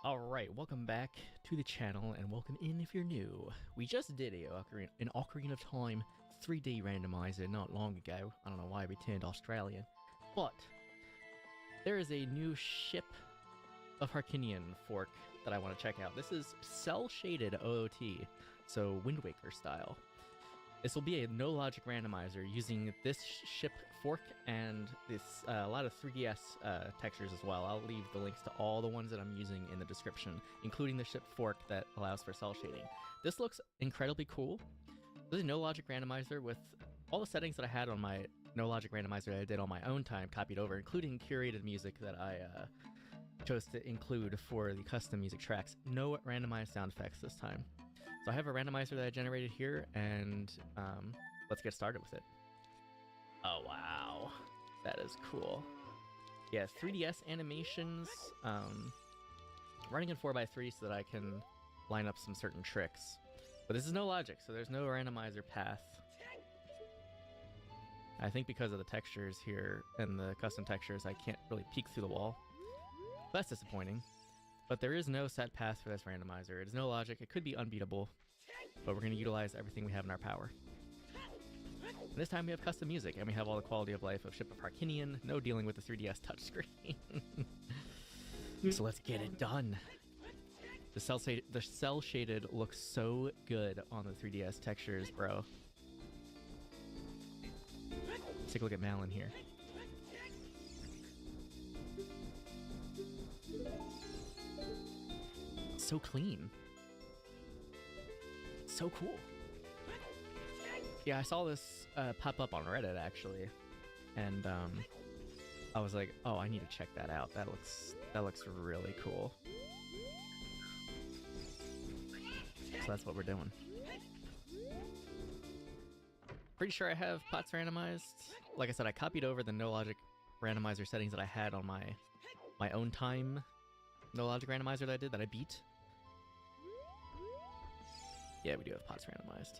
Alright, welcome back to the channel, and welcome in if you're new. We just did an Ocarina of Time 3D randomizer not long ago. I don't know why we turned Australian. But there is a new Ship of Harkinian fork that I want to check out. This is cel-shaded OOT, so Wind Waker style. This will be a no-logic randomizer using this ship fork and this a lot of 3DS textures as well. I'll leave the links to all the ones that I'm using in the description, including the ship fork that allows for cel shading. This looks incredibly cool. This is a no-logic randomizer with all the settings that I had on my no-logic randomizer that I did on my own time copied over, including curated music that I chose to include for the custom music tracks. No randomized sound effects this time. So I have a randomizer that I generated here, and let's get started with it. Oh, wow. That is cool. Yeah, 3DS animations, running in 4x3 so that I can line up some certain tricks. But this is no logic, so there's no randomizer path. I think because of the textures here and the custom textures, I can't really peek through the wall. That's disappointing. But there is no set path for this randomizer. It is no logic. It could be unbeatable, but we're going to utilize everything we have in our power. And this time we have custom music, and we have all the quality of life of Ship of Harkinian. No dealing with the 3DS touchscreen. So let's get it done. The cel-shaded looks so good on the 3DS textures, bro. Let's take a look at Malon here. So clean. So cool. Yeah, I saw this pop up on Reddit actually, and I was like, oh, I need to check that out. That looks really cool. So that's what we're doing. Pretty sure I have pots randomized. Like I said, I copied over the no logic randomizer settings that I had on my own time no logic randomizer that I did that I beat. Yeah, we do have pots randomized.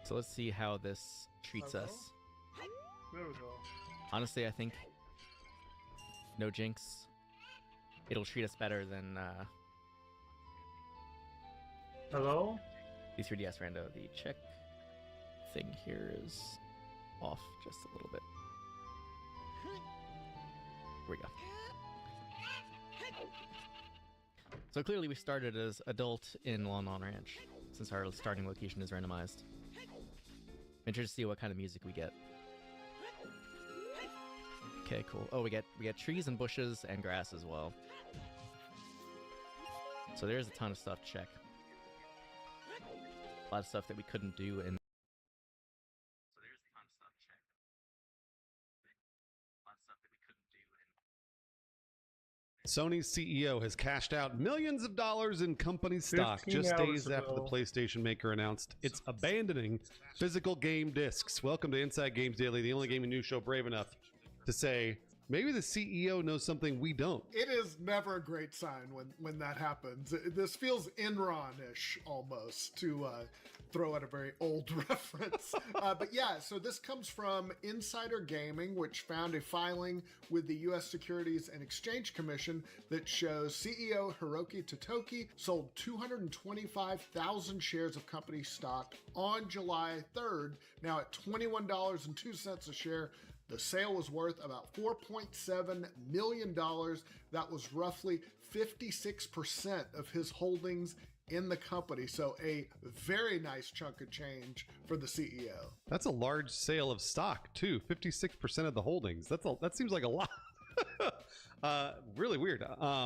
So let's see how this treats us. There we go. Honestly, I think no jinx. It'll treat us better than Hello? the 3DS rando. The check thing here is off just a little bit. Here we go. So clearly we started as adult in Lon Lon Ranch, since our starting location is randomized. I'm interested to see what kind of music we get. Okay, cool. Oh, we get trees and bushes and grass as well. So there's a ton of stuff to check. A lot of stuff that we couldn't do in. So there's a ton of stuff to check. A lot of stuff that we couldn't do in. Sony's CEO has cashed out millions of dollars in company stock 15 just days hours after the ago. PlayStation maker announced it's abandoning physical game discs. Welcome to Inside Games Daily, the only gaming news show brave enough to say maybe the CEO knows something we don't. It is never a great sign when that happens. This feels Enron-ish almost, to throw out a very old reference. But yeah, so this comes from Insider Gaming, which found a filing with the U.S. Securities and Exchange Commission that shows CEO Hiroki Totoki sold 225,000 shares of company stock on July 3rd, now at $21.02 a share. The sale was worth about $4.7 million. That was roughly 56% of his holdings in the company. So a very nice chunk of change for the CEO. That's a large sale of stock too. 56% of the holdings. That seems like a lot. Really weird.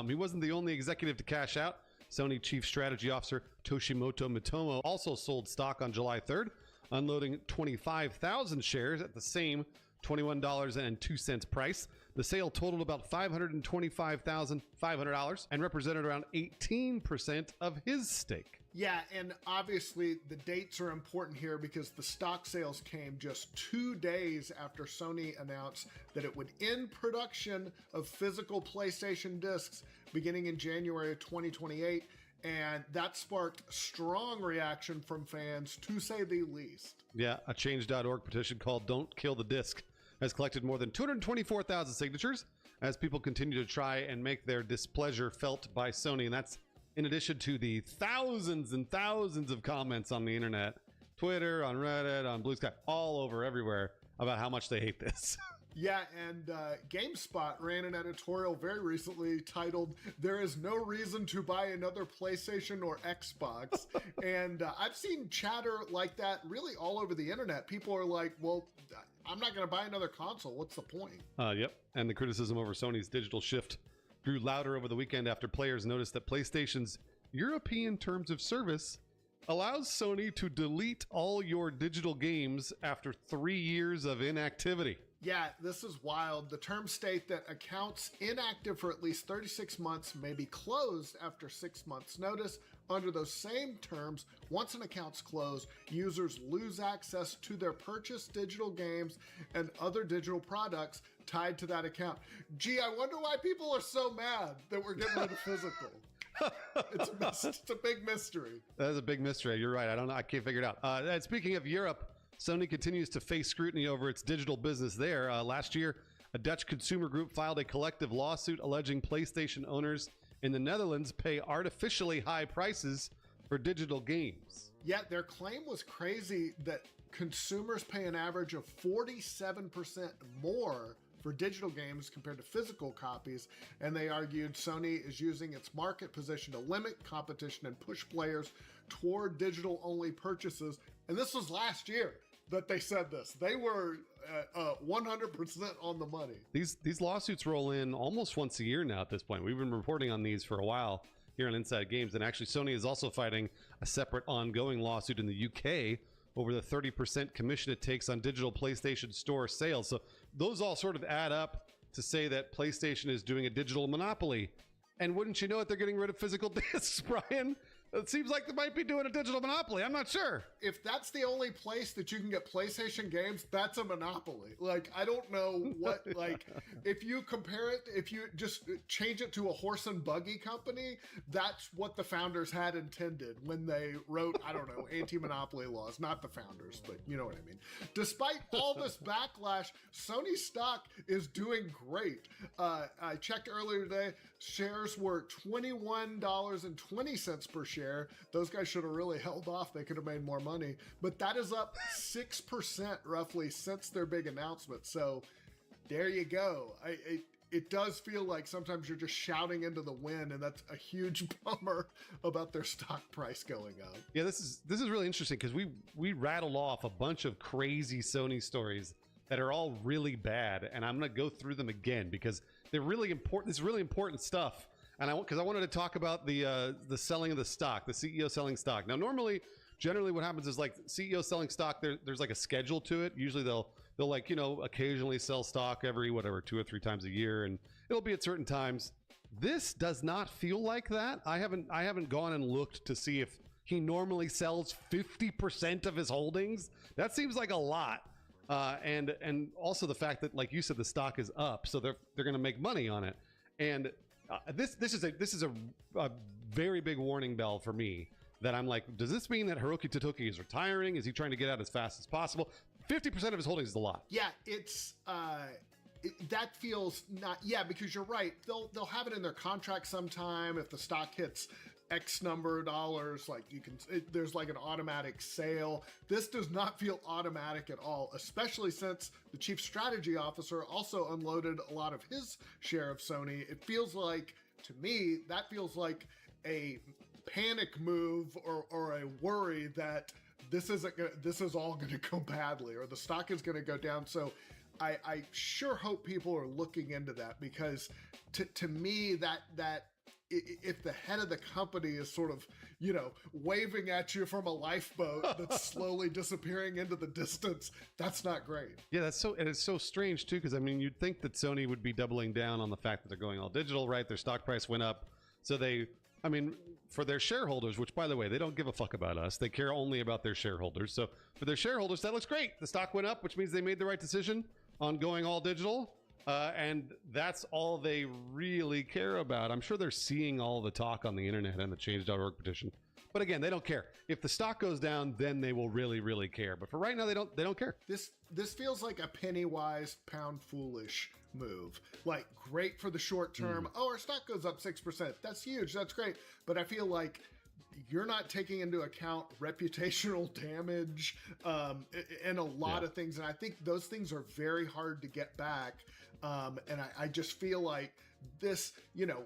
He wasn't the only executive to cash out. Sony Chief Strategy Officer Toshimoto Mitomo also sold stock on July 3rd, unloading 25,000 shares at the same $21.02 price. The sale totaled about $525,500 and represented around 18% of his stake. Yeah, and obviously the dates are important here because the stock sales came just 2 days after Sony announced that it would end production of physical PlayStation discs beginning in January of 2028. And that sparked strong reaction from fans, to say the least. Yeah, a change.org petition called Don't Kill the Disc has collected more than 224,000 signatures as people continue to try and make their displeasure felt by Sony. And that's in addition to the thousands and thousands of comments on the internet, Twitter, on Reddit, on Blue Sky, all over everywhere about how much they hate this. Yeah, and GameSpot ran an editorial very recently titled, "There is no reason to buy another PlayStation or Xbox." And I've seen chatter like that really all over the internet. People are like, well, I'm not going to buy another console. What's the point? Yep. And the criticism over Sony's digital shift grew louder over the weekend after players noticed that PlayStation's European terms of service allows Sony to delete all your digital games after 3 years of inactivity. Yeah, this is wild. The terms state that accounts inactive for at least 36 months may be closed after 6 months' notice. Under those same terms, once an account's closed, users lose access to their purchased digital games and other digital products tied to that account. Gee, I wonder why people are so mad that we're getting rid of physical. It's a big mystery. That is a big mystery. You're right. I don't know. I can't figure it out. And speaking of Europe, Sony continues to face scrutiny over its digital business there. Last year, a Dutch consumer group filed a collective lawsuit alleging PlayStation owners in the Netherlands pay artificially high prices for digital games. Yeah, their claim was crazy that consumers pay an average of 47% more for digital games compared to physical copies, and they argued Sony is using its market position to limit competition and push players toward digital-only purchases. And this was last year that they said this. They were 100% on the money. These lawsuits roll in almost once a year now at this point. We've been reporting on these for a while here on Inside Games, and actually Sony is also fighting a separate ongoing lawsuit in the UK over the 30% commission it takes on digital PlayStation Store sales. So those all sort of add up to say that PlayStation is doing a digital monopoly. And wouldn't you know it, they're getting rid of physical discs, Brian? It seems like they might be doing a digital monopoly. I'm not sure. If that's the only place that you can get PlayStation games, that's a monopoly. Like, I don't know what, like, if you compare it, if you just change it to a horse and buggy company, that's what the founders had intended when they wrote, I don't know, anti-monopoly laws. Not the founders, but you know what I mean. Despite all this backlash, Sony stock is doing great. I checked earlier today, shares were $21.20 per share. Those guys should have really held off. They could have made more money, but that is up 6% roughly since their big announcement. So there you go. It does feel like sometimes you're just shouting into the wind, and that's a huge bummer about their stock price going up. Yeah, this is really interesting because we rattled off a bunch of crazy Sony stories that are all really bad, and I'm going to go through them again because they're really important. It's really important stuff. And because I wanted to talk about the selling of the stock, the CEO selling stock. Now, generally what happens is like CEO selling stock, there's like a schedule to it. Usually they'll like, you know, occasionally sell stock every 2 or 3 times a year, and it'll be at certain times. This does not feel like that. I haven't gone and looked to see if he normally sells 50% of his holdings. That seems like a lot. And also the fact that, like you said, the stock is up, so they're going to make money on it. And this is a very big warning bell for me that I'm like, does this mean that Hiroki Totoki is retiring? Is he trying to get out as fast as possible? 50% of his holdings is a lot. Yeah, it's that feels not. Yeah, because you're right. They'll have it in their contract sometime if the stock hits X number of dollars. Like there's like an automatic sale. This does not feel automatic at all, especially since the chief strategy officer also unloaded a lot of his share of Sony. It feels like, to me, that feels like a panic move or a worry that this is all going to go badly, or the stock is going to go down. So I sure hope people are looking into that, because to me that if the head of the company is sort of, you know, waving at you from a lifeboat that's slowly disappearing into the distance, that's not great. Yeah, it's so strange too, because I mean, you'd think that Sony would be doubling down on the fact that they're going all digital, right? Their stock price went up, so for their shareholders, which by the way, they don't give a fuck about us. They care only about their shareholders. So for their shareholders, that looks great. The stock went up, which means they made the right decision on going all digital. And that's all they really care about. I'm sure they're seeing all the talk on the internet and the Change.org petition. But again, they don't care. If the stock goes down, then they will really, really care. But for right now, they don't care. This feels like a penny wise, pound foolish move. Like, great for the short term. Oh, our stock goes up 6%. That's huge. That's great. But I feel like you're not taking into account reputational damage and a lot of things. And I think those things are very hard to get back. And I just feel like this, you know,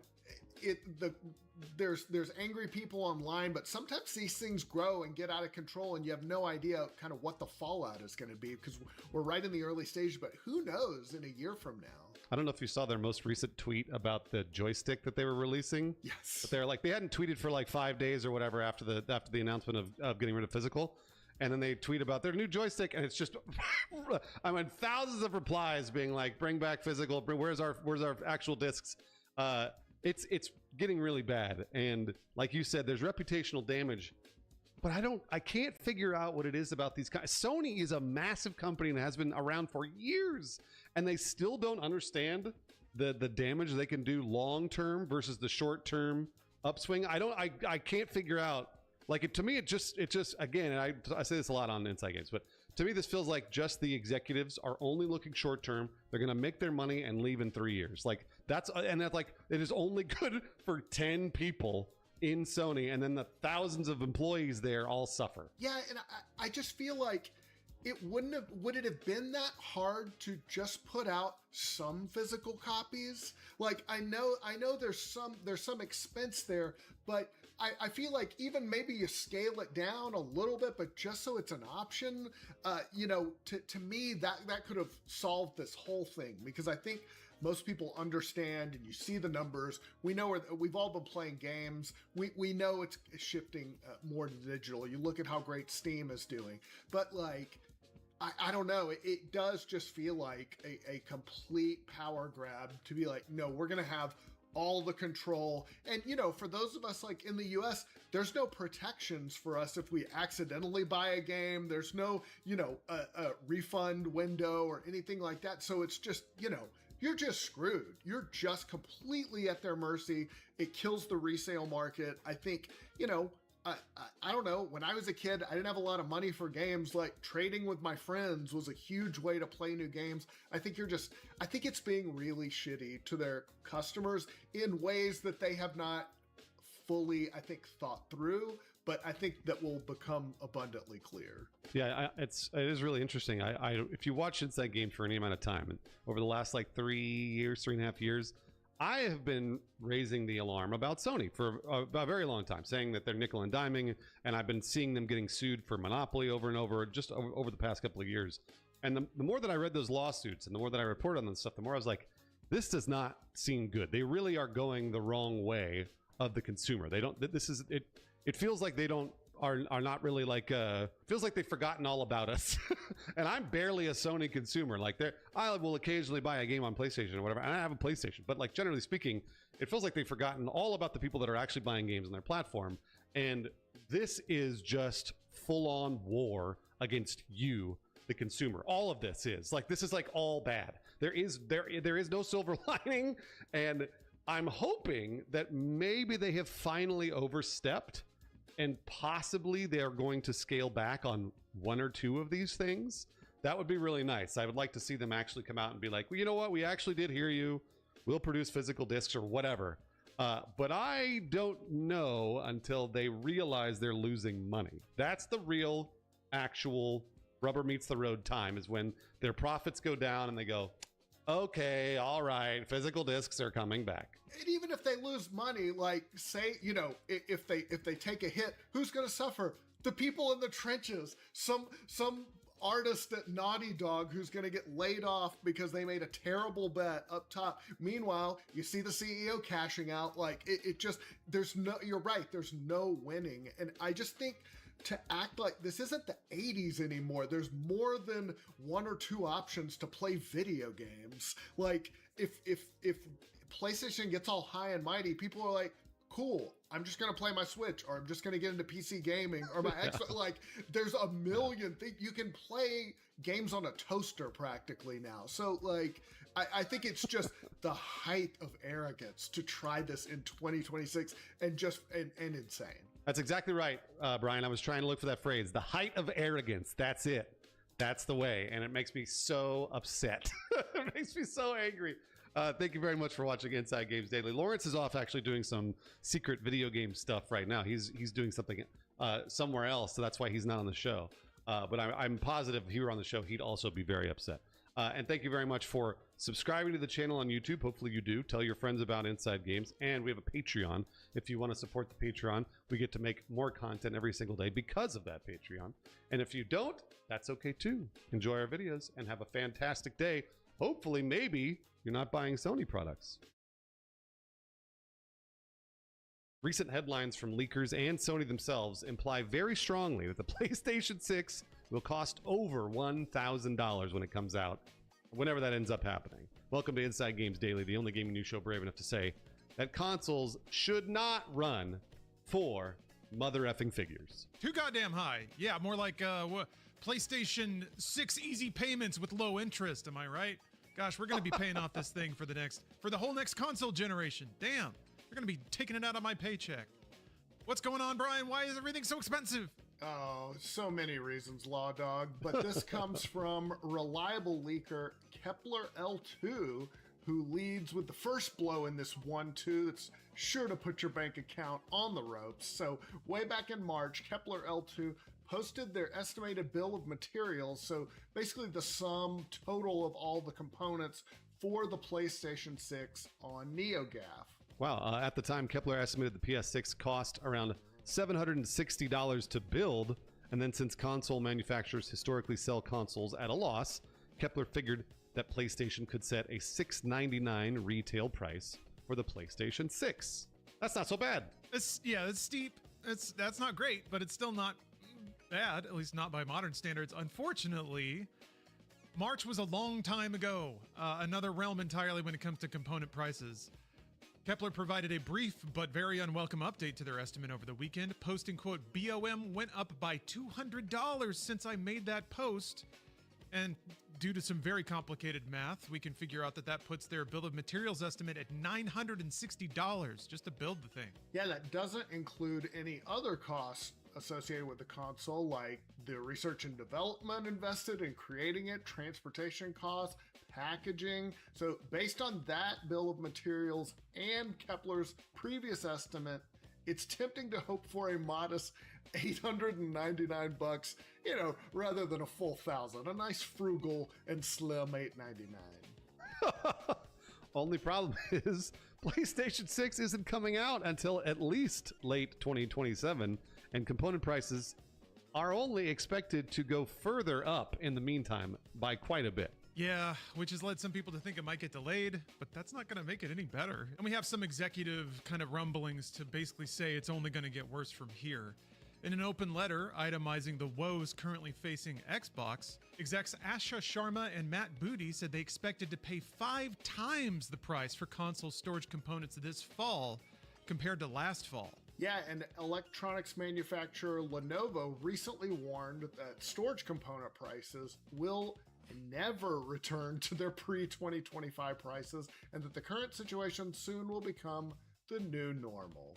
there's angry people online, but sometimes these things grow and get out of control and you have no idea kind of what the fallout is going to be, because we're right in the early stage, but who knows in a year from now. I don't know if you saw their most recent tweet about the joystick that they were releasing. Yes. But they're like, they hadn't tweeted for like 5 days or whatever after the announcement of getting rid of physical. And then they tweet about their new joystick, and it's just, I mean, thousands of replies being like, bring back physical, where's our actual discs? It's getting really bad. And like you said, there's reputational damage, but I can't figure out what it is about these guys. Sony is a massive company and has been around for years, and they still don't understand the damage they can do long term versus the short term upswing. I can't figure out, like, to me, it just again, and I say this a lot on Inside Games, but to me, this feels like just the executives are only looking short term. They're going to make their money and leave in 3 years. Like, that's like, it is only good for 10 people in Sony, and then the thousands of employees there all suffer. Yeah, and I just feel like would it have been that hard to just put out some physical copies? Like, I know there's some expense there, but I feel like even maybe you scale it down a little bit, but just so it's an option, you know, to me that could have solved this whole thing, because I think most people understand, and you see the numbers. We know we've all been playing games. We know it's shifting more to digital. You look at how great Steam is doing, but like, I don't know. It does just feel like a complete power grab to be like, no, we're going to have all the control. And, you know, for those of us like in the US, there's no protections for us if we accidentally buy a game. There's no, you know, a refund window or anything like that. So it's just, you know, you're just screwed. You're just completely at their mercy. It kills the resale market. I think, you know, I don't know. When I was a kid, I didn't have a lot of money for games. Like, trading with my friends was a huge way to play new games. I think it's being really shitty to their customers in ways that they have not fully, I think, thought through. But I think that will become abundantly clear. Yeah, it is really interesting. If you watch Inside Games for any amount of time, and over the last like 3.5 years, I have been raising the alarm about Sony for a very long time, saying that they're nickel and diming, and I've been seeing them getting sued for monopoly over and over, just over the past couple of years. And the more that I read those lawsuits and the more that I reported on this stuff, the more I was like, this does not seem good. They really are going the wrong way of the consumer. They don't. This is it. It feels like they don't are not really like feels like they've forgotten all about us. And I'm barely a Sony consumer. Like, I will occasionally buy a game on PlayStation or whatever, and I have a PlayStation, but like, generally speaking, it feels like they've forgotten all about the people that are actually buying games on their platform. And this is just full-on war against you, the consumer. All of this is like, this is like all bad. There is no silver lining, and I'm hoping that maybe they have finally overstepped, and possibly they're going to scale back on one or two of these things. That would be really nice. I would like to see them actually come out and be like, well, you know what? We actually did hear you. We'll produce physical discs or whatever. But I don't know until they realize they're losing money. That's the real, actual rubber meets the road time, is when their profits go down and they go, okay, all right, physical discs are coming back. And even if they lose money, like, say, you know, if they take a hit, who's going to suffer? The people in the trenches. Some artist at Naughty Dog who's going to get laid off because they made a terrible bet up top. Meanwhile, you see the CEO cashing out. Like, it just, you're right, there's no winning. And I just think, to act like this isn't the 80s anymore. There's more than one or two options to play video games. Like, if PlayStation gets all high and mighty, people are like, cool, I'm just going to play my Switch, or I'm just going to get into PC gaming, or my Xbox. Like, there's a million things. You can play games on a toaster practically now. So like, I think it's just the height of arrogance to try this in 2026 and insane. That's exactly right, Brian. I was trying to look for that phrase. The height of arrogance. That's it. That's the way. And it makes me so upset. It makes me so angry. Thank you very much for watching Inside Games Daily. Lawrence is off actually doing some secret video game stuff right now. He's doing something somewhere else, so that's why he's not on the show. But I'm positive if he were on the show, he'd also be very upset. And thank you very much for subscribing to the channel on YouTube. Hopefully you do. Tell your friends about Inside Games. And we have a Patreon. If you want to support the Patreon, we get to make more content every single day because of that Patreon. And if you don't, that's okay too. Enjoy our videos and have a fantastic day. Hopefully, maybe you're not buying Sony products. Recent headlines from leakers and Sony themselves imply very strongly that the PlayStation 6 will cost over $1,000 when it comes out, whenever that ends up happening. Welcome to Inside Games Daily, the only gaming news show brave enough to say that consoles should not run for mother effing figures. Too goddamn high. Yeah, more like PlayStation 6 easy payments with low interest. Am I right? Gosh, we're going to be paying off this thing for the whole next console generation. Damn, they're going to be taking it out of my paycheck. What's going on, Brian? Why is everything so expensive? Oh, so many reasons, Law Dog. But this comes from reliable leaker Kepler L2, who leads with the first blow in this 1-2 that's sure to put your bank account on the ropes. So way back in March, Kepler L2 posted their estimated bill of materials. So basically the sum total of all the components for the PlayStation 6 on NeoGAF. Wow, at the time, Kepler estimated the PS6 cost around $760 to build, and then since console manufacturers historically sell consoles at a loss, Kepler figured that PlayStation could set a $699 retail price for the PlayStation 6. That's not so bad. It's steep. That's not great, but it's still not bad, at least not by modern standards. Unfortunately, March was a long time ago, another realm entirely when it comes to component prices. Kepler provided a brief but very unwelcome update to their estimate over the weekend, posting, quote, BOM went up by $200 since I made that post. And due to some very complicated math, we can figure out that puts their bill of materials estimate at $960 just to build the thing. Yeah, that doesn't include any other costs associated with the console, like the research and development invested in creating it, transportation costs, packaging. So based on that bill of materials and Kepler's previous estimate, it's tempting to hope for a modest $899, rather than a full $1,000. A nice frugal and slim $899. Only problem is PlayStation 6 isn't coming out until at least late 2027, and component prices are only expected to go further up in the meantime by quite a bit. Yeah, which has led some people to think it might get delayed, but that's not going to make it any better. And we have some executive kind of rumblings to basically say it's only going to get worse from here. In an open letter itemizing the woes currently facing Xbox, execs Asha Sharma and Matt Booty said they expected to pay 5 times the price for console storage components this fall compared to last fall. Yeah, and electronics manufacturer Lenovo recently warned that storage component prices will never return to their pre-2025 prices, and that the current situation soon will become the new normal.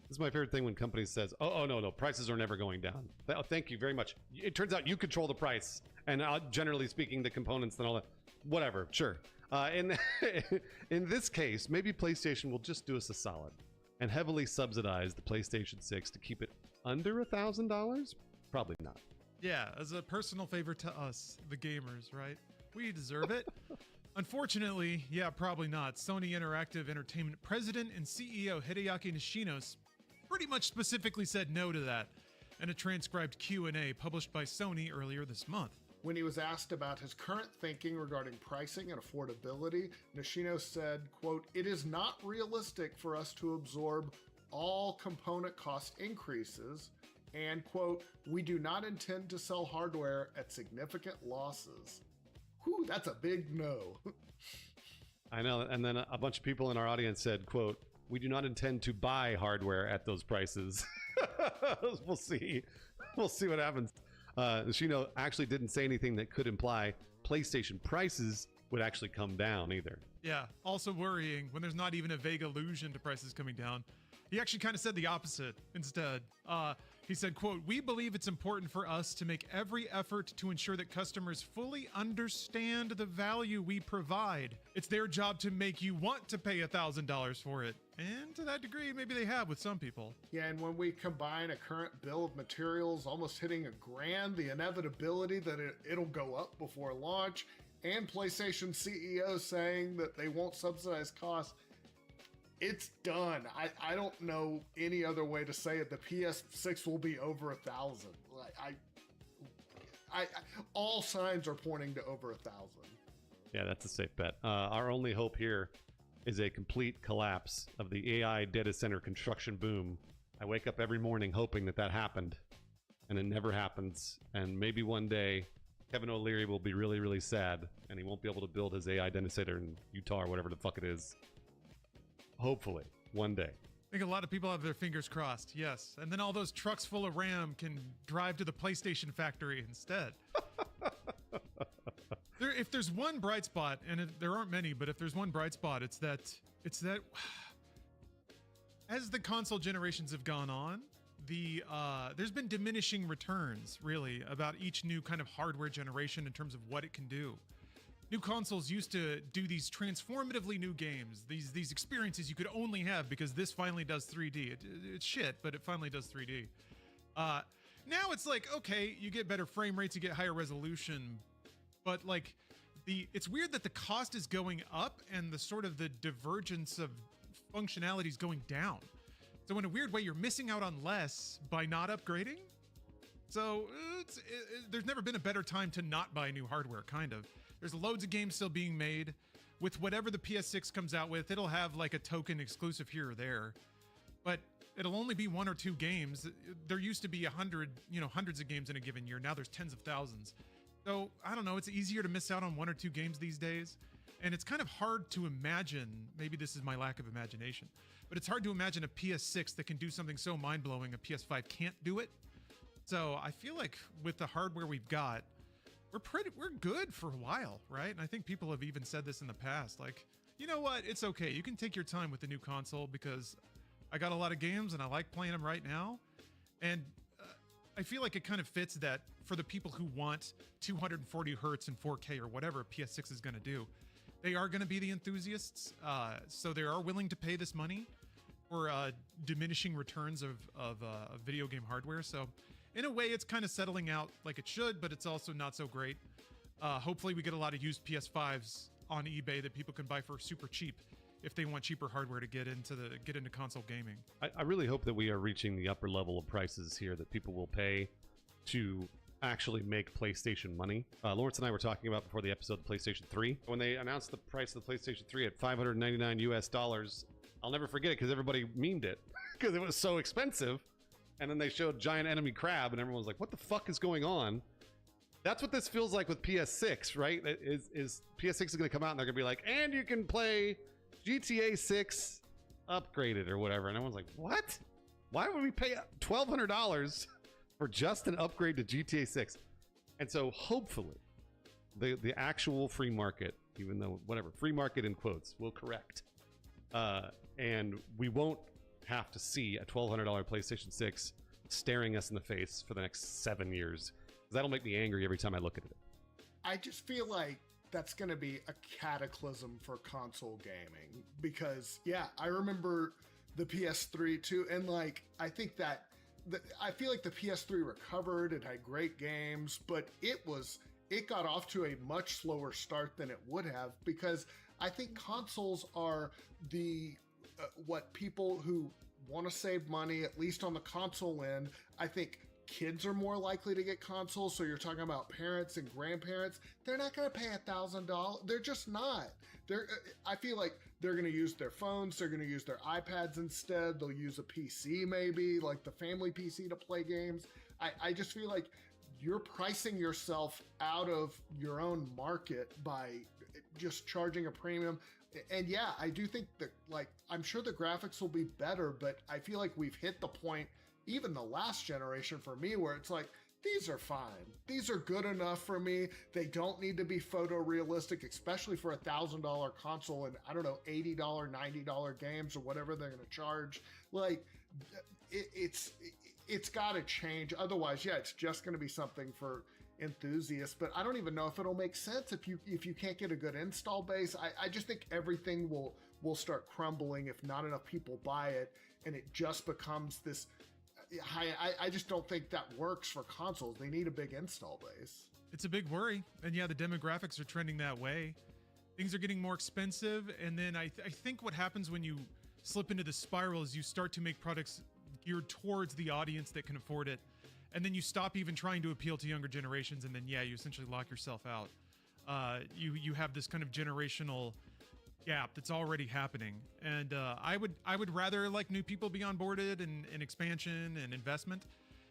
This is my favorite thing when companies says, oh, no, prices are never going down. Oh, thank you very much. It turns out you control the price, and generally speaking, the components and all that. Whatever, sure. In this case, maybe PlayStation will just do us a solid and heavily subsidize the PlayStation 6 to keep it under $1,000? Probably not. Yeah, as a personal favor to us, the gamers, right? We deserve it. Unfortunately, yeah, probably not. Sony Interactive Entertainment President and CEO Hideaki Nishino pretty much specifically said no to that in a transcribed Q&A published by Sony earlier this month. When he was asked about his current thinking regarding pricing and affordability, Nishino said, quote, "It is not realistic for us to absorb all component cost increases, and, quote, we do not intend to sell hardware at significant losses." Whew, that's a big no. I know, and then a bunch of people in our audience said, quote, "We do not intend to buy hardware at those prices." We'll see. We'll see what happens. Nishino actually didn't say anything that could imply PlayStation prices would actually come down either. Yeah, also worrying when there's not even a vague allusion to prices coming down. He actually kind of said the opposite instead. He said, quote, "We believe it's important for us to make every effort to ensure that customers fully understand the value we provide. It's their job to make you want to pay $1,000 for it." And to that degree, maybe they have with some people. Yeah, and when we combine a current bill of materials almost hitting $1,000, the inevitability that it'll go up before launch, and PlayStation CEO saying that they won't subsidize costs, it's done. I don't know any other way to say it. The PS6 will be over 1,000. Like I all signs are pointing to over 1,000. Yeah, that's a safe bet. Our only hope here is a complete collapse of the AI data center construction boom. I wake up every morning hoping that happened, and it never happens. And maybe one day Kevin O'Leary will be really, really sad, and he won't be able to build his AI data center in Utah or whatever the fuck it is. Hopefully, one day. I think a lot of people have their fingers crossed, yes. And then all those trucks full of RAM can drive to the PlayStation factory instead. If there's one bright spot, and there aren't many, but if there's one bright spot, it's that as the console generations have gone on, there's been diminishing returns, really, about each new kind of hardware generation in terms of what it can do. New consoles used to do these transformatively new games, these experiences you could only have because this finally does 3D. It's shit, but it finally does 3D. Now it's like, okay, you get better frame rates, you get higher resolution, but like it's weird that the cost is going up and the sort of the divergence of functionality is going down. So in a weird way, you're missing out on less by not upgrading. So there's never been a better time to not buy new hardware, kind of. There's loads of games still being made. With whatever the PS6 comes out with, it'll have like a token exclusive here or there. But it'll only be one or two games. There used to be hundreds of games in a given year. Now there's tens of thousands. So I don't know, it's easier to miss out on one or two games these days. And it's kind of hard to imagine, maybe this is my lack of imagination, but it's hard to imagine a PS6 that can do something so mind-blowing a PS5 can't do it. So I feel like with the hardware we've got, we're good for a while, right? And I think people have even said this in the past, like, you know what? It's okay. You can take your time with the new console because I got a lot of games and I like playing them right now. And I feel like it kind of fits that for the people who want 240 hertz and 4K or whatever PS6 is going to do. They are going to be the enthusiasts, so they are willing to pay this money for diminishing returns of video game hardware. So in a way, it's kind of settling out like it should, but it's also not so great. Hopefully we get a lot of used PS5s on eBay that people can buy for super cheap if they want cheaper hardware to get into console gaming. I really hope that we are reaching the upper level of prices here that people will pay to actually make PlayStation money. Lawrence and I were talking about before the episode the PlayStation 3. When they announced the price of the PlayStation 3 at $599 US, I'll never forget it because everybody memed it because it was so expensive. And then they showed Giant Enemy Crab and everyone was like, what the fuck is going on? That's what this feels like with PS6, right? Is PS6 is going to come out and they're going to be like, and you can play GTA 6 upgraded or whatever. And everyone's like, what? Why would we pay $1,200 for just an upgrade to GTA 6? And so hopefully the actual free market, even though whatever, free market in quotes, will correct. And we won't have to see a $1,200 PlayStation 6 staring us in the face for the next 7 years. That'll make me angry every time I look at it. I just feel like that's going to be a cataclysm for console gaming because, yeah, I remember the PS3 too. And like, I think that I feel like the PS3 recovered. It had great games, but it got off to a much slower start than it would have because I think consoles are what people who want to save money, at least on the console end, I think kids are more likely to get consoles. So you're talking about parents and grandparents. They're not going to pay $1,000. They're just not. I feel like they're going to use their phones. They're going to use their iPads instead. They'll use a PC maybe, like the family PC to play games. I just feel like you're pricing yourself out of your own market by just charging a premium. And yeah, I do think that, like, I'm sure the graphics will be better, but I feel like we've hit the point, even the last generation for me, where it's like, these are fine. These are good enough for me. They don't need to be photorealistic, especially for $1,000 console and I don't know, $80, $90 games or whatever they're going to charge. Like it's got to change. Otherwise, yeah, it's just going to be something for enthusiasts, but I don't even know if it'll make sense if you can't get a good install base. I just think everything will start crumbling if not enough people buy it, and it just becomes this. I just don't think that works for consoles. They need a big install base. It's a big worry, and yeah, the demographics are trending that way. Things are getting more expensive, and then I think what happens when you slip into the spiral is you start to make products geared towards the audience that can afford it. And then you stop even trying to appeal to younger generations, and then yeah, you essentially lock yourself out. You have this kind of generational gap that's already happening, and I would rather like new people be onboarded and expansion and investment.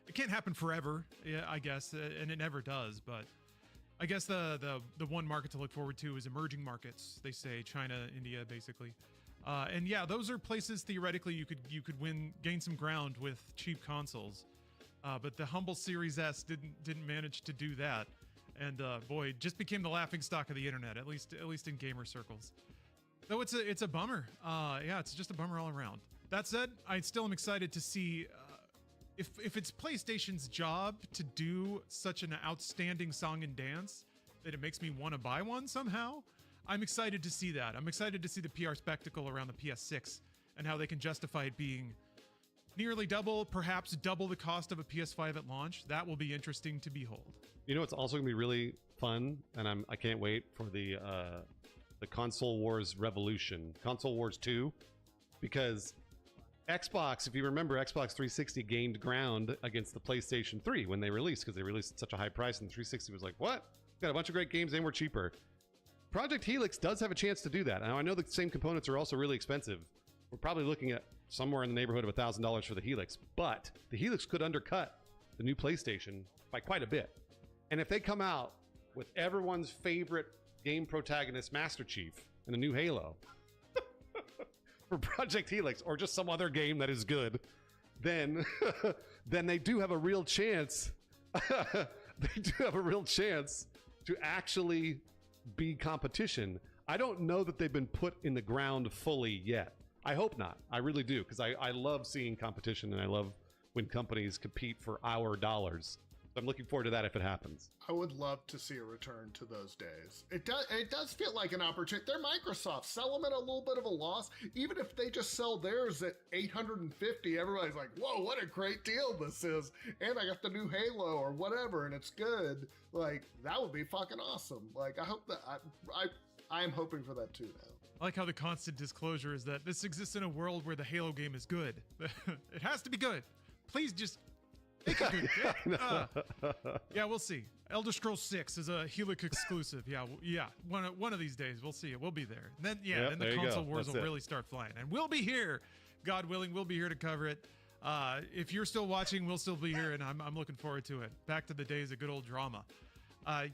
It can't happen forever, yeah, I guess, and it never does. But I guess the one market to look forward to is emerging markets. They say China, India, basically. And yeah, those are places theoretically you could gain some ground with cheap consoles. But the humble Series S didn't manage to do that, and boy, just became the laughing stock of the internet, at least in gamer circles. Though it's a bummer. Yeah, it's just a bummer all around. That said, I still am excited to see if it's PlayStation's job to do such an outstanding song and dance that it makes me want to buy one somehow. I'm excited to see that. I'm excited to see the PR spectacle around the PS6 and how they can justify it being nearly double, perhaps double the cost of a PS5 at launch. That will be interesting to behold. You know, it's also gonna be really fun, and I can't wait for the Console Wars Revolution, Console Wars 2, because Xbox, if you remember, Xbox 360 gained ground against the PlayStation 3 when they released, because they released at such a high price, and the 360 was like, what? Got a bunch of great games and we're cheaper. Project Helix does have a chance to do that. Now, I know the same components are also really expensive. We're probably looking at somewhere in the neighborhood of $1,000 for the Helix, but the Helix could undercut the new PlayStation by quite a bit. And if they come out with everyone's favorite game protagonist, Master Chief, and a new Halo for Project Helix, or just some other game that is good, then they do have a real chance. They do have a real chance to actually be competition. I don't know that they've been put in the ground fully yet. I hope not. I really do, because I love seeing competition, and I love when companies compete for our dollars. I'm looking forward to that if it happens. I would love to see a return to those days. It does feel like an opportunity. They're Microsoft. Sell them at a little bit of a loss. Even if they just sell theirs at $850, everybody's like, whoa, what a great deal this is. And I got the new Halo or whatever, and it's good. Like, that would be fucking awesome. Like, I hope that I am hoping for that too now. I like how the constant disclosure is that this exists in a world where the Halo game is good. It has to be good. Please just make a good game. Yeah, we'll see. Elder Scrolls 6 is a Helix exclusive. Yeah. One of these days we'll see it. We'll be there. Then then the console wars will really start flying, and we'll be here. God willing, we'll be here to cover it. If you're still watching, we'll still be here, and I'm looking forward to it. Back to the days of good old drama.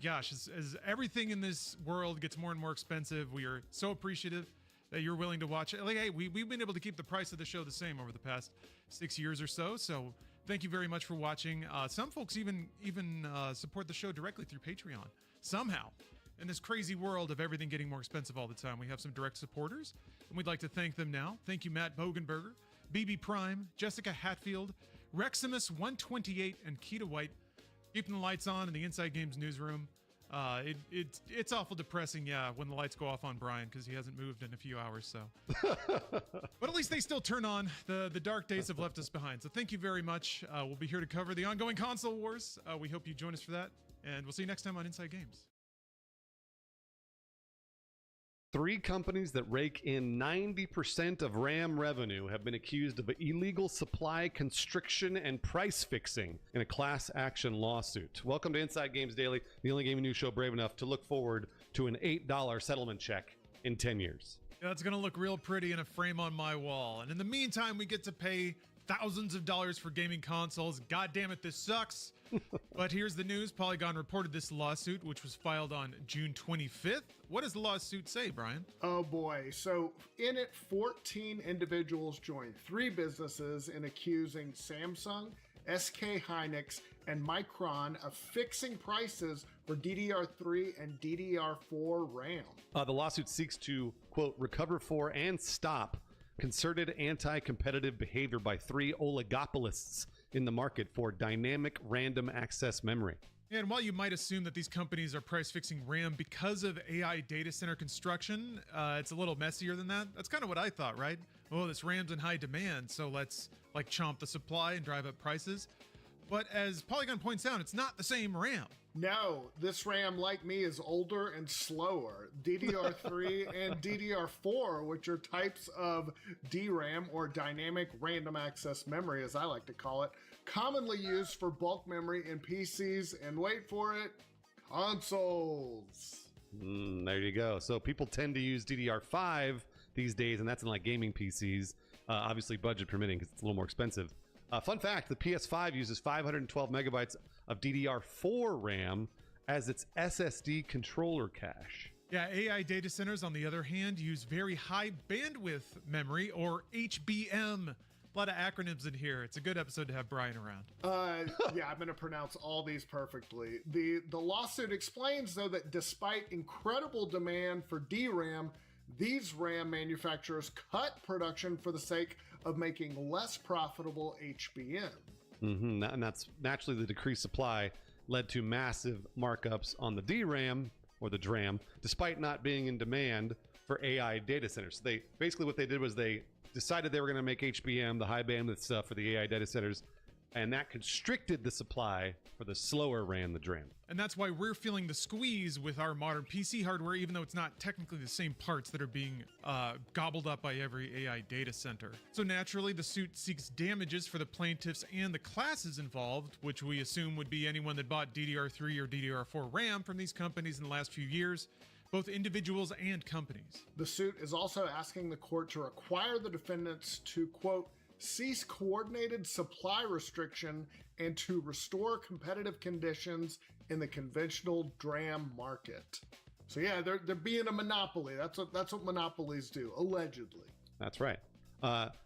Gosh, as everything in this world gets more and more expensive, we are so appreciative that you're willing to watch it. Like, hey, we've been able to keep the price of the show the same over the past 6 years or so. So thank you very much for watching. Some folks even support the show directly through Patreon. Somehow, in this crazy world of everything getting more expensive all the time, we have some direct supporters, and we'd like to thank them now. Thank you, Matt Bogenberger, BB Prime, Jessica Hatfield, Reximus128, and Keita White, keeping the lights on in the Inside Games newsroom. It's awful depressing, when the lights go off on Brian, because he hasn't moved in a few hours. So, but at least they still turn on. The dark days have left us behind. So thank you very much. We'll be here to cover the ongoing console wars. We hope you join us for that, and we'll see you next time on Inside Games. 3 companies that rake in 90% of RAM revenue have been accused of illegal supply constriction and price fixing in a class action lawsuit. Welcome to Inside Games Daily, the only gaming news show brave enough to look forward to an $8 settlement check in 10 years. That's going to look real pretty in a frame on my wall. And in the meantime, we get to pay thousands of dollars for gaming consoles. God damn it, this sucks. But here's the news. Polygon reported this lawsuit, which was filed on June 25th. What does the lawsuit say, Brian? Oh boy. So in it, 14 individuals joined 3 businesses in accusing Samsung, SK Hynix, and Micron of fixing prices for DDR3 and DDR4 RAM. The lawsuit seeks to, quote, recover for and stop concerted anti-competitive behavior by three oligopolists in the market for dynamic random access memory. And while you might assume that these companies are price fixing RAM because of AI data center construction, it's a little messier than that. That's kind of what I thought, right? Oh, this RAM's in high demand, so let's like chomp the supply and drive up prices. But as Polygon points out, it's not the same RAM. No, this RAM, like me, is older and slower. DDR3 and DDR4, which are types of DRAM or dynamic random access memory, as I like to call it, commonly used for bulk memory in PCs and, wait for it, consoles. There you go. So people tend to use DDR5 these days, and that's in like gaming PCs, obviously budget permitting because it's a little more expensive. Fun fact, the PS5 uses 512 megabytes of DDR4 RAM as its SSD controller cache. Yeah, AI data centers, on the other hand, use very high bandwidth memory, or HBM. A lot of acronyms in here. It's a good episode to have Brian around. Yeah, I'm going to pronounce all these perfectly. The lawsuit explains, though, that despite incredible demand for DRAM, these RAM manufacturers cut production for the sake of making less profitable HBM. And that's naturally the decreased supply led to massive markups on the DRAM or the DRAM, despite not being in demand for AI data centers. So they basically what they did was they decided they were going to make HBM, the high bandwidth stuff for the AI data centers, and that constricted the supply for the slower RAM, the DRAM. And that's why we're feeling the squeeze with our modern PC hardware, even though it's not technically the same parts that are being gobbled up by every AI data center. So naturally, the suit seeks damages for the plaintiffs and the classes involved, which we assume would be anyone that bought DDR3 or DDR4 RAM from these companies in the last few years, both individuals and companies. The suit is also asking the court to require the defendants to, quote, cease coordinated supply restriction and to restore competitive conditions in the conventional DRAM market. So yeah, they're being a monopoly. That's what monopolies do, allegedly. That's right.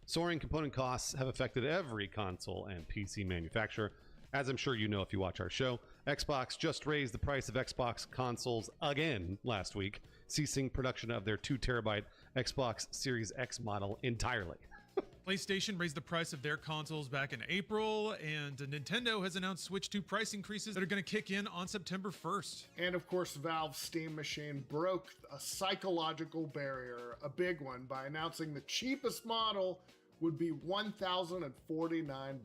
Soaring component costs have affected every console and PC manufacturer. As I'm sure you know if you watch our show, Xbox just raised the price of Xbox consoles again last week, ceasing production of their 2 terabyte Xbox Series X model entirely. PlayStation raised the price of their consoles back in April, and Nintendo has announced Switch 2 price increases that are going to kick in on September 1st. And of course, Valve's Steam machine broke a psychological barrier, a big one, by announcing the cheapest model would be $1,049.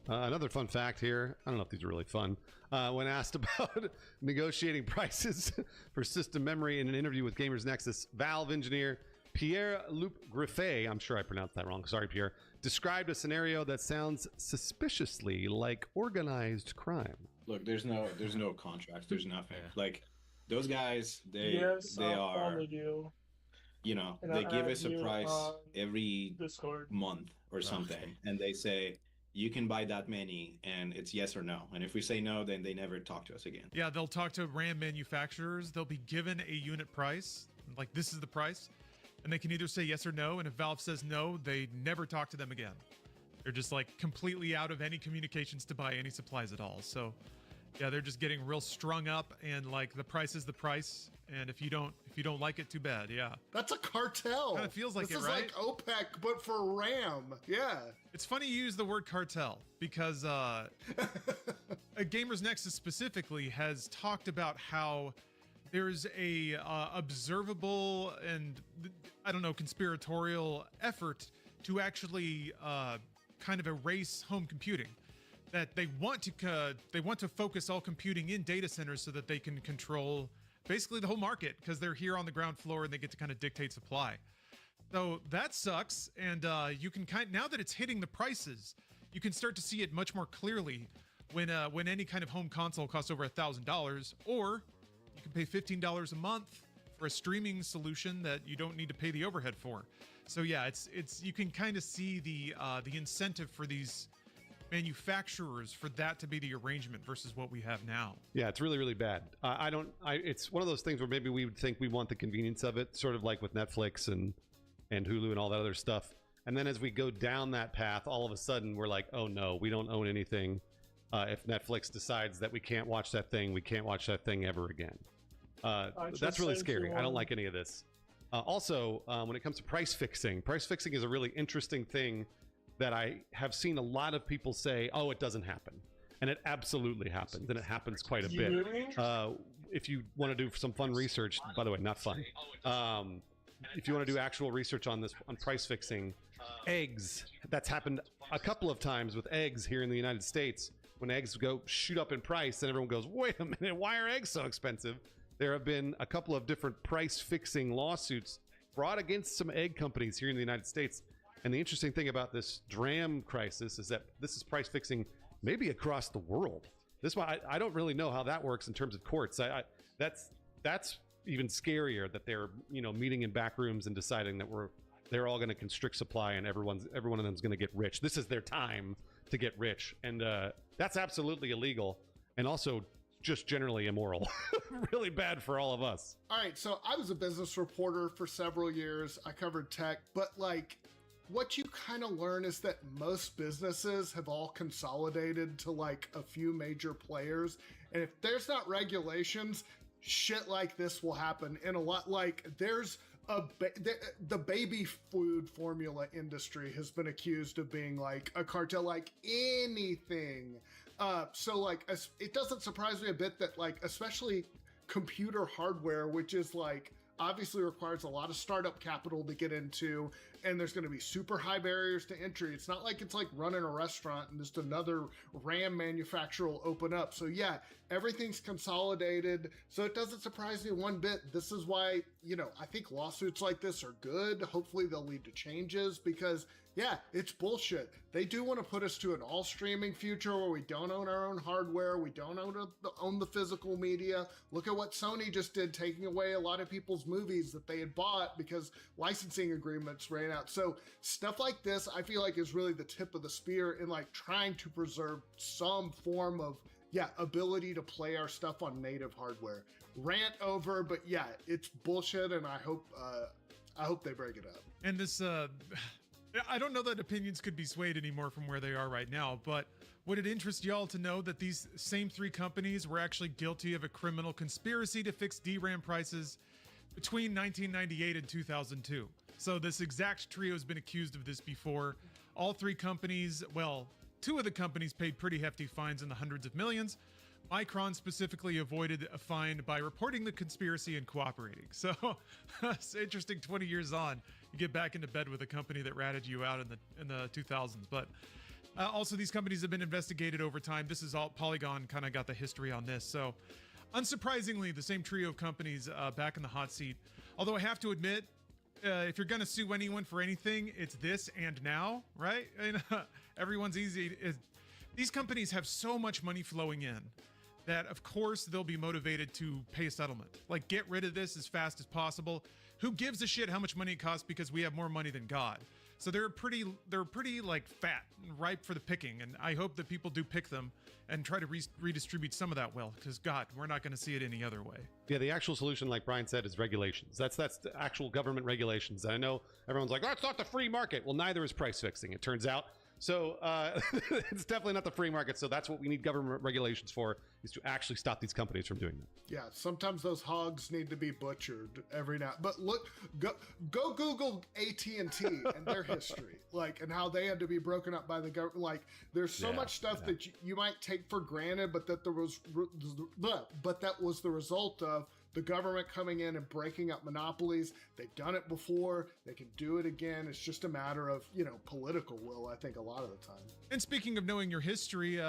Another fun fact here, I don't know if these are really fun, when asked about negotiating prices for system memory in an interview with Gamers Nexus, Valve engineer Pierre-Luc Griffet, I'm sure I pronounced that wrong, sorry Pierre, described a scenario that sounds suspiciously like organized crime. Look, there's no contracts, there's nothing. Yeah. Like those guys, they I'll are, follow you. you know, And they I'll give add us a you price on every Discord. month or something, Okay. and they say you can buy that many, and it's yes or no. And if we say no, then they never talk to us again. Yeah, they'll talk to RAM manufacturers. They'll be given a unit price, like this is the price, and they can either say yes or no. And if Valve says no, they never talk to them again. They're just like completely out of any communications to buy any supplies at all. So yeah, they're just getting real strung up, and like the price is the price. And if you don't like it, too bad. Yeah. That's a cartel. Kinda feels like this it, is right? like OPEC, but for RAM. Yeah. It's funny you use the word cartel because Gamers Nexus specifically has talked about how there's a observable and I don't know conspiratorial effort to actually kind of erase home computing. That they want to focus all computing in data centers so that they can control basically the whole market because they're here on the ground floor and they get to kind of dictate supply. So that sucks, and you can now that it's hitting the prices, you can start to see it much more clearly when any kind of home console costs over $1,000, or you can pay $15 a month for a streaming solution that you don't need to pay the overhead for. So yeah, it's you can kind of see the incentive for these manufacturers for that to be the arrangement versus what we have now. Yeah, it's really, really bad. It's one of those things where maybe we would think we want the convenience of it, sort of like with Netflix and Hulu and all that other stuff. And then as we go down that path, all of a sudden we're like, oh no, we don't own anything. if Netflix decides that we can't watch that thing ever again. That's just really sent you scary. I don't one. like any of this. Also, when it comes to price fixing is a really interesting thing that I have seen a lot of people say, oh, it doesn't happen. And it absolutely happens, and it happens quite a bit. Really? If you want to do some fun research, by the way, not fun. If you want to do actual research on this, on price fixing, eggs, that's happened a couple of times with eggs here in the United States. When eggs go shoot up in price, and everyone goes, wait a minute, why are eggs so expensive? There have been a couple of different price fixing lawsuits brought against some egg companies here in the United States. And the interesting thing about this DRAM crisis is that this is price fixing maybe across the world. This one, I don't really know how that works in terms of courts. That's even scarier, that they're meeting in back rooms and deciding that they're all going to constrict supply and every one of them is going to get rich. This is their time to get rich, and that's absolutely illegal, and also just generally immoral. Really bad for all of us. All right, so I was a business reporter for several years. I covered tech, but like what you kind of learn is that most businesses have all consolidated to like a few major players. And if there's not regulations, shit like this will happen. And a lot, like there's the baby food formula industry has been accused of being like a cartel, like anything. So like, it doesn't surprise me a bit that like, especially computer hardware, which is like, obviously requires a lot of startup capital to get into, and there's going to be super high barriers to entry. It's not like it's like running a restaurant and just another RAM manufacturer will open up. So yeah, everything's consolidated. So it doesn't surprise me one bit. This is why, I think lawsuits like this are good. Hopefully they'll lead to changes, because yeah, it's bullshit. They do want to put us to an all streaming future where we don't own our own hardware. We don't own the physical media. Look at what Sony just did, taking away a lot of people's movies that they had bought because licensing agreements ran out. So stuff like this, I feel like, is really the tip of the spear in like trying to preserve some form of ability to play our stuff on native hardware. Rant over, but yeah, it's bullshit, and I hope they break it up. And this, I don't know that opinions could be swayed anymore from where they are right now, but would it interest y'all to know that these same three companies were actually guilty of a criminal conspiracy to fix DRAM prices between 1998 and 2002? So this exact trio has been accused of this before. All three companies, well, two of the companies paid pretty hefty fines in the hundreds of millions. Micron specifically avoided a fine by reporting the conspiracy and cooperating. So it's interesting, 20 years on, you get back into bed with a company that ratted you out in the 2000s. But also these companies have been investigated over time. This is all Polygon kind of got the history on this. So unsurprisingly, the same trio of companies back in the hot seat. Although I have to admit, if you're going to sue anyone for anything, it's this and now, right? Everyone's easy. These companies have so much money flowing in that of course they'll be motivated to pay a settlement. Like, get rid of this as fast as possible. Who gives a shit how much money it costs, because we have more money than God. So they're pretty like fat and ripe for the picking. And I hope that people do pick them and try to redistribute some of that wealth, because God, we're not going to see it any other way. Yeah, the actual solution, like Brian said, is regulations. That's the actual government regulations. I know everyone's like, oh, it's not the free market. Well, neither is price fixing, it turns out. So it's definitely not the free market. So that's what we need government regulations for, is to actually stop these companies from doing that. Yeah, sometimes those hogs need to be butchered every now. But look, go Google AT&T and their history, like, and how they had to be broken up by the government. Like, there's so much stuff that you might take for granted, but that that was the result of the government coming in and breaking up monopolies. They've done it before. They can do it again. It's just a matter of, political will, I think, a lot of the time. And speaking of knowing your history,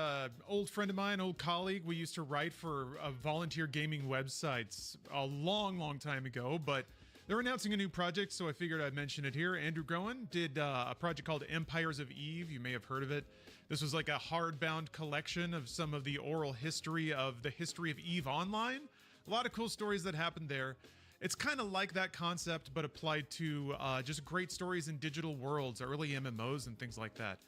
old friend of mine, old colleague, we used to write for volunteer gaming websites a long, long time ago, but they're announcing a new project, so I figured I'd mention it here. Andrew Groen did a project called Empires of Eve. You may have heard of it. This was like a hardbound collection of some of the oral history of the history of Eve Online. A lot of cool stories that happened there. It's kind of like that concept, but applied to just great stories in digital worlds, early MMOs and things like that.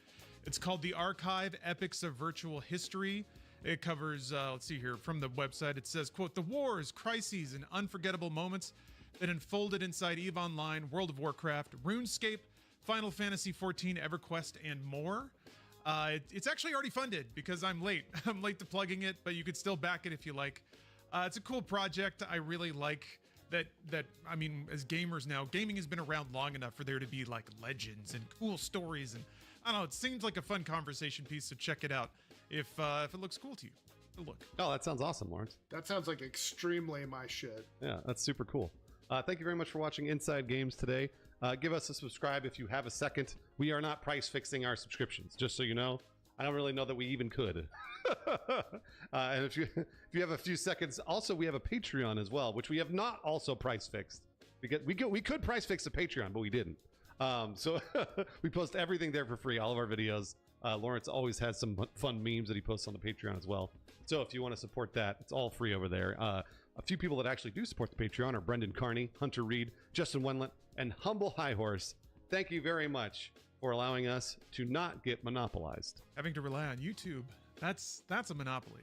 It's called The Archive, Epics of Virtual History. It covers, let's see here, from the website, it says, quote, the wars, crises, and unforgettable moments that unfolded inside EVE Online, World of Warcraft, RuneScape, Final Fantasy XIV, EverQuest, and more. It's actually already funded because I'm late. I'm late to plugging it, but you could still back it if you like. It's a cool project. I really like that. I mean, as gamers now, gaming has been around long enough for there to be like legends and cool stories, and I don't know. It seems like a fun conversation piece. So check it out if it looks cool to you. Look. Oh, that sounds awesome, Lawrence. That sounds like extremely my shit. Yeah, that's super cool. Thank you very much for watching Inside Games today. Give us a subscribe if you have a second. We are not price fixing our subscriptions, just so you know. I don't really know that we even could. And if you have a few seconds, also we have a Patreon as well, which we have not also price fixed. Because we could price fix a Patreon, but we didn't. So we post everything there for free, all of our videos. Lawrence always has some fun memes that he posts on the Patreon as well. So if you want to support that, it's all free over there. A few people that actually do support the Patreon are Brendan Carney, Hunter Reed, Justin Wenlett, and Humble High Horse. Thank you very much for allowing us to not get monopolized. Having to rely on YouTube, that's a monopoly.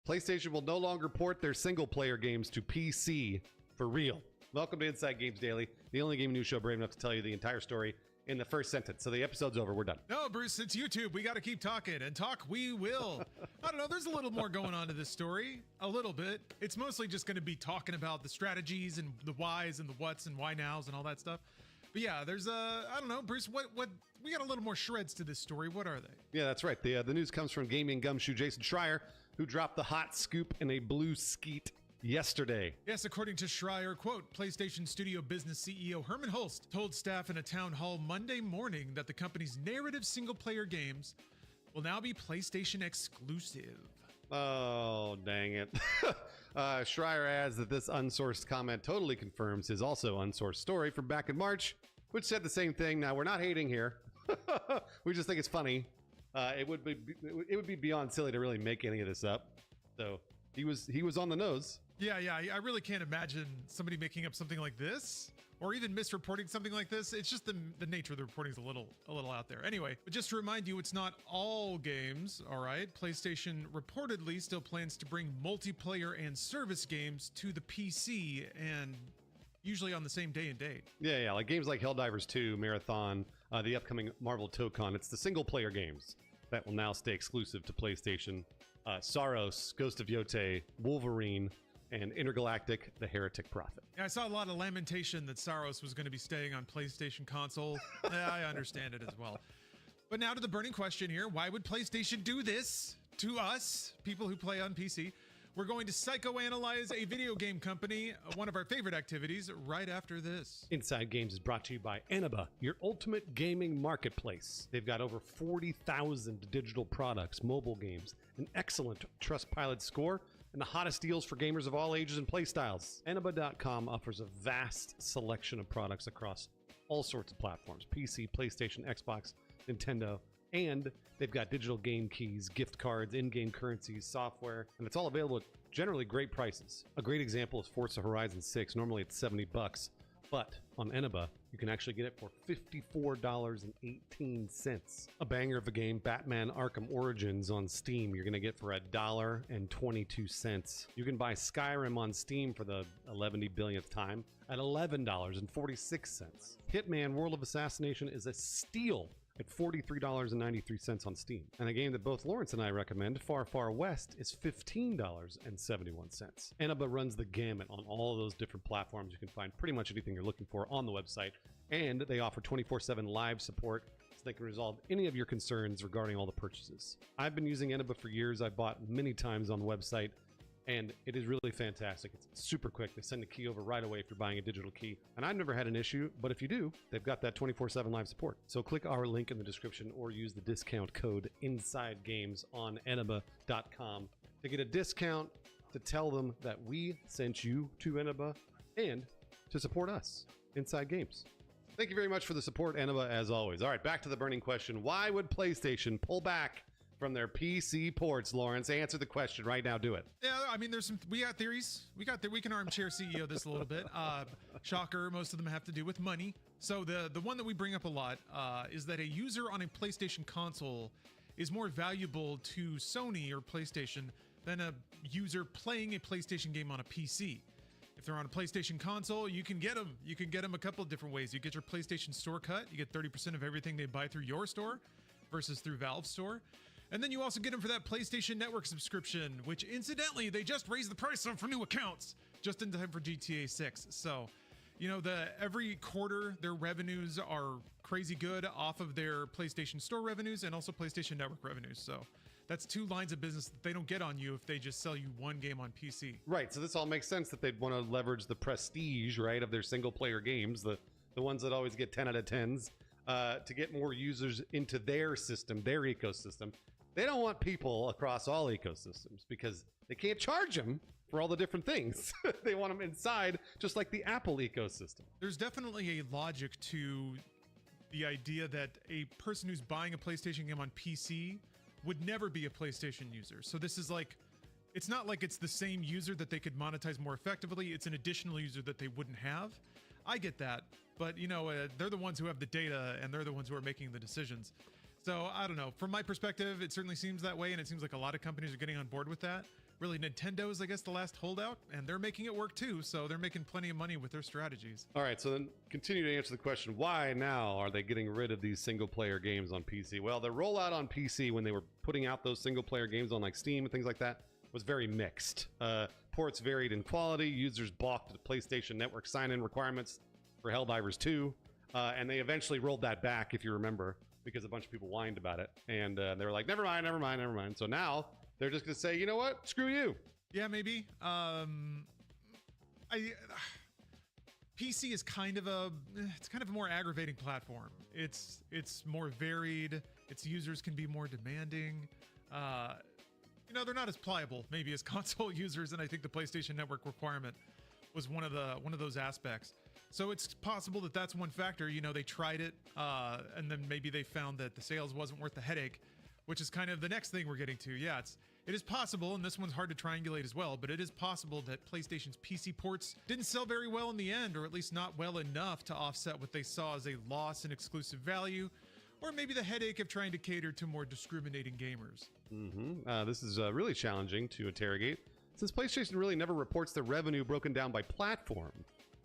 PlayStation will no longer port their single-player games to PC for real. Welcome to Inside Games Daily, the only gaming news show brave enough to tell you the entire story in the first sentence. So the episode's over. We're done. No, Bruce, it's YouTube. We got to keep talking, and talk we will. I don't know. There's a little more going on to this story. A little bit. It's mostly just going to be talking about the strategies and the whys and the whats and why nows and all that stuff. But yeah, there's I don't know, Bruce, what we got a little more shreds to this story. What are they? Yeah, that's right. The news comes from gaming gumshoe Jason Schreier, who dropped the hot scoop in a blue skeet yesterday. Yes, according to Schreier, quote, PlayStation Studio Business CEO Herman Hulst told staff in a town hall Monday morning that the company's narrative single-player games will now be PlayStation exclusive. Oh, dang it. Schreier adds that this unsourced comment totally confirms his also unsourced story from back in March, which said the same thing. Now, we're not hating here. We just think it's funny. It would be beyond silly to really make any of this up. So he was on the nose. Yeah, I really can't imagine somebody making up something like this, or even misreporting something like this. It's just the nature of the reporting is a little out there. Anyway, but just to remind you, it's not all games, all right? PlayStation reportedly still plans to bring multiplayer and service games to the PC, and usually on the same day and date. Yeah, like games like Helldivers 2, Marathon, the upcoming Marvel TOCON. It's the single-player games that will now stay exclusive to PlayStation. Saros, Ghost of Yotei, Wolverine, and Intergalactic, the Heretic Prophet. Yeah, I saw a lot of lamentation that Saros was going to be staying on PlayStation console. Yeah, I understand it as well. But now to the burning question here. Why would PlayStation do this to us, people who play on PC? We're going to psychoanalyze a video game company, one of our favorite activities, right after this. Inside Games is brought to you by Aniba, your ultimate gaming marketplace. They've got over 40,000 digital products, mobile games, an excellent Trustpilot score, and the hottest deals for gamers of all ages and playstyles. Aniba.com offers a vast selection of products across all sorts of platforms: PC, PlayStation, Xbox, Nintendo, and they've got digital game keys, gift cards, in-game currencies, software, and it's all available at generally great prices. A great example is Forza Horizon 6. Normally it's $70, but on Aniba, you can actually get it for $54.18. A banger of a game, Batman Arkham Origins on Steam, you're going to get for $1.22. You can buy Skyrim on Steam for the 11 billionth time at $11.46. Hitman World of Assassination is a steal at $43.93 on Steam. And a game that both Lawrence and I recommend, Far Far West, is $15.71. Aniba runs the gamut on all of those different platforms. You can find pretty much anything you're looking for on the website, and they offer 24/7 live support, so they can resolve any of your concerns regarding all the purchases. I've been using Aniba for years. I've bought many times on the website, and it is really fantastic. It's super quick. They send the key over right away if you're buying a digital key. And I've never had an issue, but if you do, they've got that 24/7 live support. So click our link in the description or use the discount code INSIDEGAMES on Aniba.com to get a discount, to tell them that we sent you to Aniba, and to support us, Inside Games. Thank you very much for the support, Aniba, as always. All right, back to the burning question. Why would PlayStation pull back from their PC ports? Lawrence, answer the question right now. Do it. Yeah, I mean, we got theories. We can armchair CEO this a little bit. Shocker, most of them have to do with money. So the one that we bring up a lot is that a user on a PlayStation console is more valuable to Sony or PlayStation than a user playing a PlayStation game on a PC. If they're on a PlayStation console, you can get them. You can get them a couple of different ways. You get your PlayStation Store cut. You get 30% of everything they buy through your store versus through Valve Store. And then you also get them for that PlayStation Network subscription, which incidentally, they just raised the price on for new accounts just in time for GTA 6. So, you know, every quarter, their revenues are crazy good off of their PlayStation Store revenues and also PlayStation Network revenues. So that's two lines of business that they don't get on you if they just sell you one game on PC. Right. So this all makes sense that they'd want to leverage the prestige, right, of their single player games, the ones that always get 10 out of 10s, to get more users into their system, their ecosystem. They don't want people across all ecosystems because they can't charge them for all the different things. They want them inside, just like the Apple ecosystem. There's definitely a logic to the idea that a person who's buying a PlayStation game on PC would never be a PlayStation user. So this is like, it's not like it's the same user that they could monetize more effectively. It's an additional user that they wouldn't have. I get that, but you know, they're the ones who have the data and they're the ones who are making the decisions. So I don't know. From my perspective, it certainly seems that way, and it seems like a lot of companies are getting on board with that. Really, Nintendo is, I guess, the last holdout, and they're making it work too. So they're making plenty of money with their strategies. All right, so then continue to answer the question, why now are they getting rid of these single-player games on PC? Well, the rollout on PC when they were putting out those single-player games on like Steam and things like that was very mixed. Ports varied in quality. Users balked at PlayStation Network sign-in requirements for Helldivers 2, and they eventually rolled that back, if you remember, because a bunch of people whined about it. And they were like, never mind. So now they're just going to say, you know what? Screw you. Yeah, maybe. PC is kind of a more aggravating platform. It's more varied. Its users can be more demanding. You know, they're not as pliable maybe as console users, and I think the PlayStation Network requirement was one of those aspects. So it's possible that that's one factor. You know, they tried it, and then maybe they found that the sales wasn't worth the headache, which is kind of the next thing we're getting to. Yeah, it is possible, and this one's hard to triangulate as well, but it is possible that PlayStation's PC ports didn't sell very well in the end, or at least not well enough to offset what they saw as a loss in exclusive value, or maybe the headache of trying to cater to more discriminating gamers. This is really challenging to interrogate, since PlayStation really never reports their revenue broken down by platform.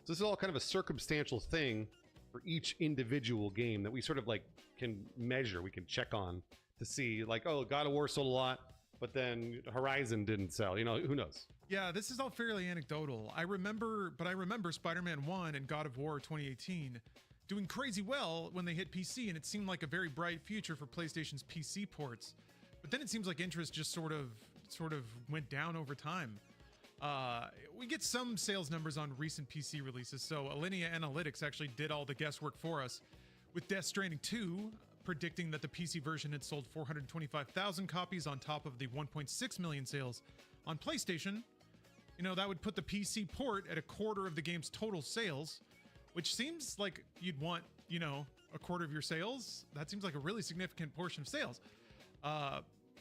So this is all kind of a circumstantial thing for each individual game that we sort of like can measure, we can check on to see like, oh, God of War sold a lot, but then Horizon didn't sell. You know, who knows? Yeah, this is all fairly anecdotal. I remember Spider-Man 1 and God of War 2018 doing crazy well when they hit PC, and it seemed like a very bright future for PlayStation's PC ports. But then it seems like interest just sort of went down over time. We get some sales numbers on recent PC releases, so Alinea Analytics actually did all the guesswork for us, with Death Stranding 2 predicting that the PC version had sold 425,000 copies on top of the 1.6 million sales on PlayStation. You know, that would put the PC port at a quarter of the game's total sales, which seems like you'd want, you know, a quarter of your sales. That seems like a really significant portion of sales.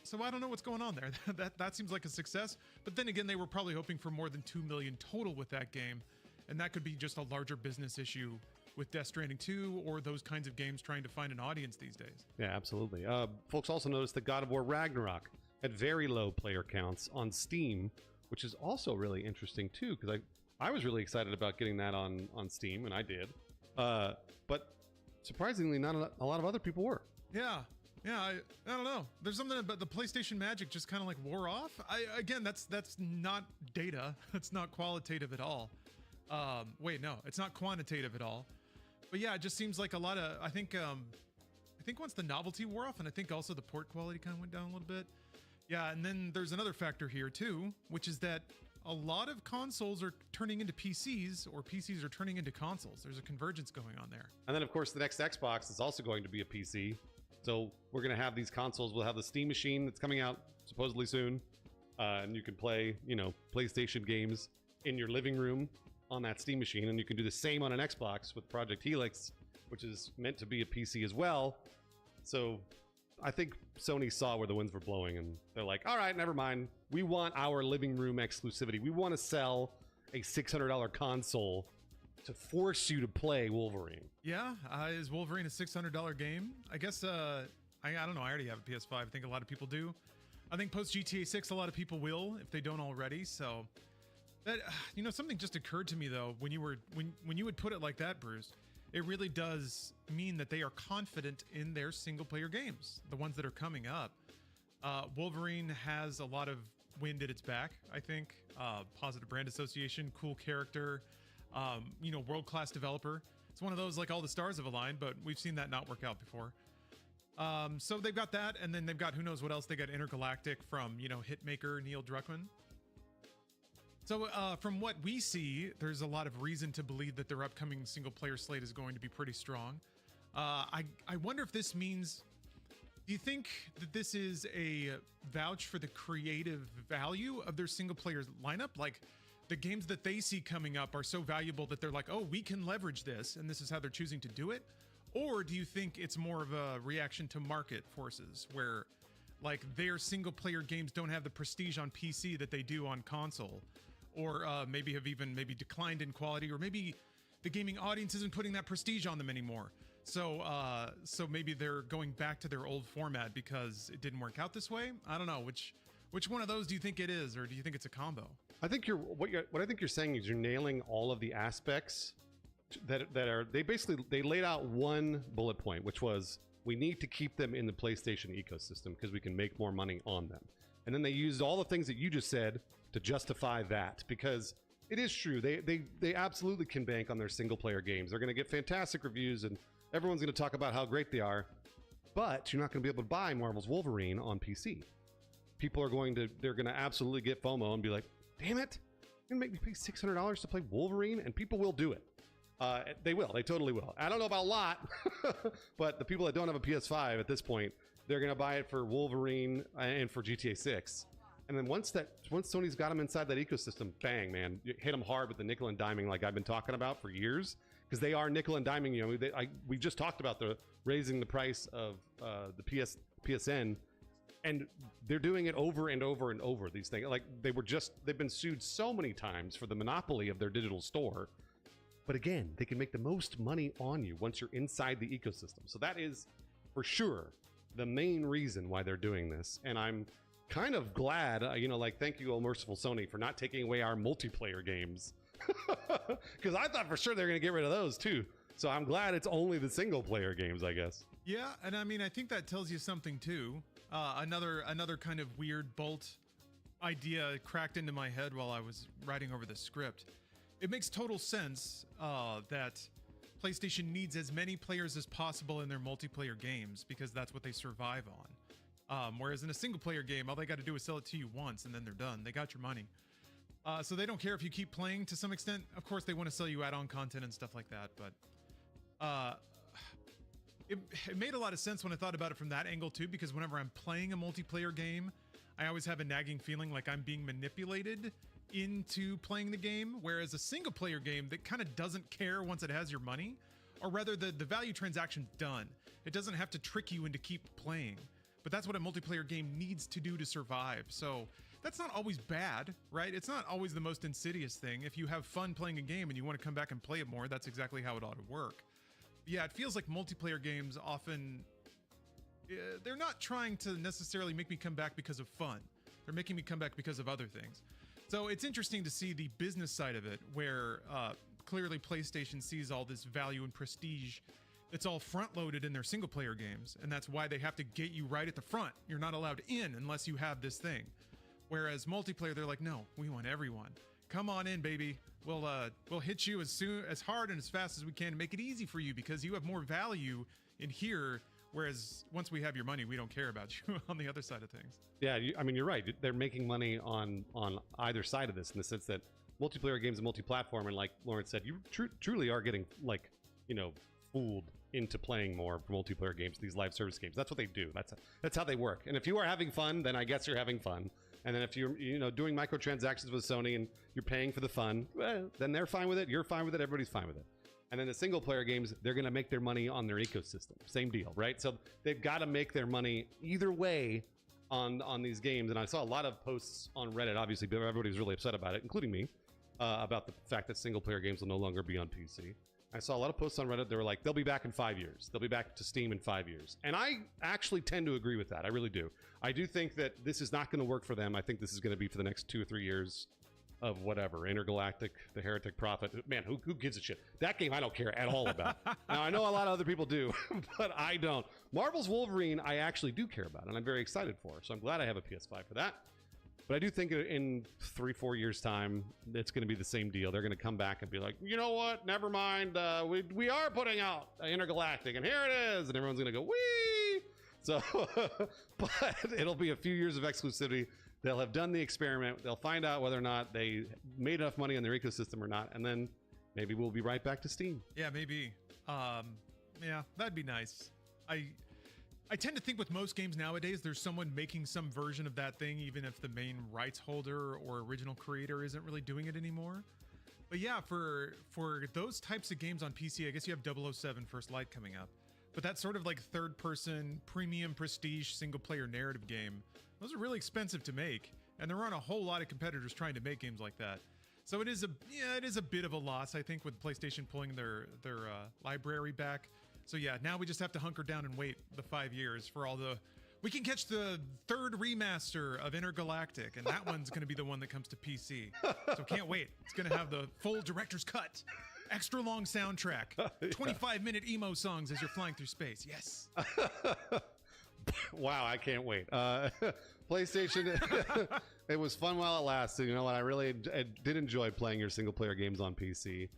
So I don't know what's going on there. That seems like a success. But then again, they were probably hoping for more than 2 million total with that game. And that could be just a larger business issue with Death Stranding 2 or those kinds of games trying to find an audience these days. Yeah, absolutely. Folks also noticed that God of War Ragnarok had very low player counts on Steam, which is also really interesting too, because I was really excited about getting that on Steam, and I did. But surprisingly, not a lot of other people were. Yeah, I don't know. There's something about the PlayStation magic just kind of like wore off. Again, that's not data. It's not qualitative at all. Wait, no, it's not quantitative at all. But yeah, it just seems like a lot of, I think once the novelty wore off, and I think also the port quality kind of went down a little bit. Yeah, and then there's another factor here too, which is that a lot of consoles are turning into PCs, or PCs are turning into consoles. There's a convergence going on there. And then of course the next Xbox is also going to be a PC. So we're going to have these consoles. We'll have the Steam machine that's coming out supposedly soon. And you can play, you know, PlayStation games in your living room on that Steam machine. And you can do the same on an Xbox with Project Helix, which is meant to be a PC as well. So I think Sony saw where the winds were blowing, and they're like, all right, never mind. We want our living room exclusivity. We want to sell a $600 console to force you to play Wolverine. Yeah, is Wolverine a $600 game? I guess, I don't know. I already have a PS5. I think a lot of people do. I think post GTA 6, a lot of people will, if they don't already. So That something just occurred to me though when you would put it like that, Bruce. It really does mean that they are confident in their single player games, the ones that are coming up. Wolverine has a lot of wind at its back, I think. Positive brand association, cool character, world-class developer. It's one of those like all the stars have aligned, but we've seen that not work out before. So they've got that, and then they've got who knows what else. They got Intergalactic from, hitmaker Neil Druckmann. So from what we see, there's a lot of reason to believe that their upcoming single player slate is going to be pretty strong. I wonder if this means, do you think that this is a vouch for the creative value of their single player lineup? Like the games that they see coming up are so valuable that they're like, oh, we can leverage this, and this is how they're choosing to do it? Or do you think it's more of a reaction to market forces where like their single player games don't have the prestige on PC that they do on console? Or maybe have even declined in quality, or maybe the gaming audience isn't putting that prestige on them anymore. So maybe they're going back to their old format because it didn't work out this way. I don't know. Which one of those do you think it is, or do you think it's a combo? I think what I think you're saying is you're nailing all of the aspects that are they laid out one bullet point, which was we need to keep them in the PlayStation ecosystem because we can make more money on them. And then they used all the things that you just said to justify that, because it is true. They absolutely can bank on their single player games. They're going to get fantastic reviews and everyone's going to talk about how great they are, but you're not going to be able to buy Marvel's Wolverine on PC. People are they're going to absolutely get FOMO and be like, damn it, you're going to make me pay $600 to play Wolverine? And people will do it. They totally will. I don't know about a lot, but the people that don't have a PS5 at this point, they're going to buy it for Wolverine and for GTA 6. And then once Sony's got them inside that ecosystem, bang, man, you hit them hard with the nickel and diming like I've been talking about for years, because they are nickel and diming. We just talked about the raising the price of the PSN, and they're doing it over and over and over. These things, like they've been sued so many times for the monopoly of their digital store. But again, they can make the most money on you once you're inside the ecosystem. So that is for sure the main reason why they're doing this, and I'm kind of glad, thank you, oh merciful Sony, for not taking away our multiplayer games, because I thought for sure they're going to get rid of those too. So I'm glad it's only the single player games, I guess. Yeah, and I mean, I think that tells you something too. Another kind of weird bolt idea cracked into my head while I was writing over the script. It makes total sense that PlayStation needs as many players as possible in their multiplayer games because that's what they survive on. Whereas in a single player game, all they got to do is sell it to you once and then they're done. They got your money. So they don't care if you keep playing to some extent. Of course, they want to sell you add-on content and stuff like that. But it made a lot of sense when I thought about it from that angle too, because whenever I'm playing a multiplayer game, I always have a nagging feeling like I'm being manipulated into playing the game. Whereas a single player game that kind of doesn't care once it has your money, or rather the value transaction's done. It doesn't have to trick you into keep playing. But that's what a multiplayer game needs to do to survive. So that's not always bad, right? It's not always the most insidious thing. If you have fun playing a game and you want to come back and play it more, that's exactly how it ought to work. Yeah, it feels like multiplayer games often, they're not trying to necessarily make me come back because of fun. They're making me come back because of other things. So it's interesting to see the business side of it, where clearly PlayStation sees all this value and prestige. It's all front-loaded in their single-player games, and that's why they have to get you right at the front. You're not allowed in unless you have this thing. Whereas multiplayer, they're like, no, we want everyone. Come on in, baby. We'll hit you as hard and as fast as we can to make it easy for you because you have more value in here. Whereas once we have your money, we don't care about you on the other side of things. Yeah, you're right. They're making money on either side of this in the sense that multiplayer games and multi-platform, and like Lawrence said, you truly are getting fooled into playing more multiplayer games, these live service games. That's what they do. That's how they work. And if you are having fun, then I guess you're having fun. And then if you're doing microtransactions with Sony and you're paying for the fun, well, then they're fine with it. You're fine with it. Everybody's fine with it. And then the single player games, they're going to make their money on their ecosystem. Same deal, right? So they've got to make their money either way on these games. And I saw a lot of posts on Reddit, obviously, but everybody's really upset about it, including me, about the fact that single player games will no longer be on PC. I saw a lot of posts on Reddit. They were like, they'll be back in 5 years. They'll be back to Steam in 5 years. And I actually tend to agree with that. I really do. I do think that this is not going to work for them. I think this is going to be for the next 2 or 3 years. of whatever, Intergalactic, the Heretic Prophet. Man, who gives a shit? That game I don't care at all about. Now, I know a lot of other people do, but I don't. Marvel's Wolverine, I actually do care about, and I'm very excited for. So I'm glad I have a PS5 for that. But I do think in 3-4 years' time, it's going to be the same deal. They're going to come back and be like, you know what? Never mind. We are putting out Intergalactic, and here it is. And everyone's going to go, wee! So, but it'll be a few years of exclusivity. They'll have done the experiment. They'll find out whether or not they made enough money on their ecosystem or not. And then maybe we'll be right back to Steam. Yeah, maybe. Yeah, that'd be nice. I tend to think with most games nowadays, there's someone making some version of that thing, even if the main rights holder or original creator isn't really doing it anymore. But yeah, for those types of games on PC, I guess you have 007 First Light coming up. But that sort of like third-person, premium, prestige, single-player narrative game, those are really expensive to make, and there aren't a whole lot of competitors trying to make games like that. So it is a bit of a loss, I think, with PlayStation pulling their library back. So yeah, now we just have to hunker down and wait the 5 years for all the... We can catch the third remaster of Intergalactic, and that one's going to be the one that comes to PC. So can't wait. It's going to have the full director's cut. Extra long soundtrack. 25-minute emo songs as you're flying through space. Yes. Wow, I can't wait. PlayStation, it was fun while it lasted. You know what? I did enjoy playing your single-player games on PC.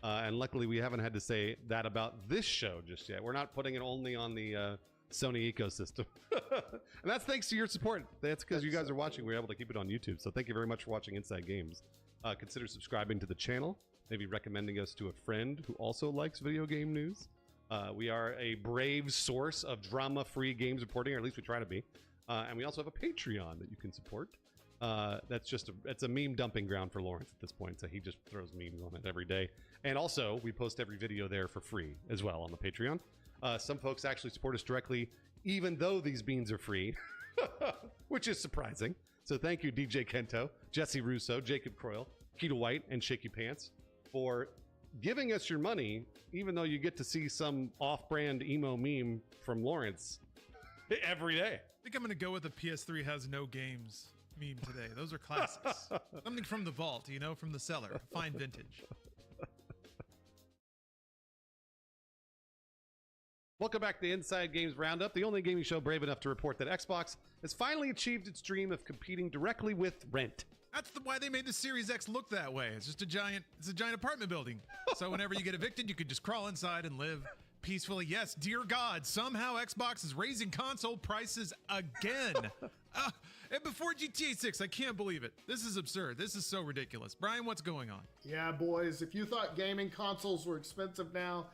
And luckily, we haven't had to say that about this show just yet. We're not putting it only on the Sony ecosystem. And that's thanks to your support. That's because you guys are watching. We're able to keep it on YouTube. So thank you very much for watching Inside Games. Consider subscribing to the channel. Maybe recommending us to a friend who also likes video game news. We are a brave source of drama-free games reporting, or at least we try to be. And we also have a Patreon that you can support. It's a meme dumping ground for Lawrence at this point, so he just throws memes on it every day. And also, we post every video there for free as well on the Patreon. Some folks actually support us directly, even though these beans are free, which is surprising. So thank you, DJ Kento, Jesse Russo, Jacob Croyle, Keto White, and Shaky Pants for giving us your money, even though you get to see some off-brand emo meme from Lawrence every day. I think I'm going to go with the PS3 has no games meme today. Those are classics. Something from the vault, from the cellar. Fine vintage. Welcome back to the Inside Games Roundup, the only gaming show brave enough to report that Xbox has finally achieved its dream of competing directly with rent. That's why they made the Series X look that way. It's just a giant apartment building. So whenever you get evicted, you could just crawl inside and live peacefully. Yes, dear God, somehow Xbox is raising console prices again. And before GTA 6, I can't believe it. This is absurd. This is so ridiculous. Brian, what's going on? Yeah, boys, if you thought gaming consoles were expensive now,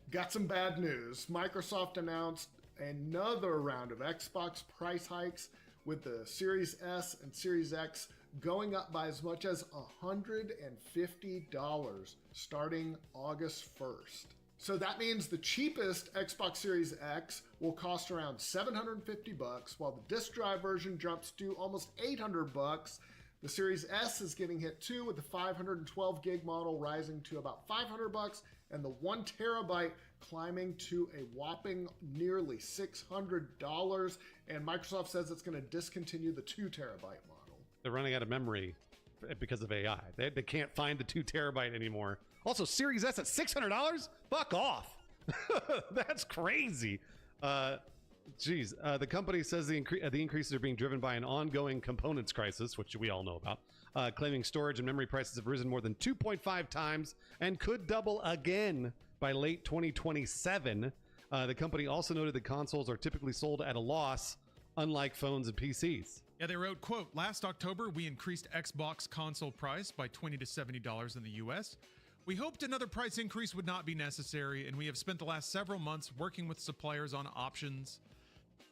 got some bad news. Microsoft announced another round of Xbox price hikes, with the Series S and Series X going up by as much as $150 starting August 1st. So that means the cheapest Xbox Series X will cost around $750, while the disk drive version jumps to almost $800. The Series S is getting hit too, with the 512 gig model rising to about $500, and the 1 terabyte climbing to a whopping nearly $600. And Microsoft says it's going to discontinue the 2 terabyte model. They're running out of memory because of AI. They can't find the 2 terabyte anymore. Also, Series S at $600? Fuck off. That's crazy. The company says the increases are being driven by an ongoing components crisis, which we all know about, claiming storage and memory prices have risen more than 2.5 times and could double again by late 2027. The company also noted that consoles are typically sold at a loss, unlike phones and PCs. Yeah, they wrote, quote, last October, we increased Xbox console price by $20 to $70 in the US. We hoped another price increase would not be necessary, and we have spent the last several months working with suppliers on options.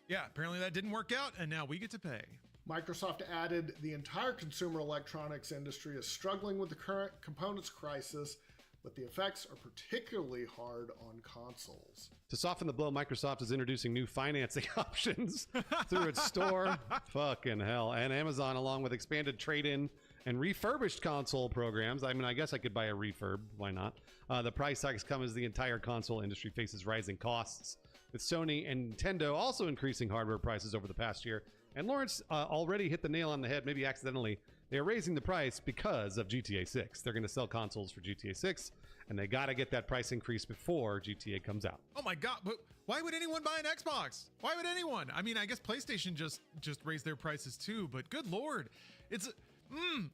Yeah, apparently that didn't work out, and now we get to pay. Microsoft added, the entire consumer electronics industry is struggling with the current components crisis, but the effects are particularly hard on consoles. To soften the blow, Microsoft is introducing new financing options through its store. Fucking hell. And Amazon, along with expanded trade-in and refurbished console programs. I mean, I guess I could buy a refurb. Why not? The price hikes come as the entire console industry faces rising costs, with Sony and Nintendo also increasing hardware prices over the past year. And Lawrence already hit the nail on the head, maybe accidentally. They're raising the price because of GTA 6. They're going to sell consoles for GTA 6, and they got to get that price increase before GTA comes out. Oh my God! But why would anyone buy an Xbox? Why would anyone? I mean, I guess PlayStation just raised their prices too. But good Lord, it's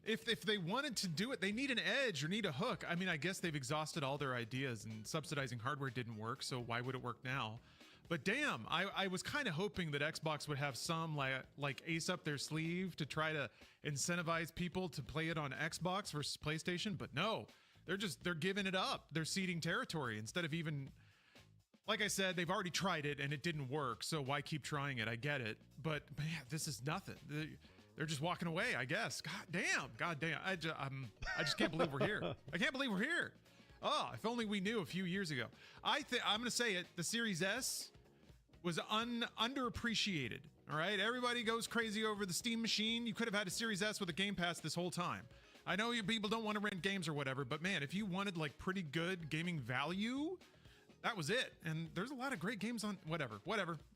if they wanted to do it, they need an edge or need a hook. I mean, I guess they've exhausted all their ideas, and subsidizing hardware didn't work. So why would it work now? But damn, I was kind of hoping that Xbox would have some like ace up their sleeve to try to incentivize people to play it on Xbox versus PlayStation. But no, they're giving it up. They're ceding territory instead of even, like I said, they've already tried it and it didn't work. So why keep trying it? I get it. But man, this is nothing. They're just walking away, I guess. God damn. I just can't believe we're here. I can't believe we're here. Oh, if only we knew a few years ago. I'm going to say it. The Series S was underappreciated. All right. Everybody goes crazy over the Steam machine. You could have had a Series S with a Game Pass this whole time. I know you people don't want to rent games or whatever, but man, if you wanted like pretty good gaming value, that was it. And there's a lot of great games on whatever.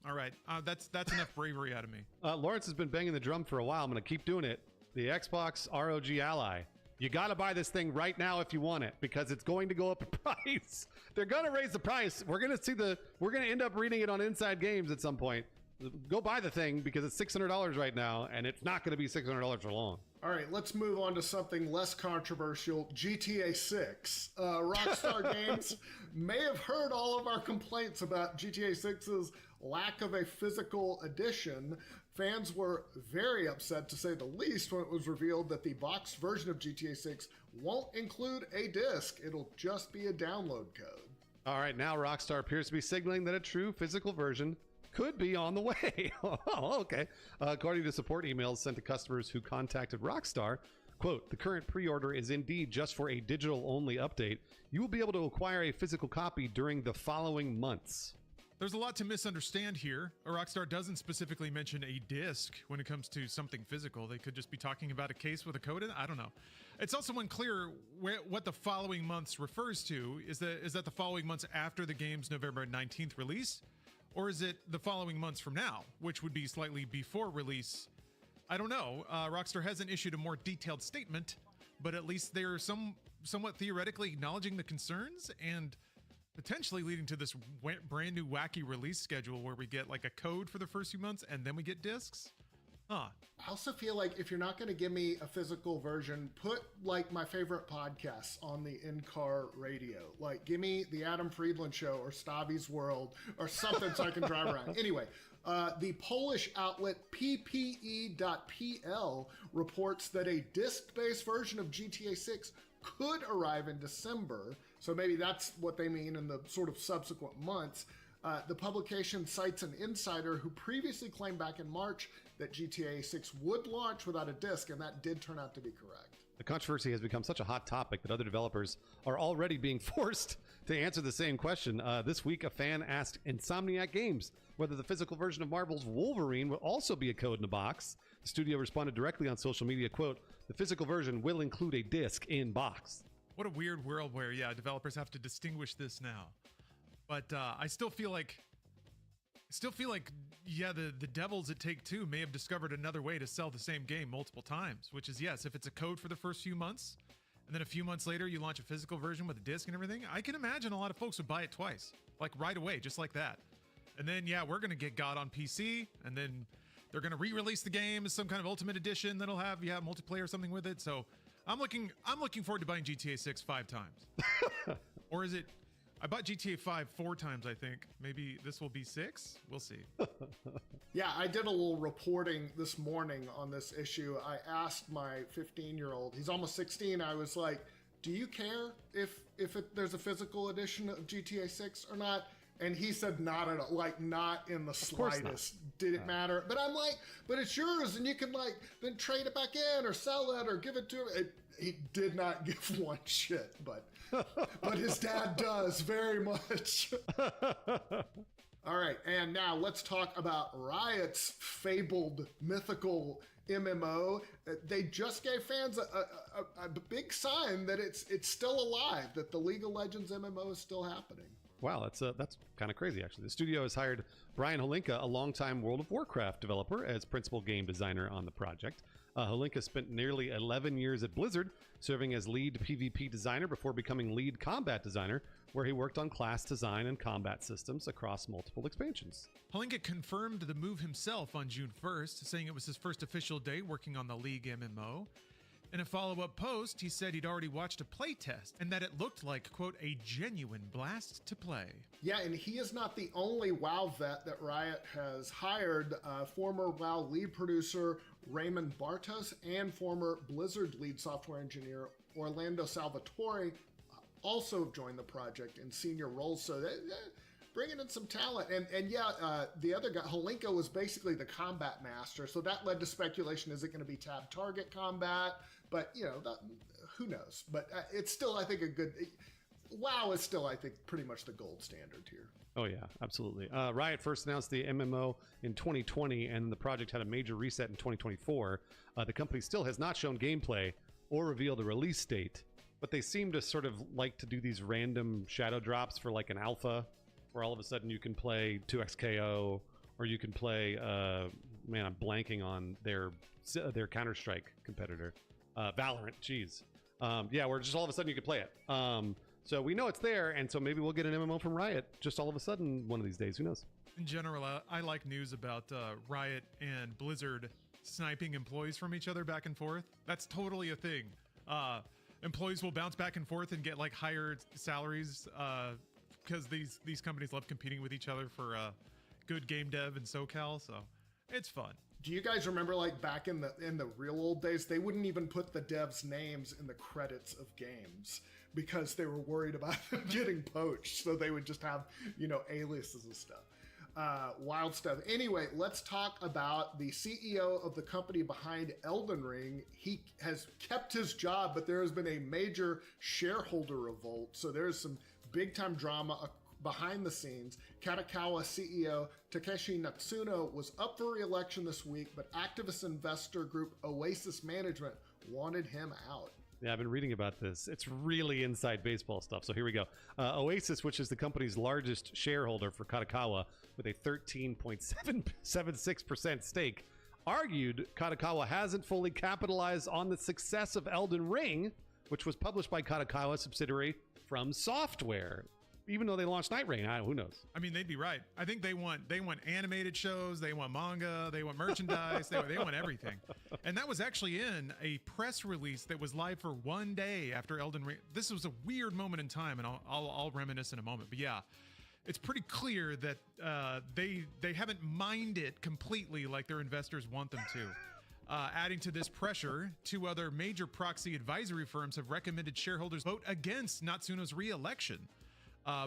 All right. That's enough bravery out of me. Lawrence has been banging the drum for a while. I'm going to keep doing it. The Xbox ROG Ally. You got to buy this thing right now if you want it, because it's going to go up in price. They're going to raise the price. We're going to end up reading it on Inside Games at some point. Go buy the thing because it's $600 right now, and it's not going to be $600 for long. All right, let's move on to something less controversial. GTA 6. Rockstar Games may have heard all of our complaints about GTA 6's lack of a physical edition. Fans were very upset, to say the least, when it was revealed that the boxed version of GTA 6 won't include a disc. It'll just be a download code. All right, now Rockstar appears to be signaling that a true physical version could be on the way. Oh, okay. According to support emails sent to customers who contacted Rockstar, quote, the current pre-order is indeed just for a digital-only update. You will be able to acquire a physical copy during the following months. There's a lot to misunderstand here. Rockstar doesn't specifically mention a disc when it comes to something physical. They could just be talking about a case with a code in it. I don't know. It's also unclear what the following months refers to. Is that the following months after the game's November 19th release? Or is it the following months from now, which would be slightly before release? I don't know. Rockstar hasn't issued a more detailed statement, but at least they're somewhat theoretically acknowledging the concerns and potentially leading to this brand new wacky release schedule where we get like a code for the first few months and then we get discs. Huh. I also feel like if you're not going to give me a physical version, put like my favorite podcasts on the in-car radio. Like give me the Adam Friedland Show or Stavi's World or something so I can drive around. Anyway, the Polish outlet ppe.pl reports that a disc-based version of GTA 6 could arrive in December. So maybe that's what they mean in the sort of subsequent months. The publication cites an insider who previously claimed back in March that GTA 6 would launch without a disc, and that did turn out to be correct. The controversy has become such a hot topic that other developers are already being forced to answer the same question. This week, a fan asked Insomniac Games whether the physical version of Marvel's Wolverine will also be a code in a box. The studio responded directly on social media, quote, the physical version will include a disc in box. What a weird world where, yeah, developers have to distinguish this now. But I still feel like, yeah, the devils at Take-Two may have discovered another way to sell the same game multiple times, which is, yes, if it's a code for the first few months, and then a few months later you launch a physical version with a disc and everything, I can imagine a lot of folks would buy it twice, like right away, just like that. And then, yeah, we're going to get God on PC, and then they're going to re-release the game as some kind of Ultimate Edition that'll have, multiplayer or something with it. So I'm looking forward to buying GTA 6 5 times. Or is it... I bought GTA 5 4 times, I think. Maybe this will be 6? We'll see. Yeah, I did a little reporting this morning on this issue. I asked my 15-year-old, he's almost 16, I was like, do you care if there's a physical edition of GTA 6 or not? And he said not at all, like not in the slightest. Did it matter? But I'm like, but it's yours and you can like then trade it back in or sell it or give it to him. He did not give one shit, but his dad does very much. All right, and now let's talk about Riot's fabled mythical MMO. They just gave fans a big sign that it's still alive, that the League of Legends MMO is still happening. Wow, that's kind of crazy, actually. The studio has hired Brian Holinka, a longtime World of Warcraft developer, as principal game designer on the project. Holinka spent nearly 11 years at Blizzard, serving as lead PvP designer before becoming lead combat designer, where he worked on class design and combat systems across multiple expansions. Holinka confirmed the move himself on June 1st, saying it was his first official day working on the League MMO. In a follow-up post, he said he'd already watched a playtest and that it looked like, quote, a genuine blast to play. Yeah, and he is not the only WoW vet that Riot has hired. Former WoW lead producer Raymond Bartos and former Blizzard lead software engineer Orlando Salvatore also have joined the project in senior roles. So they're bringing in some talent. And the other guy, Holinka, was basically the combat master. So that led to speculation, is it going to be tab target combat? But, who knows? But it's still, I think, WoW is still, I think, pretty much the gold standard here. Oh, yeah, absolutely. Riot first announced the MMO in 2020, and the project had a major reset in 2024. The company still has not shown gameplay or revealed a release date, but they seem to sort of like to do these random shadow drops for like an alpha, where all of a sudden you can play 2XKO, or you can play, man, I'm blanking on their Counter-Strike competitor. Valorant, geez. Where just all of a sudden you can play it. So we know it's there, and so maybe we'll get an MMO from Riot just all of a sudden one of these days. Who knows? In general, I like news about Riot and Blizzard sniping employees from each other back and forth. That's totally a thing. Employees will bounce back and forth and get like higher salaries because these companies love competing with each other for good game dev in SoCal. So it's fun. Do you guys remember, like, back in the real old days, they wouldn't even put the devs' names in the credits of games because they were worried about them getting poached. So they would just have, aliases and stuff. Wild stuff. Anyway, let's talk about the CEO of the company behind Elden Ring. He has kept his job, but there has been a major shareholder revolt. So there's some big-time drama behind the scenes. Kadokawa CEO Takeshi Natsuno was up for re-election this week, but activist investor group Oasis Management wanted him out. Yeah, I've been reading about this. It's really inside baseball stuff. So here we go. Oasis, which is the company's largest shareholder for Kadokawa with a 13.76% stake, argued Kadokawa hasn't fully capitalized on the success of Elden Ring, which was published by Kadokawa subsidiary From Software. Even though they launched Night Rain, who knows? I mean, they'd be right. I think they want animated shows, they want manga, they want merchandise, they want everything. And that was actually in a press release that was live for 1 day after Elden Ring. This was a weird moment in time, and I'll reminisce in a moment. But yeah, it's pretty clear that they haven't mined it completely like their investors want them to. Adding to this pressure, two other major proxy advisory firms have recommended shareholders vote against Natsuno's re-election.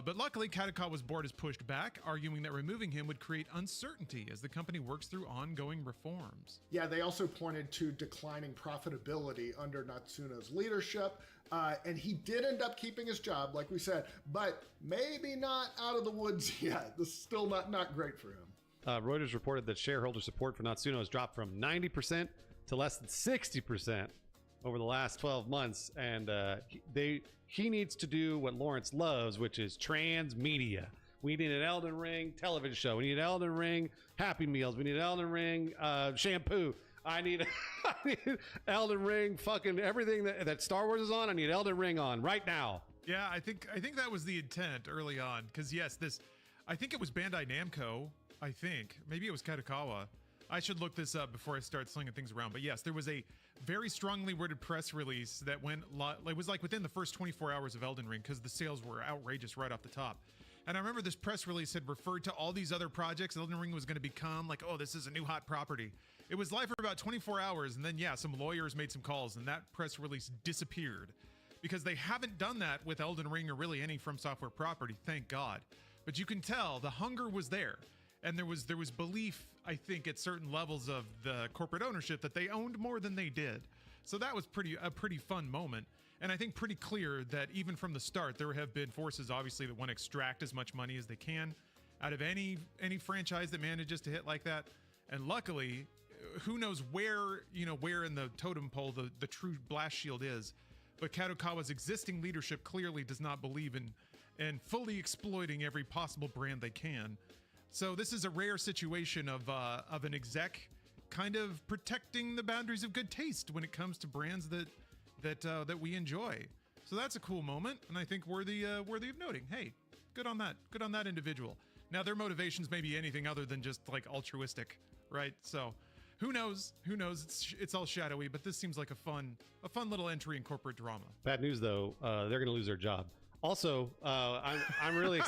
But luckily, Kadokawa's board has pushed back, arguing that removing him would create uncertainty as the company works through ongoing reforms. Yeah, they also pointed to declining profitability under Natsuno's leadership, and he did end up keeping his job, like we said, but maybe not out of the woods yet. This is still not great for him. Reuters reported that shareholder support for Natsuno has dropped from 90% to less than 60% over the last 12 months, and he needs to do what Lawrence loves, which is transmedia. We need an Elden Ring television show. We need an Elden Ring Happy Meals. We need an Elden Ring shampoo. I need Elden Ring fucking everything that Star Wars is on. I need Elden Ring on right now. Yeah, I think that was the intent early on, because yes, I think it was Bandai Namco. I think maybe it was Kadokawa. I should look this up before I start slinging things around. But yes, there was a very strongly worded press release that went, it was like within the first 24 hours of Elden Ring, because the sales were outrageous right off the top. And I remember this press release had referred to all these other projects. Elden Ring was going to become like, oh, this is a new hot property. It was live for about 24 hours. And then, yeah, some lawyers made some calls and that press release disappeared, because they haven't done that with Elden Ring or really any From Software property, thank God. But you can tell the hunger was there. And there was belief, I think, at certain levels of the corporate ownership that they owned more than they did. So that was a pretty fun moment. And I think pretty clear that even from the start, there have been forces, obviously, that want to extract as much money as they can out of any franchise that manages to hit like that. And luckily, who knows where in the totem pole the true blast shield is. But Kadokawa's existing leadership clearly does not believe in and fully exploiting every possible brand they can. So this is a rare situation of an exec kind of protecting the boundaries of good taste when it comes to brands that we enjoy. So that's a cool moment, and I think worthy of noting. Hey, good on that individual. Now their motivations may be anything other than just like altruistic, right? So who knows? It's all shadowy, but this seems like a fun little entry in corporate drama. Bad news though, they're going to lose their job. Also, I'm really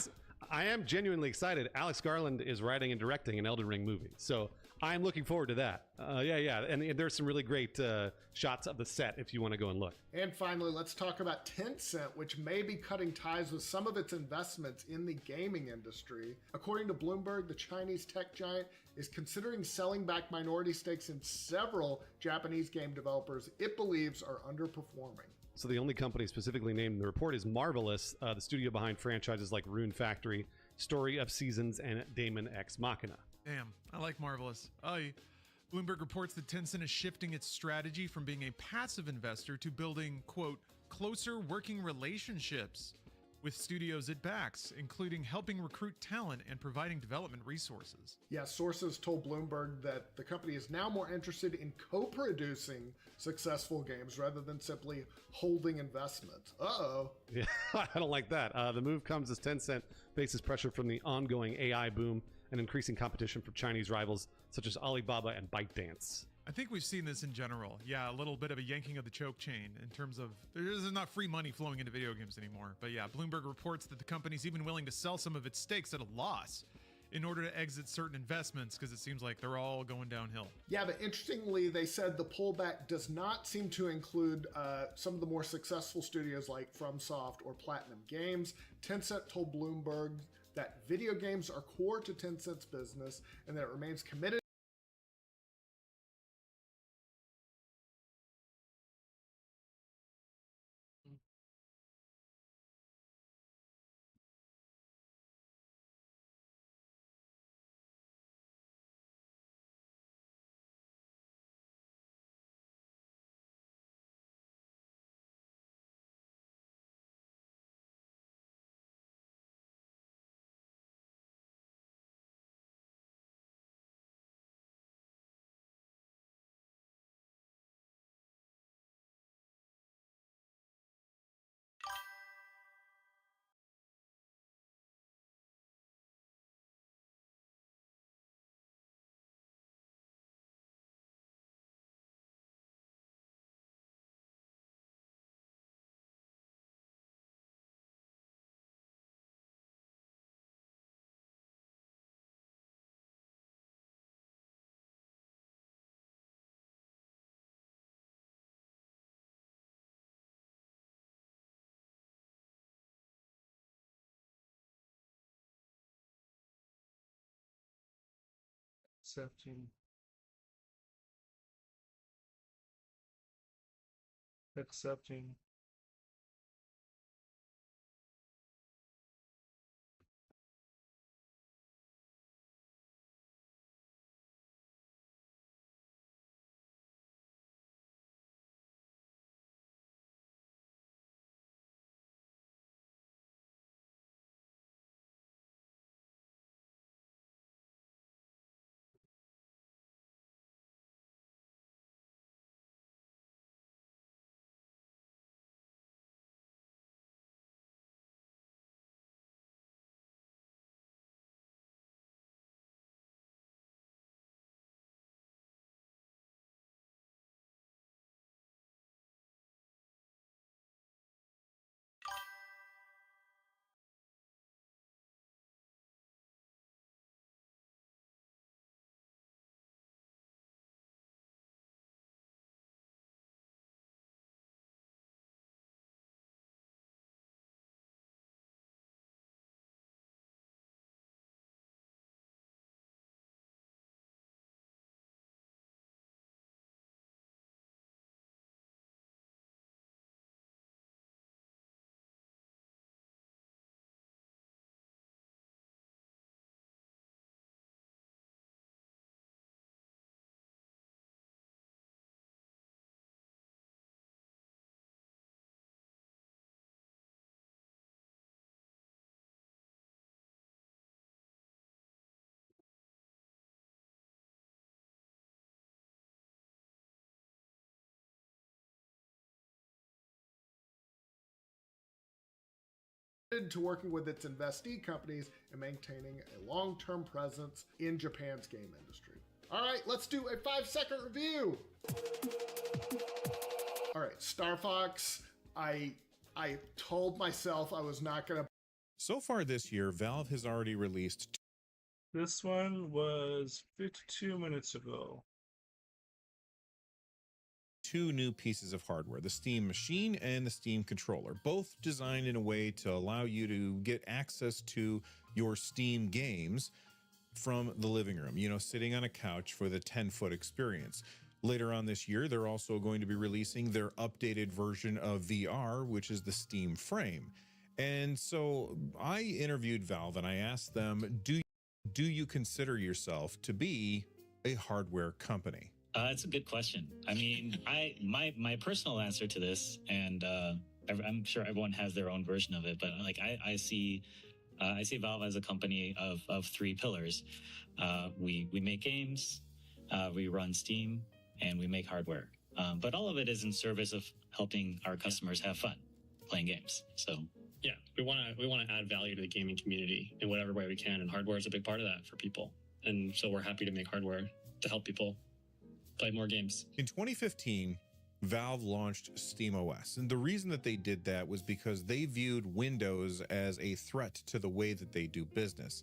I am genuinely excited. Alex Garland is writing and directing an Elden Ring movie, so I'm looking forward to that. And there's some really great shots of the set if you want to go and look. And finally, let's talk about Tencent, which may be cutting ties with some of its investments in the gaming industry. According to Bloomberg, the Chinese tech giant is considering selling back minority stakes in several Japanese game developers it believes are underperforming. So the only company specifically named in the report is Marvelous, the studio behind franchises like Rune Factory, Story of Seasons, and Daemon X Machina. Damn, I like Marvelous. Bloomberg reports that Tencent is shifting its strategy from being a passive investor to building, quote, closer working relationships with studios it backs, including helping recruit talent and providing development resources. Yeah, sources told Bloomberg that the company is now more interested in co-producing successful games rather than simply holding investments. Uh-oh. Yeah, I don't like that. The move comes as Tencent faces pressure from the ongoing AI boom and increasing competition from Chinese rivals such as Alibaba and ByteDance. I think we've seen this in general. Yeah, a little bit of a yanking of the choke chain in terms of there's not free money flowing into video games anymore. But yeah, Bloomberg reports that the company's even willing to sell some of its stakes at a loss in order to exit certain investments because it seems like they're all going downhill. Yeah, but interestingly, they said the pullback does not seem to include some of the more successful studios like FromSoft or Platinum Games. Tencent told Bloomberg that video games are core to Tencent's business and that it remains committed Accepting. Accepting. to working with its investee companies and maintaining a long-term presence in Japan's game industry. All right, let's do a 5-second review. All right, Star Fox, I told myself I was not going to. So far this year, Valve has already released This one was 52 minutes ago. 2 new pieces of hardware, the Steam Machine and the Steam Controller, both designed in a way to allow you to get access to your Steam games from the living room, you know, sitting on a couch for the 10-foot experience. Later on this year, they're also going to be releasing their updated version of VR, which is the Steam Frame. And so I interviewed Valve and I asked them, do you consider yourself to be a hardware company? It's a good question. I mean, my personal answer to this, and I'm sure everyone has their own version of it, but like I see Valve as a company of 3 pillars. We make games, we run Steam, and we make hardware. But all of it is in service of helping our customers have fun playing games. So yeah, we want to add value to the gaming community in whatever way we can, and hardware is a big part of that for people. And so we're happy to make hardware to help people play more games. In 2015, Valve launched SteamOS, and the reason that they did that was because they viewed Windows as a threat to the way that they do business.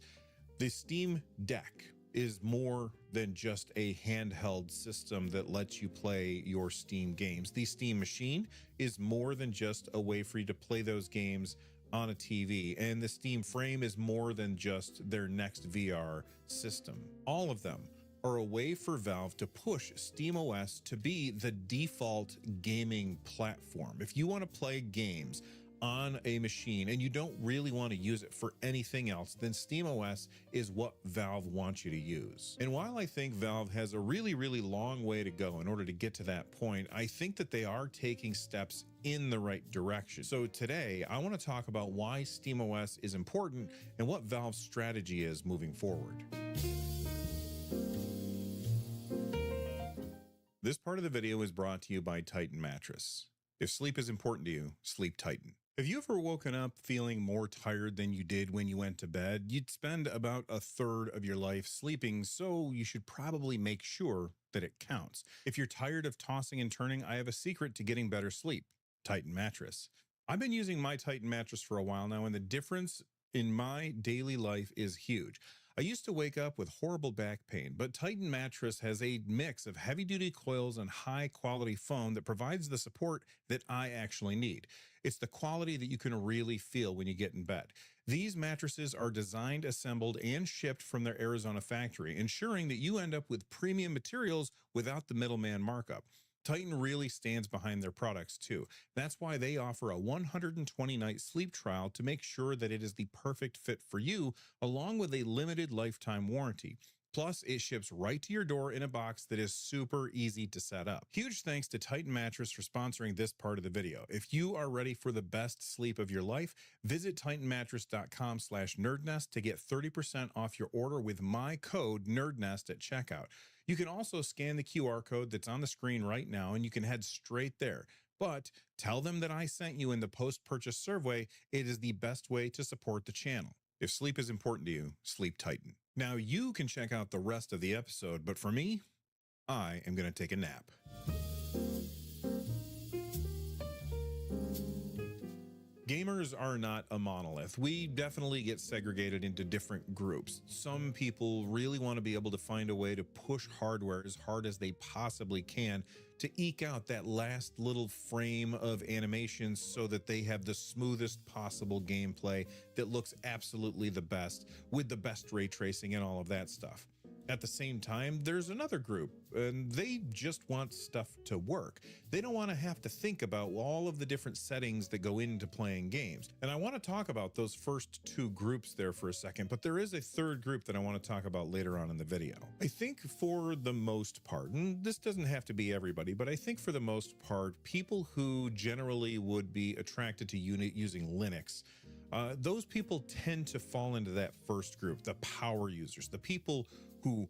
The Steam Deck is more than just a handheld system that lets you play your Steam games. The Steam Machine is more than just a way for you to play those games on a TV, and the Steam Frame is more than just their next VR system. All of them are a way for Valve to push SteamOS to be the default gaming platform. If you want to play games on a machine and you don't really want to use it for anything else, then SteamOS is what Valve wants you to use. And while I think Valve has a really, really long way to go in order to get to that point, I think that they are taking steps in the right direction. So today, I want to talk about why SteamOS is important and what Valve's strategy is moving forward. This part of the video is brought to you by Titan Mattress. If sleep is important to you, sleep Titan. Have you ever woken up feeling more tired than you did when you went to bed? You'd spend about a third of your life sleeping, so you should probably make sure that it counts. If you're tired of tossing and turning, I have a secret to getting better sleep: Titan Mattress. I've been using my Titan Mattress for a while now, and the difference in my daily life is huge. I used to wake up with horrible back pain, but Titan Mattress has a mix of heavy-duty coils and high-quality foam that provides the support that I actually need. It's the quality that you can really feel when you get in bed. These mattresses are designed, assembled, and shipped from their Arizona factory, ensuring that you end up with premium materials without the middleman markup. Titan really stands behind their products too. That's why they offer a 120-night sleep trial to make sure that it is the perfect fit for you, along with a limited lifetime warranty. Plus, it ships right to your door in a box that is super easy to set up. Huge thanks to Titan Mattress for sponsoring this part of the video. If you are ready for the best sleep of your life, visit titanmattress.com/nerdnest to get 30% off your order with my code NERDNEST at checkout. You can also scan the QR code that's on the screen right now, and you can head straight there. But tell them that I sent you in the post-purchase survey. It is the best way to support the channel. If sleep is important to you, sleep Titan. Now you can check out the rest of the episode, but for me, I am going to take a nap. Gamers are not a monolith. We definitely get segregated into different groups. Some people really want to be able to find a way to push hardware as hard as they possibly can to eke out that last little frame of animation so that they have the smoothest possible gameplay that looks absolutely the best, with the best ray tracing and all of that stuff. At the same time, there's another group, and they just want stuff to work. They don't want to have to think about all of the different settings that go into playing games. And I want to talk about those first 2 groups there for a second, but there is a third group that I want to talk about later on in the video. I think for the most part, and this doesn't have to be everybody, but I think for the most part, people who generally would be attracted to using Linux, those people tend to fall into that first group, the power users, the people who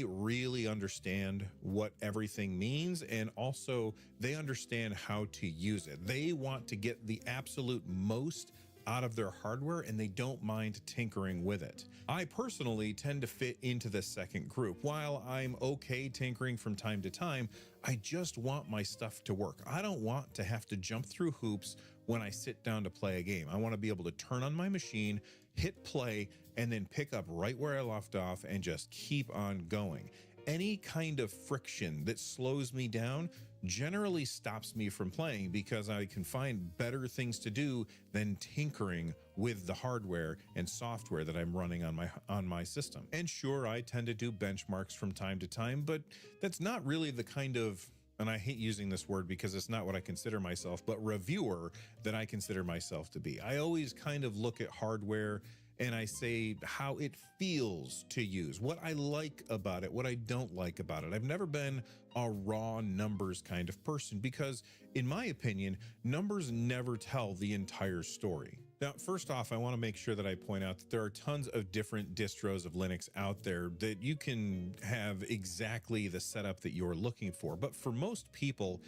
really understand what everything means, and also they understand how to use it. They want to get the absolute most out of their hardware and they don't mind tinkering with it. I personally tend to fit into the second group. While I'm okay tinkering from time to time, I just want my stuff to work. I don't want to have to jump through hoops when I sit down to play a game. I want to be able to turn on my machine, hit play, and then pick up right where I left off and just keep on going. Any kind of friction that slows me down generally stops me from playing because I can find better things to do than tinkering with the hardware and software that I'm running on my system. And sure, I tend to do benchmarks from time to time, but that's not really the kind of, and I hate using this word because it's not what I consider myself, but reviewer that I consider myself to be. I always kind of look at hardware and I say how it feels to use, what I like about it, what I don't like about it. I've never been a raw numbers kind of person because, in my opinion, numbers never tell the entire story. Now, first off, I want to make sure that I point out that there are tons of different distros of Linux out there that you can have exactly the setup that you're looking for. But for most people,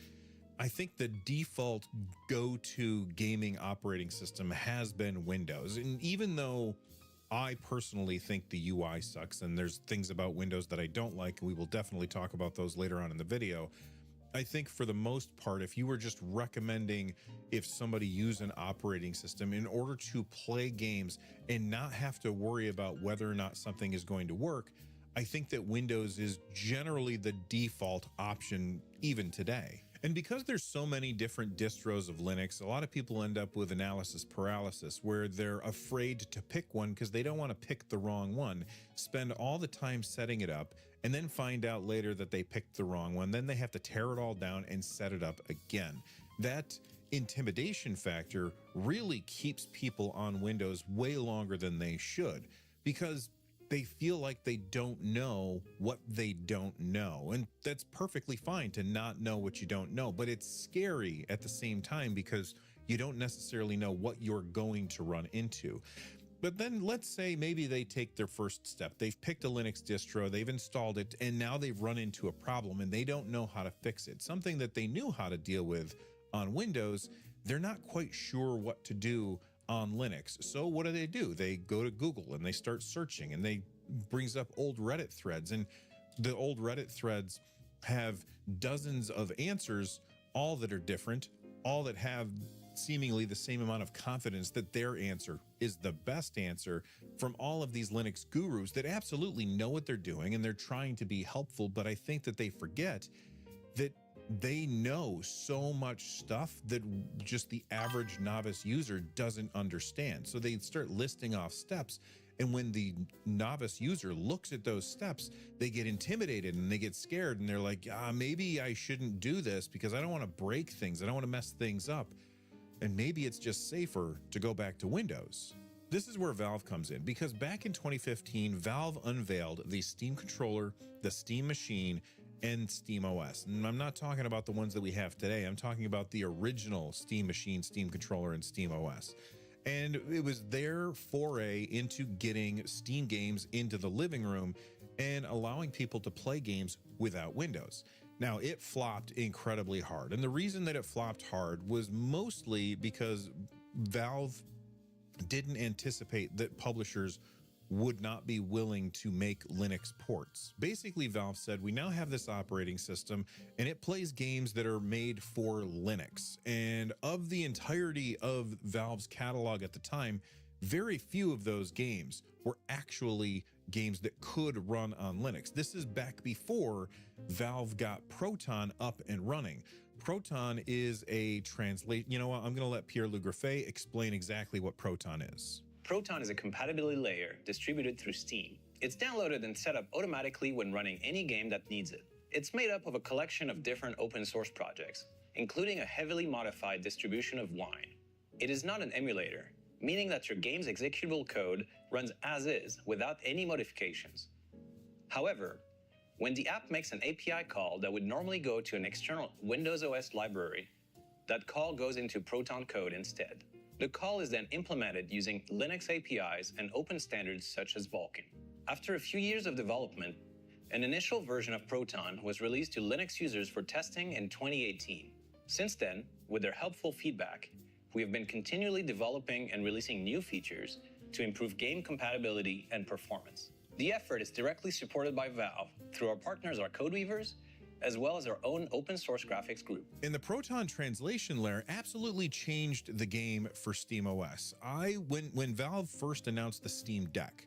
I think the default go-to gaming operating system has been Windows. And even though I personally think the UI sucks and there's things about Windows that I don't like, and we will definitely talk about those later on in the video, I think for the most part, if you were just recommending if somebody use an operating system in order to play games and not have to worry about whether or not something is going to work, I think that Windows is generally the default option even today. And because there's so many different distros of Linux, a lot of people end up with analysis paralysis where they're afraid to pick one because they don't want to pick the wrong one, spend all the time setting it up, and then find out later that they picked the wrong one. Then they have to tear it all down and set it up again. That intimidation factor really keeps people on Windows way longer than they should because they feel like they don't know what they don't know. And that's perfectly fine to not know what you don't know, but it's scary at the same time because you don't necessarily know what you're going to run into. But then let's say maybe they take their first step. They've picked a Linux distro, they've installed it, and now they've run into a problem and they don't know how to fix it. Something that they knew how to deal with on Windows, they're not quite sure what to do on Linux. So what do? They go to Google and they start searching, and they brings up old Reddit threads, and the old Reddit threads have dozens of answers, all that are different, all that have seemingly the same amount of confidence that their answer is the best answer from all of these Linux gurus that absolutely know what they're doing and they're trying to be helpful. But I think that they forget that they know so much stuff that just the average novice user doesn't understand. So they start listing off steps. And when the novice user looks at those steps, they get intimidated and they get scared. And they're like, maybe I shouldn't do this because I don't want to break things. I don't want to mess things up. And maybe it's just safer to go back to Windows. This is where Valve comes in, because back in 2015, Valve unveiled the Steam controller, the Steam machine, and Steam OS. And I'm not talking about the ones that we have today. I'm talking about the original Steam machine, Steam controller, and Steam OS. And it was their foray into getting Steam games into the living room and allowing people to play games without Windows. Now, it flopped incredibly hard. And the reason that it flopped hard was mostly because Valve didn't anticipate that publishers would not be willing to make Linux ports. Basically, Valve said, we now have this operating system and it plays games that are made for Linux. And of the entirety of Valve's catalog at the time, very few of those games were actually games that could run on Linux. This is back before Valve got Proton up and running. Proton is a translate. You know what? I'm going to let Pierre Le Graffet explain exactly what Proton is. Proton is a compatibility layer distributed through Steam. It's downloaded and set up automatically when running any game that needs it. It's made up of a collection of different open source projects, including a heavily modified distribution of Wine. It is not an emulator, meaning that your game's executable code runs as is without any modifications. However, when the app makes an API call that would normally go to an external Windows OS library, that call goes into Proton code instead. The call is then implemented using Linux APIs and open standards such as Vulkan. After a few years of development, an initial version of Proton was released to Linux users for testing in 2018. Since then, with their helpful feedback, we have been continually developing and releasing new features to improve game compatibility and performance. The effort is directly supported by Valve through our partners, our Codeweavers, as well as our own open source graphics group. And the Proton translation layer absolutely changed the game for SteamOS. When Valve first announced the Steam Deck,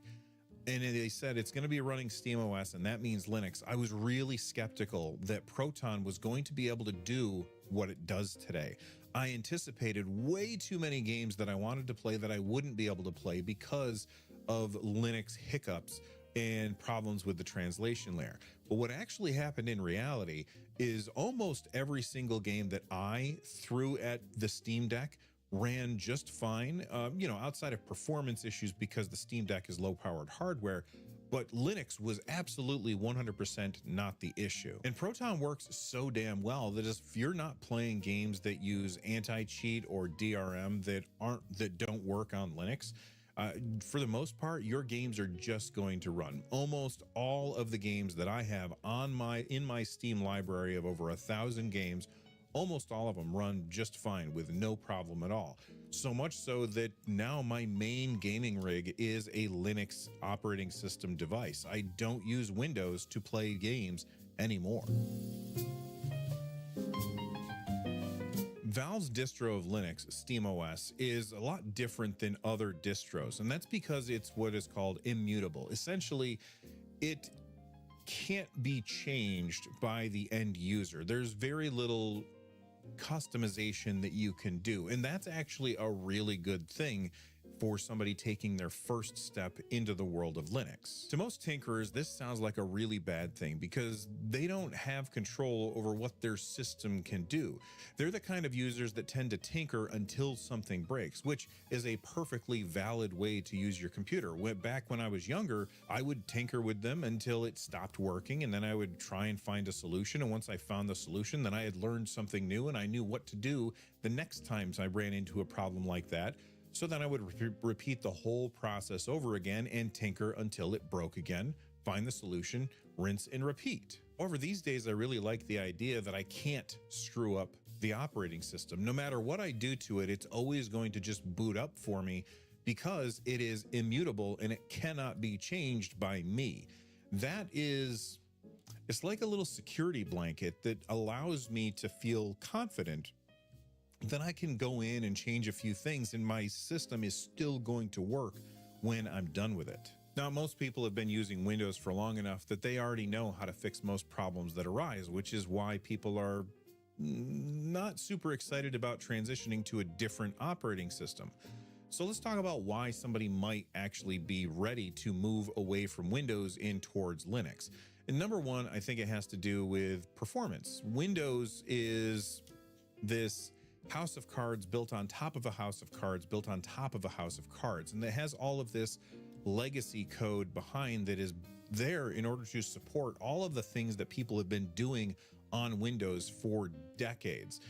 and they said it's going to be running SteamOS, and that means Linux, I was really skeptical that Proton was going to be able to do what it does today. I anticipated way too many games that I wanted to play that I wouldn't be able to play because of Linux hiccups and problems with the translation layer. But what actually happened in reality is almost every single game that I threw at the Steam Deck ran just fine, outside of performance issues because the Steam Deck is low-powered hardware. But Linux was absolutely 100% not the issue. And Proton works so damn well that if you're not playing games that use anti-cheat or DRM that don't work on Linux, for the most part, your games are just going to run. Almost all of the games that I have in my Steam library of over 1,000 games, almost all of them run just fine with no problem at all. So much so that now my main gaming rig is a Linux operating system device. I don't use Windows to play games anymore. Valve's distro of Linux, SteamOS, is a lot different than other distros, and that's because it's what is called immutable. Essentially, it can't be changed by the end user. There's very little customization that you can do, and that's actually a really good thing for somebody taking their first step into the world of Linux. To most tinkerers, this sounds like a really bad thing because they don't have control over what their system can do. They're the kind of users that tend to tinker until something breaks, which is a perfectly valid way to use your computer. Back when I was younger, I would tinker with them until it stopped working, and then I would try and find a solution. And once I found the solution, then I had learned something new and I knew what to do the next times I ran into a problem like that. So then I would repeat the whole process over again and tinker until it broke again, find the solution, rinse and repeat. However, these days I really like the idea that I can't screw up the operating system. No matter what I do to it, it's always going to just boot up for me because it is immutable and it cannot be changed by me. It's like a little security blanket that allows me to feel confident then I can go in and change a few things and my system is still going to work when I'm done with it. Now, most people have been using Windows for long enough that they already know how to fix most problems that arise, which is why people are not super excited about transitioning to a different operating system. So let's talk about why somebody might actually be ready to move away from Windows in towards Linux. And number one, I think it has to do with performance. Windows is this house of cards built on top of a house of cards built on top of a house of cards, and it has all of this legacy code behind that is there in order to support all of the things that people have been doing on Windows for decades.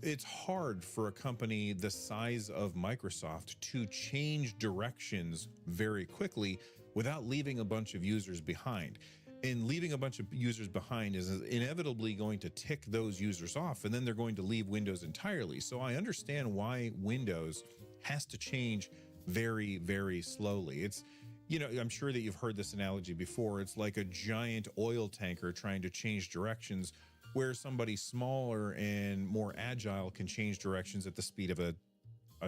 It's hard for a company the size of Microsoft to change directions very quickly without leaving a bunch of users behind. And leaving a bunch of users behind is inevitably going to tick those users off, and then they're going to leave Windows entirely. So I understand why Windows has to change very, very slowly. It's, I'm sure that you've heard this analogy before. It's like a giant oil tanker trying to change directions where somebody smaller and more agile can change directions at the speed of a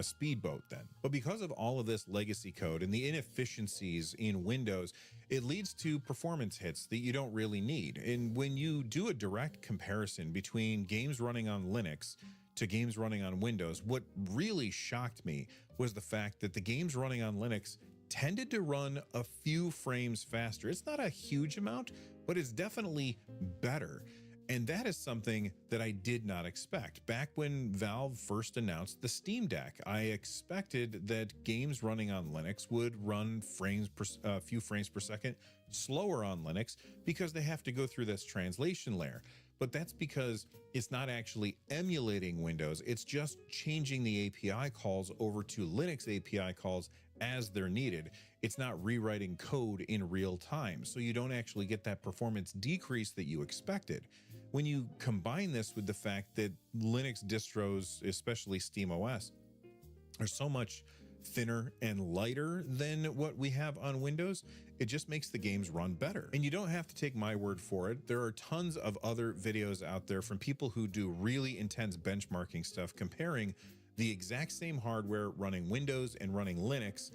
speedboat then. But because of all of this legacy code and the inefficiencies in Windows, it leads to performance hits that you don't really need. And when you do a direct comparison between games running on Linux to games running on Windows, what really shocked me was the fact that the games running on Linux tended to run a few frames faster. It's not a huge amount, but it's definitely better. And that is something that I did not expect. Back when Valve first announced the Steam Deck, I expected that games running on Linux would run a few frames per second slower on Linux because they have to go through this translation layer. But that's because it's not actually emulating Windows. It's just changing the API calls over to Linux API calls as they're needed. It's not rewriting code in real time, so you don't actually get that performance decrease that you expected. When you combine this with the fact that Linux distros, especially SteamOS, are so much thinner and lighter than what we have on Windows. It just makes the games run better. And you don't have to take my word for it. There are tons of other videos out there from people who do really intense benchmarking stuff, comparing the exact same hardware running Windows and running Linux.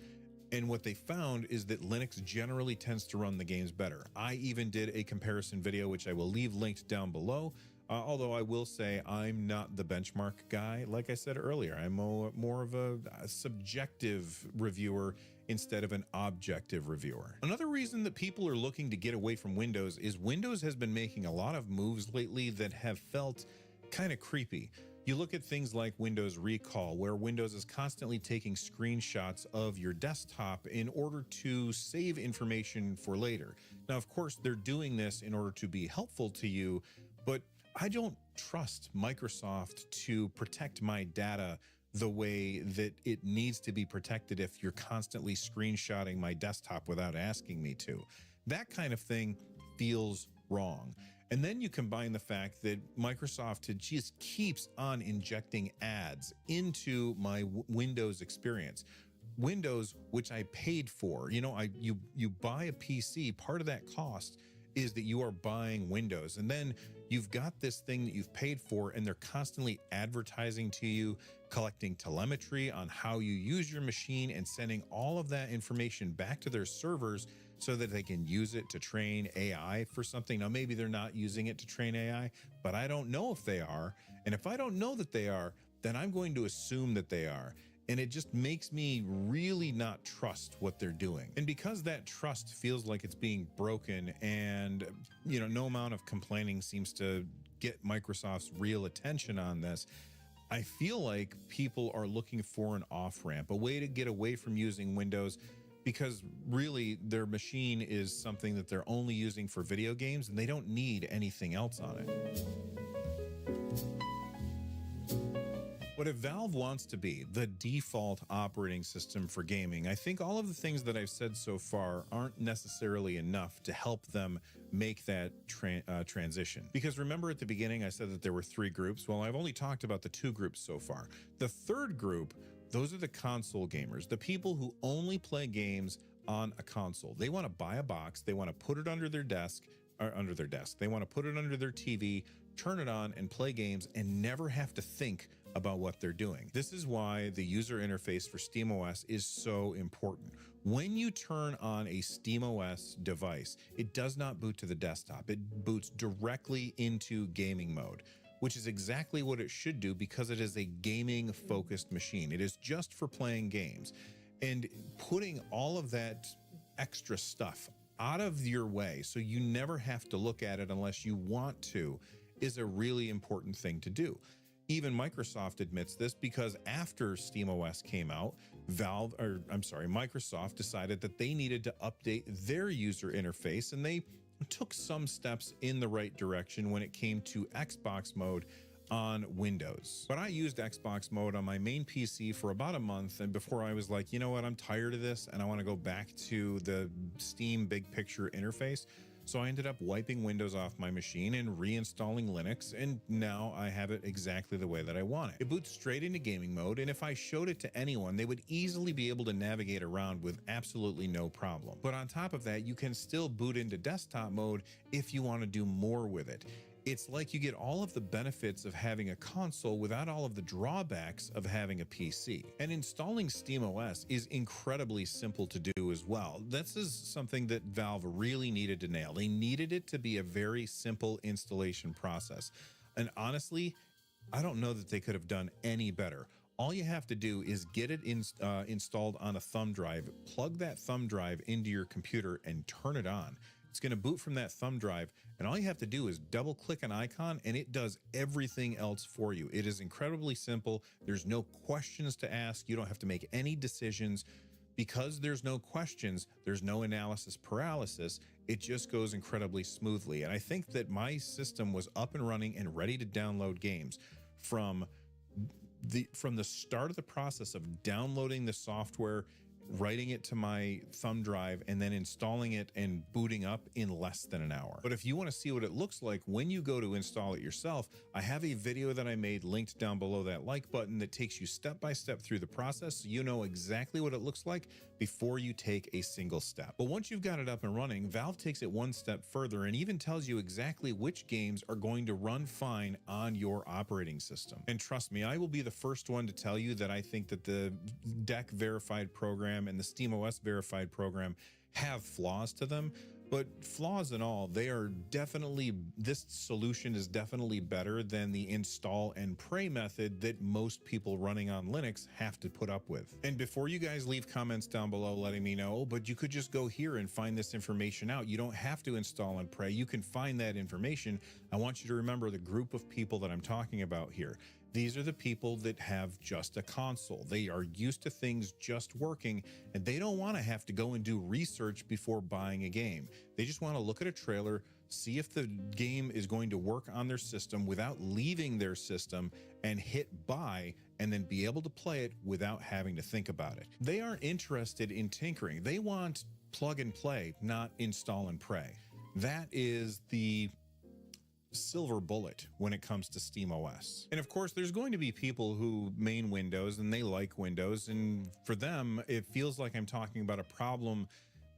And what they found is that Linux generally tends to run the games better. I even did a comparison video, which I will leave linked down below. Although I will say I'm not the benchmark guy. Like I said earlier, I'm more of a subjective reviewer instead of an objective reviewer. Another reason that people are looking to get away from Windows is Windows has been making a lot of moves lately that have felt kind of creepy. You look at things like Windows Recall, where Windows is constantly taking screenshots of your desktop in order to save information for later. Now, of course, they're doing this in order to be helpful to you, but I don't trust Microsoft to protect my data the way that it needs to be protected if you're constantly screenshotting my desktop without asking me to. That kind of thing feels wrong. And then you combine the fact that Microsoft just keeps on injecting ads into my Windows experience. Windows, which I paid for, you buy a PC, part of that cost is that you are buying Windows. And then you've got this thing that you've paid for, and they're constantly advertising to you, collecting telemetry on how you use your machine and sending all of that information back to their servers so that they can use it to train AI for something. Now, maybe they're not using it to train AI, but I don't know if they are. And if I don't know that they are, then I'm going to assume that they are. And it just makes me really not trust what they're doing. And because that trust feels like it's being broken, and no amount of complaining seems to get Microsoft's real attention on this, I feel like people are looking for an off-ramp, a way to get away from using Windows, because really their machine is something that they're only using for video games and they don't need anything else on it. What if Valve wants to be the default operating system for gaming, I think all of the things that I've said so far aren't necessarily enough to help them make that transition. Because remember at the beginning, I said that there were 3 groups. Well, I've only talked about the 2 groups so far. The third group, those are the console gamers, the people who only play games on a console. They want to buy a box, they want to put it under their desk, they want to put it under their TV, turn it on and play games and never have to think about what they're doing. This is why the user interface for SteamOS is so important. When you turn on a SteamOS device, it does not boot to the desktop. It boots directly into gaming mode, which is exactly what it should do because it is a gaming focused machine. It is just for playing games. And putting all of that extra stuff out of your way so you never have to look at it unless you want to is a really important thing to do. Even Microsoft admits this because after SteamOS came out, Microsoft decided that they needed to update their user interface, and they took some steps in the right direction when it came to Xbox mode on Windows. But I used Xbox mode on my main PC for about a month, and before I was like, you know what, I'm tired of this and I want to go back to the Steam big picture interface. So I ended up wiping Windows off my machine and reinstalling Linux, and now I have it exactly the way that I want it. It boots straight into gaming mode, and if I showed it to anyone, they would easily be able to navigate around with absolutely no problem. But on top of that, you can still boot into desktop mode if you want to do more with it. It's like you get all of the benefits of having a console without all of the drawbacks of having a PC. And installing SteamOS is incredibly simple to do as well. This is something that Valve really needed to nail. They needed it to be a very simple installation process. And honestly, I don't know that they could have done any better. All you have to do is get it installed on a thumb drive, plug that thumb drive into your computer and turn it on. It's going to boot from that thumb drive, and all you have to do is double click an icon and it does everything else for you. It is incredibly simple. There's no questions to ask. You don't have to make any decisions. Because there's no questions, there's no analysis paralysis. It just goes incredibly smoothly. And I think that my system was up and running and ready to download games from the start of the process of downloading the software writing it to my thumb drive, and then installing it and booting up in less than an hour. But if you want to see what it looks like when you go to install it yourself, I have a video that I made linked down below that like button that takes you step by step through the process so you know exactly what it looks like before you take a single step. But once you've got it up and running, Valve takes it one step further and even tells you exactly which games are going to run fine on your operating system. And trust me, I will be the first one to tell you that I think that the Deck verified program and the SteamOS verified program have flaws to them. But flaws and all, they are definitely, this solution is definitely better than the install and pray method that most people running on Linux have to put up with. And before you guys leave comments down below letting me know, but you could just go here and find this information out. You don't have to install and pray. You can find that information. I want you to remember the group of people that I'm talking about here. These are the people that have just a console. They are used to things just working, and they don't want to have to go and do research before buying a game. They just want to look at a trailer, see if the game is going to work on their system without leaving their system, and hit buy, and then be able to play it without having to think about it. They aren't interested in tinkering. They want plug and play, not install and pray. That is the silver bullet when it comes to SteamOS. And of course, there's going to be people who main Windows and they like Windows, and for them, it feels like I'm talking about a problem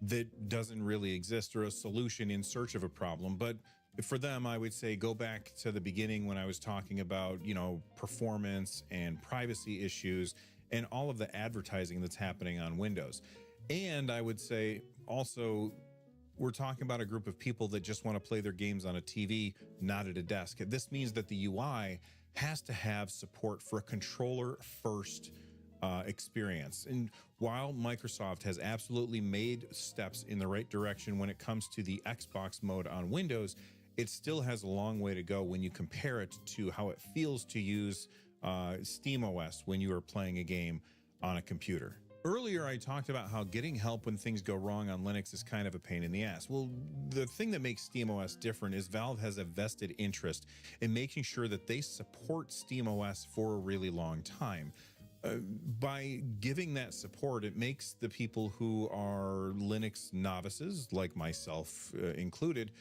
that doesn't really exist or a solution in search of a problem. But for them, I would say go back to the beginning when I was talking about, you know, performance and privacy issues and all of the advertising that's happening on Windows. And I would say also, we're talking about a group of people that just want to play their games on a TV, not at a desk. This means that the UI has to have support for a controller first experience. And while Microsoft has absolutely made steps in the right direction when it comes to the Xbox mode on Windows, it still has a long way to go when you compare it to how it feels to use SteamOS when you are playing a game on a computer. Earlier, I talked about how getting help when things go wrong on Linux is kind of a pain in the ass. Well, the thing that makes SteamOS different is Valve has a vested interest in making sure that they support SteamOS for a really long time. By giving that support, it makes the people who are Linux novices, like myself included,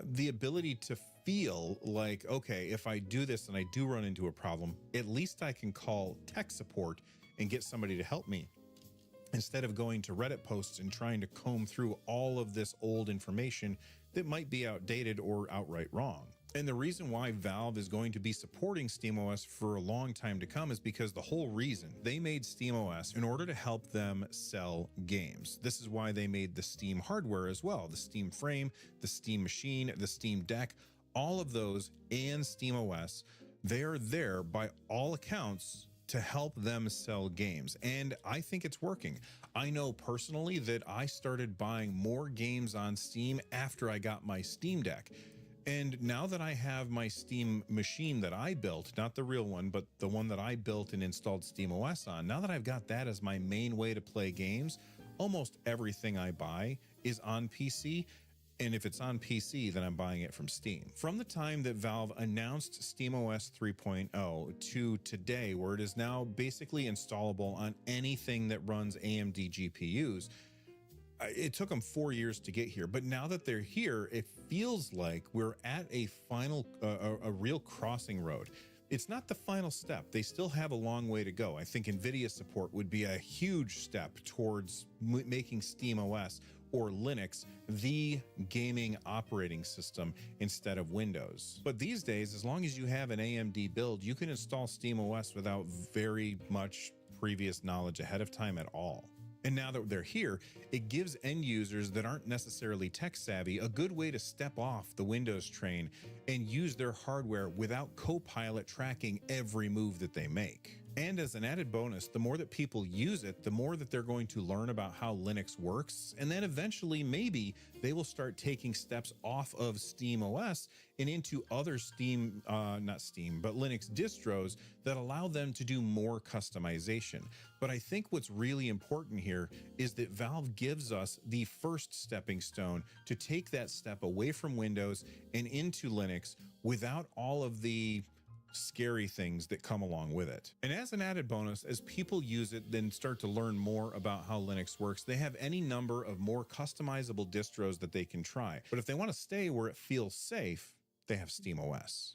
the ability to feel like, okay, if I do this and I do run into a problem, at least I can call tech support and get somebody to help me, instead of going to Reddit posts and trying to comb through all of this old information that might be outdated or outright wrong. And the reason why Valve is going to be supporting SteamOS for a long time to come is because the whole reason they made SteamOS in order to help them sell games. This is why they made the Steam hardware as well, the Steam Frame, the Steam Machine, the Steam Deck, all of those and SteamOS. They're there by all accounts to help them sell games. And I think it's working. I know personally that I started buying more games on Steam after I got my Steam Deck. And now that I have my Steam machine that I built, not the real one, but the one that I built and installed SteamOS on, now that I've got that as my main way to play games, almost everything I buy is on PC. And if it's on PC, then I'm buying it from Steam. From the time that Valve announced SteamOS 3.0 to today, where it is now basically installable on anything that runs AMD GPUs, it took them 4 years to get here. But now that they're here, it feels like we're at a final, a real crossing road. It's not the final step. They still have a long way to go. I think NVIDIA support would be a huge step towards making SteamOS or Linux the gaming operating system instead of Windows. But these days, as long as you have an AMD build, you can install SteamOS without very much previous knowledge ahead of time at all. And now that they're here, it gives end users that aren't necessarily tech savvy a good way to step off the Windows train and use their hardware without Copilot tracking every move that they make. And as an added bonus, the more that people use it, the more that they're going to learn about how Linux works. And then eventually, maybe they will start taking steps off of SteamOS and into other Linux distros that allow them to do more customization. But I think what's really important here is that Valve gives us the first stepping stone to take that step away from Windows and into Linux without all of the scary things that come along with it. And as an added bonus, as people use it, then start to learn more about how Linux works, they have any number of more customizable distros that they can try. But if they want to stay where it feels safe, they have SteamOS.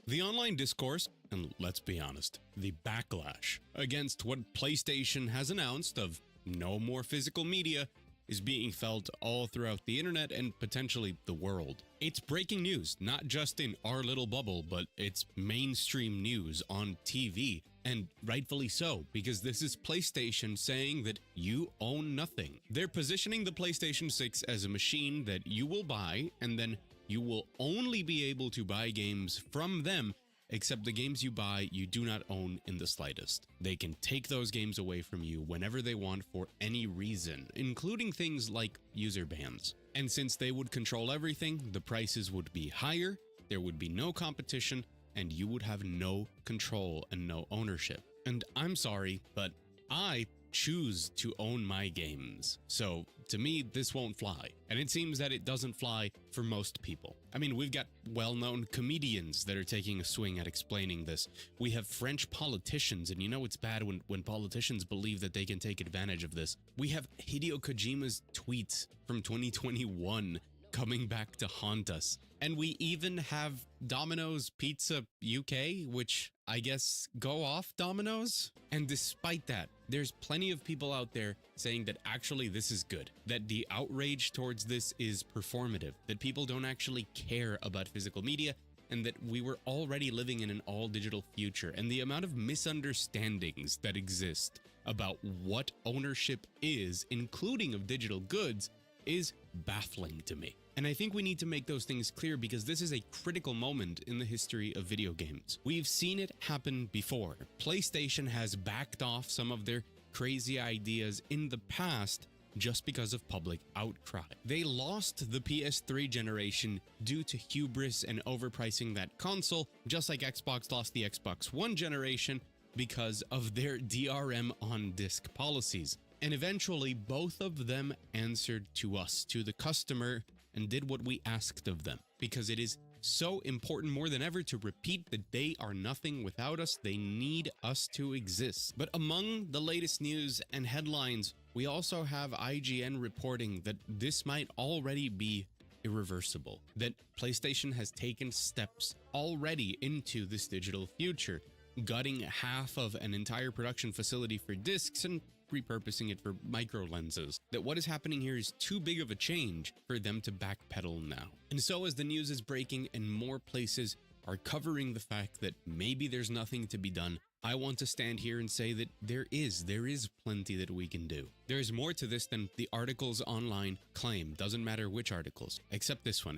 The online discourse, and let's be honest, the backlash against what PlayStation has announced of no more physical media is being felt all throughout the internet and potentially the world. It's breaking news, not just in our little bubble, but it's mainstream news on TV, and rightfully so, because this is PlayStation saying that you own nothing. They're positioning the PlayStation 6 as a machine that you will buy, and then you will only be able to buy games from them, except the games you buy you do not own in the slightest. They can take those games away from you whenever they want for any reason, including things like user bans. And since they would control everything, the prices would be higher, there would be no competition, and you would have no control and no ownership. And I'm sorry, but I choose to own my games. So to me, this won't fly. And it seems that it doesn't fly for most people. I mean, we've got well-known comedians that are taking a swing at explaining this. We have French politicians, and you know it's bad when politicians believe that they can take advantage of this. We have Hideo Kojima's tweets from 2021 coming back to haunt us. And we even have Domino's Pizza UK, which I guess go off Domino's. And despite that, there's plenty of people out there saying that actually this is good, that the outrage towards this is performative, that people don't actually care about physical media, and that we were already living in an all-digital future. And the amount of misunderstandings that exist about what ownership is, including of digital goods, is baffling to me. And I think we need to make those things clear because this is a critical moment in the history of video games. We've seen it happen before. PlayStation has backed off some of their crazy ideas in the past just because of public outcry. They lost the PS3 generation due to hubris and overpricing that console, just like Xbox lost the Xbox One generation because of their DRM on disc policies. And eventually, both of them answered to us, to the customer, and did what we asked of them. Because it is so important more than ever to repeat that they are nothing without us. They need us to exist. But among the latest news and headlines, we also have IGN reporting that this might already be irreversible. That PlayStation has taken steps already into this digital future, gutting half of an entire production facility for discs and repurposing it for micro lenses. That what is happening here is too big of a change for them to backpedal now. And so as the news is breaking and more places are covering the fact that maybe there's nothing to be done, I want to stand here and say that there is plenty that we can do. There's more to this than the articles online claim. Doesn't matter which articles, except this one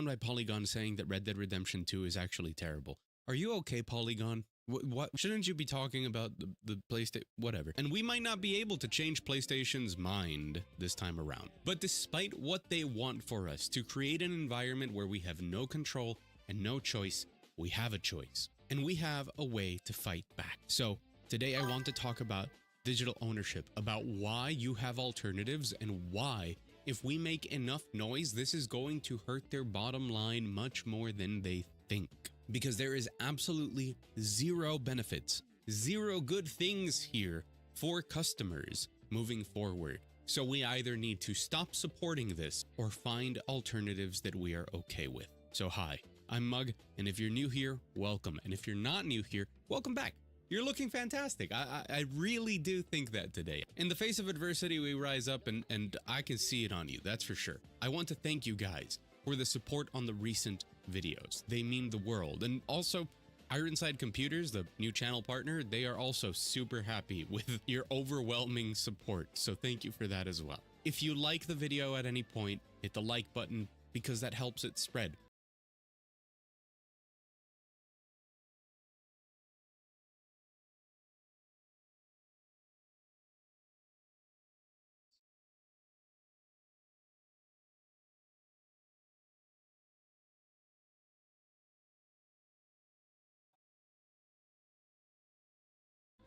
by Polygon saying that Red Dead Redemption 2 is actually terrible. Are you okay, Polygon? What shouldn't you be talking about the PlayStation? Whatever. And we might not be able to change PlayStation's mind this time around. But despite what they want for us, to create an environment where we have no control and no choice, we have a choice. And we have a way to fight back. So today I want to talk about digital ownership, about why you have alternatives and why, if we make enough noise, this is going to hurt their bottom line much more than they think. Because there is absolutely zero benefits, zero good things here for customers moving forward. So we either need to stop supporting this or find alternatives that we are okay with. So hi, I'm Mug, and if you're new here, welcome. And if you're not new here, welcome back. You're looking fantastic. I really do think that today. In the face of adversity, we rise up, and I can see it on you, that's for sure. I want to thank you guys for the support on the recent videos. They mean the world. And also, Ironside Computers, the new channel partner, they are also super happy with your overwhelming support. So thank you for that as well. If you like the video at any point, hit the like button because that helps it spread.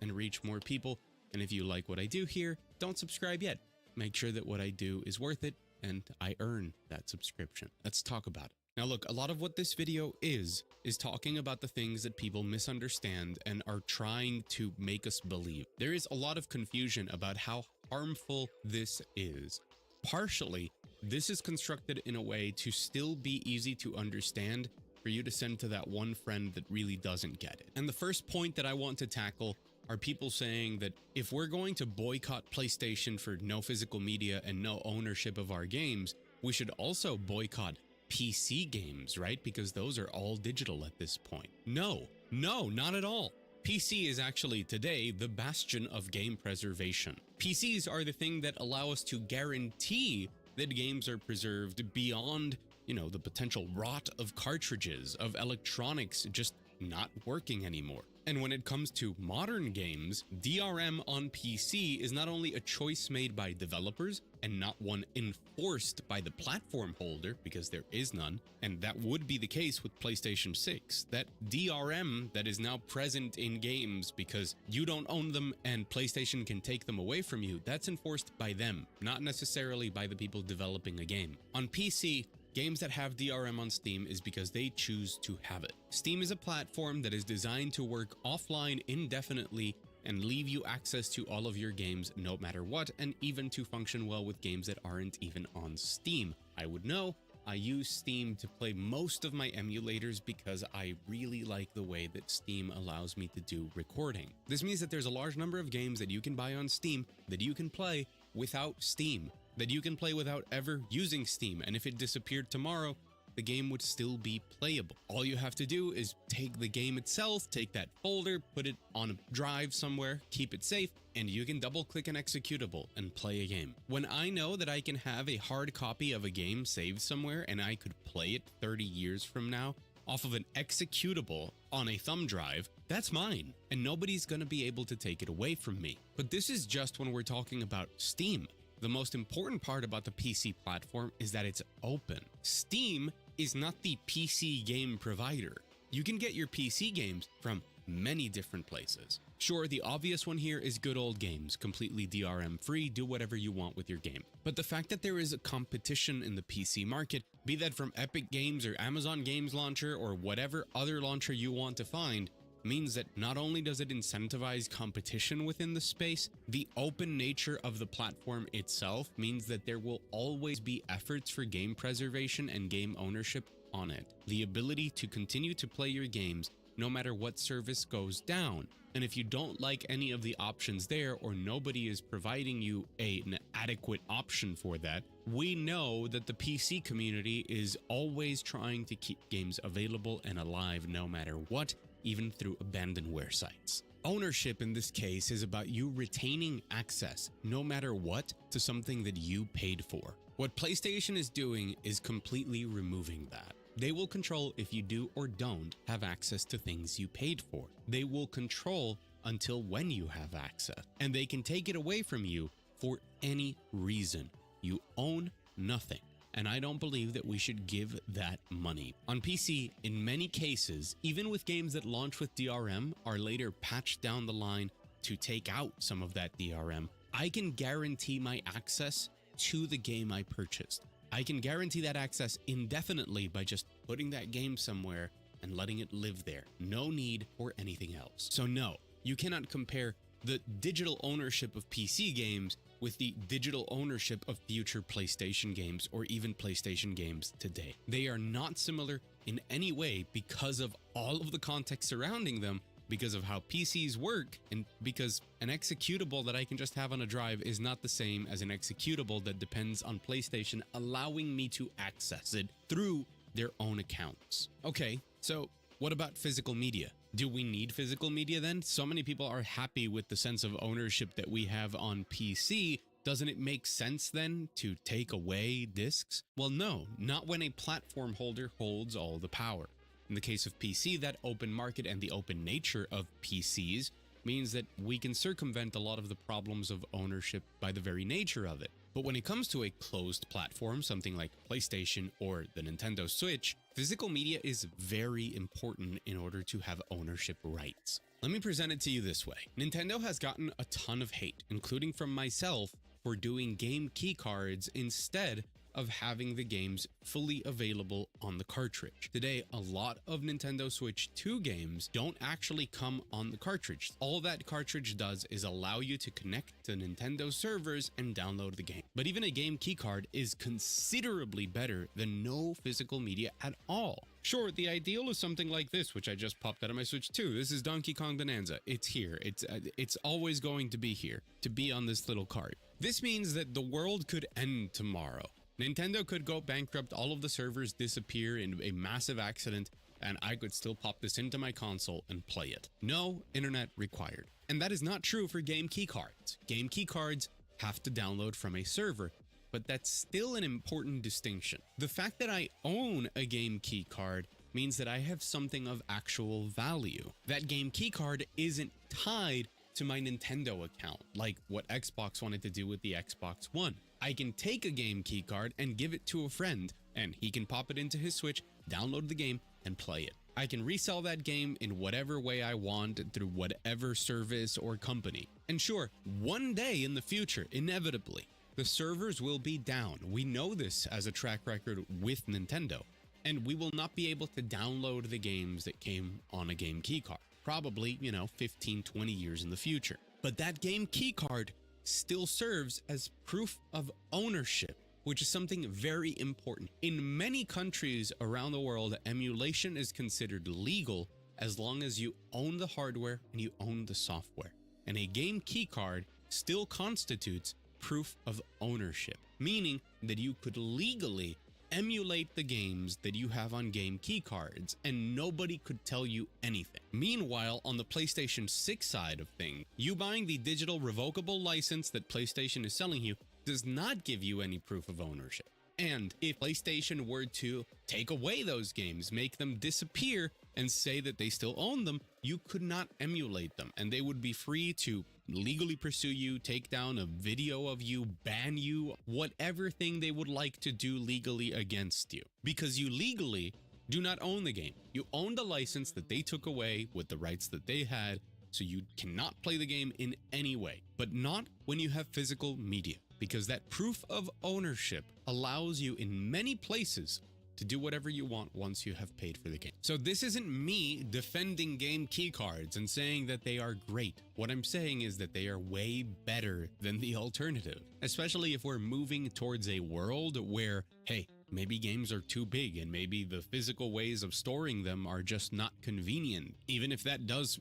And reach more people. And if you like what I do here, don't subscribe yet. Make sure that what I do is worth it and I earn that subscription. Let's talk about it. Now look, a lot of what this video is talking about the things that people misunderstand and are trying to make us believe. There is a lot of confusion about how harmful this is. Partially, this is constructed in a way to still be easy to understand for you to send to that one friend that really doesn't get it. And the first point that I want to tackle are people saying that if we're going to boycott PlayStation for no physical media and no ownership of our games, we should also boycott PC games, right? Because those are all digital at this point. No, not at all. PC is actually today the bastion of game preservation. PCs are the thing that allow us to guarantee that games are preserved beyond, the potential rot of cartridges, of electronics just not working anymore. And when it comes to modern games, DRM on PC is not only a choice made by developers and not one enforced by the platform holder, because there is none, and that would be the case with PlayStation 6. That DRM that is now present in games because you don't own them and PlayStation can take them away from you, that's enforced by them, not necessarily by the people developing a game. On PC, games that have DRM on Steam is because they choose to have it. Steam is a platform that is designed to work offline indefinitely and leave you access to all of your games no matter what, and even to function well with games that aren't even on Steam. I would know. I use Steam to play most of my emulators because I really like the way that Steam allows me to do recording. This means that there's a large number of games that you can buy on Steam that you can play without Steam, that you can play without ever using Steam, and if it disappeared tomorrow, the game would still be playable. All you have to do is take the game itself, take that folder, put it on a drive somewhere, keep it safe, and you can double-click an executable and play a game. When I know that I can have a hard copy of a game saved somewhere and I could play it 30 years from now off of an executable on a thumb drive, that's mine, and nobody's gonna be able to take it away from me. But this is just when we're talking about Steam. The most important part about the PC platform is that it's open. Steam is not the PC game provider. You can get your PC games from many different places. Sure, the obvious one here is Good Old Games, completely DRM free, do whatever you want with your game. But the fact that there is a competition in the PC market, be that from Epic Games or Amazon Games Launcher or whatever other launcher you want to find, means that not only does it incentivize competition within the space, the open nature of the platform itself means that there will always be efforts for game preservation and game ownership on it. The ability to continue to play your games no matter what service goes down. And if you don't like any of the options there, or nobody is providing you an adequate option for that, we know that the PC community is always trying to keep games available and alive no matter what, even through abandonware sites. Ownership in this case is about you retaining access, no matter what, to something that you paid for. What PlayStation is doing is completely removing that. They will control if you do or don't have access to things you paid for. They will control until when you have access, and they can take it away from you for any reason. You own nothing. And I don't believe that we should give that money. On PC, in many cases, even with games that launch with DRM are later patched down the line to take out some of that DRM, I can guarantee my access to the game I purchased. I can guarantee that access indefinitely by just putting that game somewhere and letting it live there. No need for anything else. So no, you cannot compare the digital ownership of PC games with the digital ownership of future PlayStation games or even PlayStation games today. They are not similar in any way because of all of the context surrounding them, because of how PCs work, and because an executable that I can just have on a drive is not the same as an executable that depends on PlayStation allowing me to access it through their own accounts. Okay, so what about physical media? Do we need physical media then? So many people are happy with the sense of ownership that we have on PC. Doesn't it make sense then to take away discs? Well, no, not when a platform holder holds all the power. In the case of PC, that open market and the open nature of PCs means that we can circumvent a lot of the problems of ownership by the very nature of it. But when it comes to a closed platform, something like PlayStation or the Nintendo Switch, physical media is very important in order to have ownership rights. Let me present it to you this way. Nintendo has gotten a ton of hate, including from myself, for doing game keycards instead of having the games fully available on the cartridge. Today, a lot of Nintendo Switch 2 games don't actually come on the cartridge. All that cartridge does is allow you to connect to Nintendo servers and download the game. But even a game keycard is considerably better than no physical media at all. Sure, the ideal is something like this, which I just popped out of my Switch 2. This is Donkey Kong Bonanza. It's here. It's always going to be here, to be on this little card. This means that the world could end tomorrow. Nintendo could go bankrupt, all of the servers disappear in a massive accident, and I could still pop this into my console and play it. No internet required. And that is not true for game keycards. Game keycards have to download from a server, but that's still an important distinction. The fact that I own a game keycard means that I have something of actual value. That game keycard isn't tied to my Nintendo account, like what Xbox wanted to do with the Xbox One. I can take a game keycard and give it to a friend, and he can pop it into his Switch, download the game, and play it. I can resell that game in whatever way I want through whatever service or company. And sure, one day in the future, inevitably, the servers will be down. We know this as a track record with Nintendo, and we will not be able to download the games that came on a game keycard. Probably, 15, 20 years in the future. But that game keycard still serves as proof of ownership, which is something very important. In many countries around the world, emulation is considered legal as long as you own the hardware and you own the software. And a game keycard still constitutes proof of ownership, meaning that you could legally emulate the games that you have on game keycards and nobody could tell you anything. Meanwhile, on the PlayStation 6 side of things, you buying the digital revocable license that PlayStation is selling you does not give you any proof of ownership. And if PlayStation were to take away those games, make them disappear, and say that they still own them, you could not emulate them, and they would be free to legally pursue you, take down a video of you, ban you, whatever thing they would like to do legally against you. Because you legally do not own the game. You own the license that they took away with the rights that they had, so you cannot play the game in any way. But not when you have physical media, because that proof of ownership allows you in many places to do whatever you want once you have paid for the game. So this isn't me defending game keycards and saying that they are great. What I'm saying is that they are way better than the alternative, especially if we're moving towards a world where, hey, maybe games are too big and maybe the physical ways of storing them are just not convenient. Even if that does,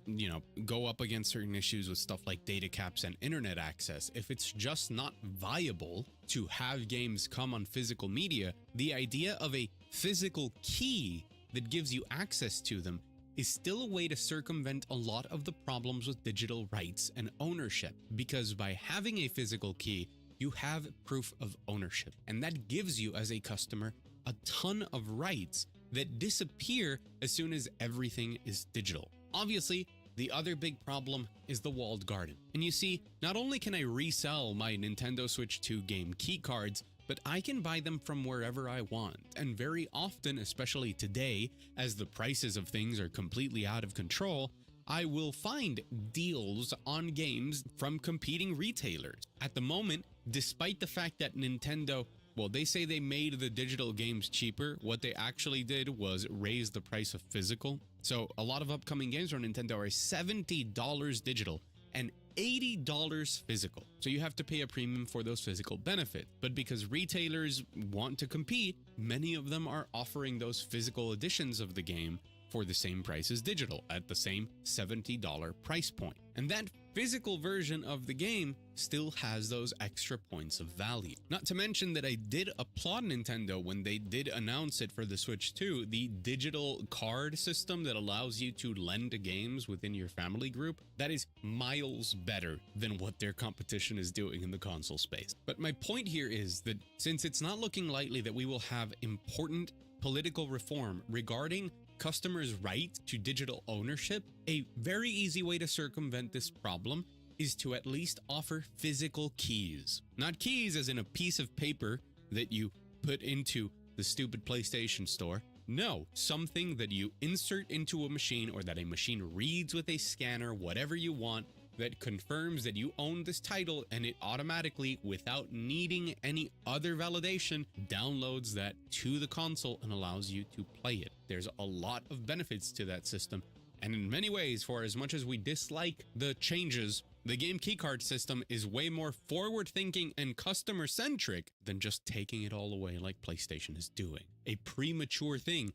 go up against certain issues with stuff like data caps and internet access, if it's just not viable to have games come on physical media, the idea of a physical key that gives you access to them is still a way to circumvent a lot of the problems with digital rights and ownership, because by having a physical key, you have proof of ownership, and that gives you as a customer a ton of rights that disappear as soon as everything is digital. Obviously, the other big problem is the walled garden. And you see, not only can I resell my Nintendo Switch 2 game keycards, but I can buy them from wherever I want. And very often, especially today, as the prices of things are completely out of control, I will find deals on games from competing retailers. At the moment, despite the fact that Nintendo, well, they say they made the digital games cheaper, what they actually did was raise the price of physical. So a lot of upcoming games from Nintendo are $70 digital and $80 physical. So you have to pay a premium for those physical benefits. But because retailers want to compete, many of them are offering those physical editions of the game for the same price as digital at the same $70 price point. And that physical version of the game still has those extra points of value. Not to mention that I did applaud Nintendo when they did announce it for the Switch 2, the digital card system that allows you to lend games within your family group. That is miles better than what their competition is doing in the console space. But my point here is that since it's not looking likely that we will have important political reform regarding customers' right to digital ownership, a very easy way to circumvent this problem is to at least offer physical keys. Not keys as in a piece of paper that you put into the stupid PlayStation Store. No, something that you insert into a machine or that a machine reads with a scanner, whatever you want, that confirms that you own this title, and it automatically, without needing any other validation, downloads that to the console and allows you to play it. There's a lot of benefits to that system, and in many ways, for as much as we dislike the changes, the game keycard system is way more forward-thinking and customer-centric than just taking it all away like PlayStation is doing. A premature thing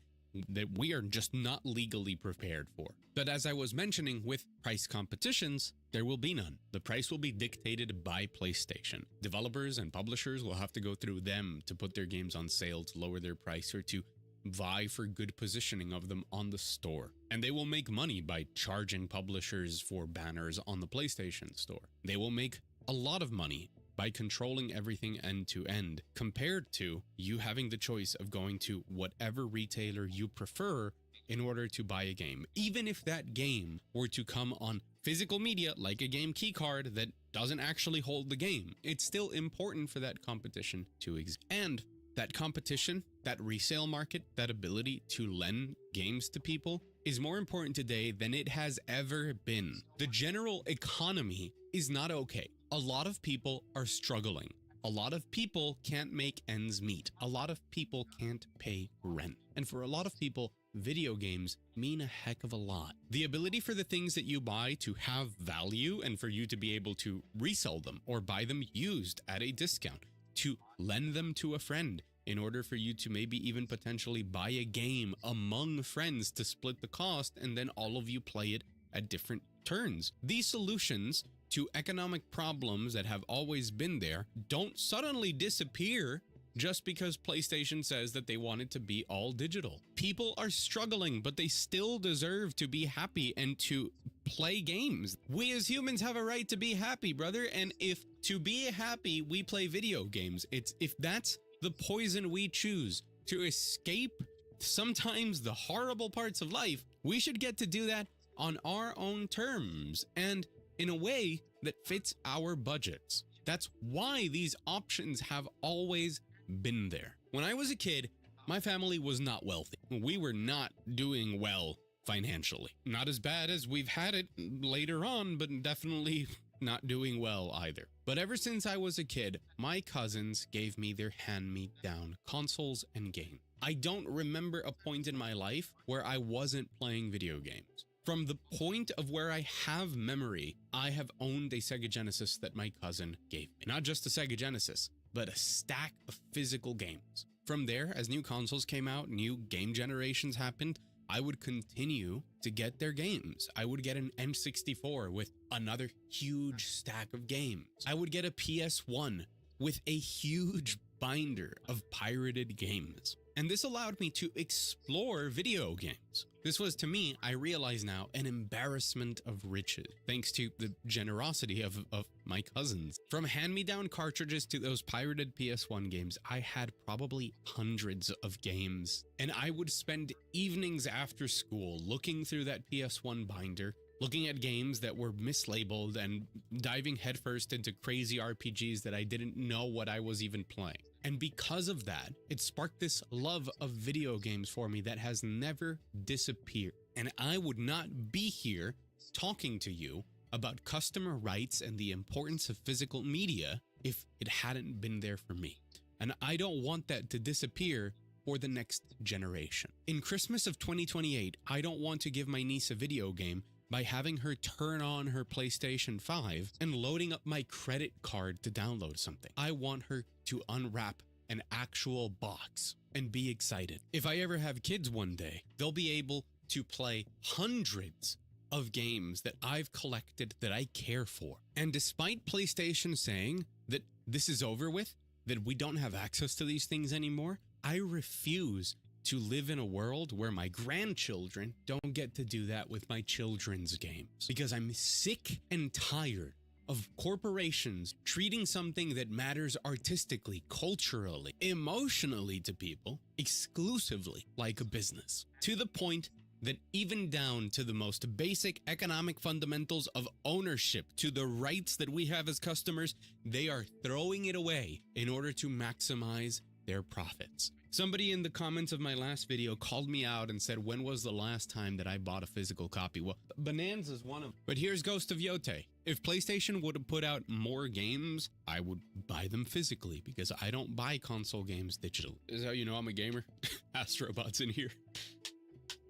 that we are just not legally prepared for. But as I was mentioning, with price competitions, there will be none. The price will be dictated by PlayStation. Developers and publishers will have to go through them to put their games on sale, to lower their price, or to vie for good positioning of them on the store. And they will make money by charging publishers for banners on the PlayStation Store. They will make a lot of money by controlling everything end to end, compared to you having the choice of going to whatever retailer you prefer in order to buy a game. Even if that game were to come on physical media, like a game keycard that doesn't actually hold the game, it's still important for that competition to exist. And that competition, that resale market, that ability to lend games to people is more important today than it has ever been. The general economy is not okay. A lot of people are struggling. A lot of people can't make ends meet. A lot of people can't pay rent. And for a lot of people, video games mean a heck of a lot. The ability for the things that you buy to have value and for you to be able to resell them or buy them used at a discount, to lend them to a friend in order for you to maybe even potentially buy a game among friends to split the cost, and then all of you play it at different turns. These solutions to economic problems that have always been there don't suddenly disappear just because PlayStation says that they want it to be all digital. People are struggling, but they still deserve to be happy and to play games. We as humans have a right to be happy, brother. And if to be happy, we play video games, if that's the poison we choose to escape sometimes the horrible parts of life, we should get to do that on our own terms and in a way that fits our budgets. That's why these options have always been there. When I was a kid, my family was not wealthy. We were not doing well financially. Not as bad as we've had it later on, but definitely not doing well either. But ever since I was a kid, my cousins gave me their hand-me-down consoles and games. I don't remember a point in my life where I wasn't playing video games. From the point of where I have memory, I have owned a Sega Genesis that my cousin gave me. Not just a Sega Genesis, but a stack of physical games. From there, as new consoles came out, new game generations happened, I would continue to get their games. I would get an N64 with another huge stack of games. I would get a PS1 with a huge binder of pirated games. And this allowed me to explore video games. This was, to me, I realize now, an embarrassment of riches, thanks to the generosity of my cousins. From hand-me-down cartridges to those pirated PS1 games, I had probably hundreds of games. And I would spend evenings after school looking through that PS1 binder, looking at games that were mislabeled and diving headfirst into crazy RPGs that I didn't know what I was even playing. And because of that, it sparked this love of video games for me that has never disappeared. And I would not be here talking to you about customer rights and the importance of physical media if it hadn't been there for me. And I don't want that to disappear for the next generation. In Christmas of 2028, I don't want to give my niece a video game by having her turn on her PlayStation 5 and loading up my credit card to download something. I want her to unwrap an actual box and be excited. If I ever have kids one day, they'll be able to play hundreds of games that I've collected that I care for. And despite PlayStation saying that this is over with, that we don't have access to these things anymore, I refuse to live in a world where my grandchildren don't get to do that with my children's games. Because I'm sick and tired of corporations treating something that matters artistically, culturally, emotionally to people exclusively like a business. To the point that even down to the most basic economic fundamentals of ownership, to the rights that we have as customers, they are throwing it away in order to maximize their profits. Somebody in the comments of my last video called me out and said, when was the last time that I bought a physical copy? Well, Bonanza's one of them. But here's Ghost of Yote. If PlayStation would have put out more games, I would buy them physically because I don't buy console games digital. Is how you know I'm a gamer? Astrobot's in here.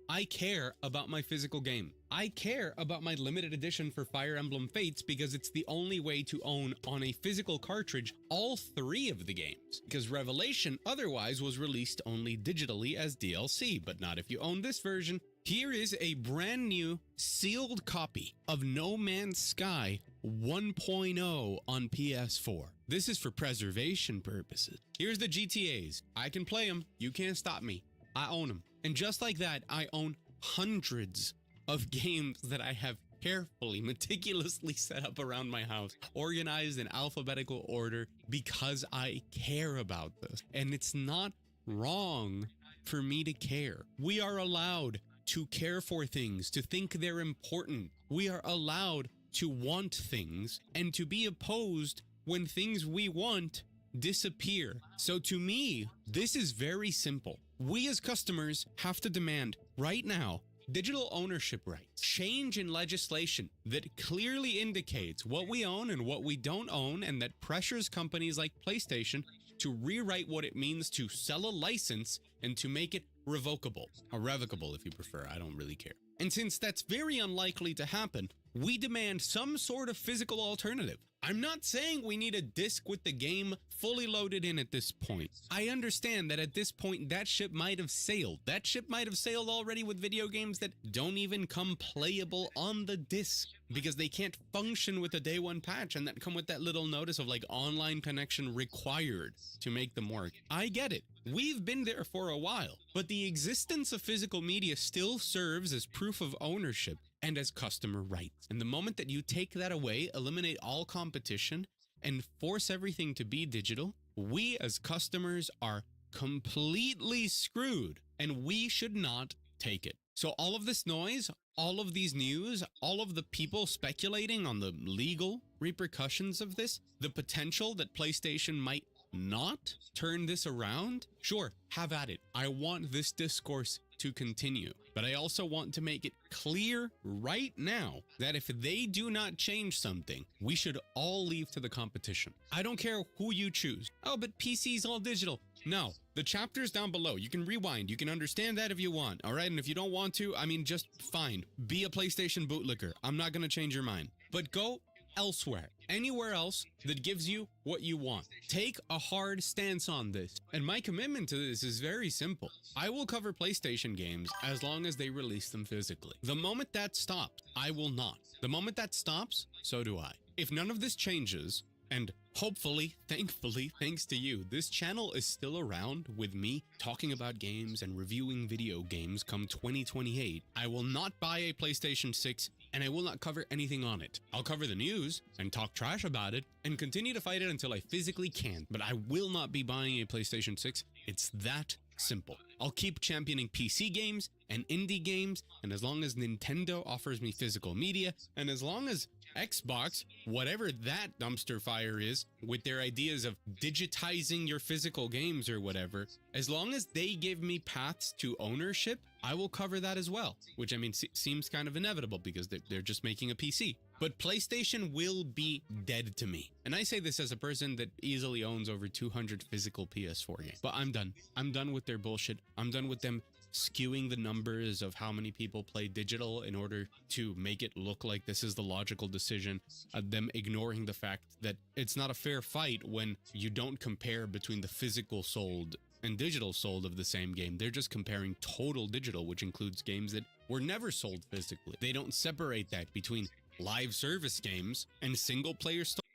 I care about my physical game. I care about my limited edition for Fire Emblem Fates because it's the only way to own on a physical cartridge all 3 of the games. Because Revelation otherwise was released only digitally as DLC, but not if you own this version. Here is a brand new sealed copy of No Man's Sky 1.0 on PS4. This is for preservation purposes. Here's the GTAs. I can play them. You can't stop me. I own them. And just like that, I own hundreds of games that I have carefully, meticulously set up around my house, organized in alphabetical order because I care about this. And it's not wrong for me to care. We are allowed to care for things, to think they're important. We are allowed to want things and to be opposed when things we want disappear. So to me, this is very simple. We as customers have to demand right now digital ownership rights, change in legislation that clearly indicates what we own and what we don't own, and that pressures companies like PlayStation to rewrite what it means to sell a license and to make it revocable, or revocable if you prefer. I don't really care. And since that's very unlikely to happen, we demand some sort of physical alternative. I'm not saying we need a disc with the game fully loaded in at this point. I understand that at this point that ship might have sailed. That ship might have sailed already with video games that don't even come playable on the disc because they can't function with a day one patch and that come with that little notice of like online connection required to make them work. I get it. We've been there for a while, but the existence of physical media still serves as proof of ownership and as customer rights. And the moment that you take that away, eliminate all competition, and force everything to be digital, we as customers are completely screwed, and we should not take it. So all of this noise, all of these news, all of the people speculating on the legal repercussions of this, the potential that PlayStation might not turn this around, sure, have at it. I want this discourse to continue, but I also want to make it clear right now that if they do not change something, we should all leave to the competition. I don't care who you choose. Oh, but PC's all digital. No, the chapter's down below. You can rewind. You can understand that if you want. All right. And if you don't want to, I mean, just fine. Be a PlayStation bootlicker. I'm not going to change your mind, but go elsewhere, anywhere else that gives you what you want. Take a hard stance on this. And my commitment to this is very simple. I will cover PlayStation games as long as they release them physically. The moment that stops, I will not. The moment that stops, so do I. If none of this changes, and hopefully, thankfully, thanks to you, this channel is still around with me talking about games and reviewing video games come 2028. I will not buy a PlayStation 6 and I will not cover anything on it. I'll cover the news and talk trash about it and continue to fight it until I physically can, but I will not be buying a PlayStation 6. It's that simple. I'll keep championing PC games and indie games, and as long as Nintendo offers me physical media, and as long as Xbox, whatever that dumpster fire is, with their ideas of digitizing your physical games or whatever, as long as they give me paths to ownership, I will cover that as well, which I mean seems kind of inevitable because they're just making a PC. But PlayStation will be dead to me. And I say this as a person that easily owns over 200 physical PS4 games. But I'm done. I'm done with their bullshit. I'm done with them skewing the numbers of how many people play digital in order to make it look like this is the logical decision, them ignoring the fact that it's not a fair fight when you don't compare between the physical sold and digital sold of the same game. They're just comparing total digital, which includes games that were never sold physically. They don't separate that between live service games and single player stories.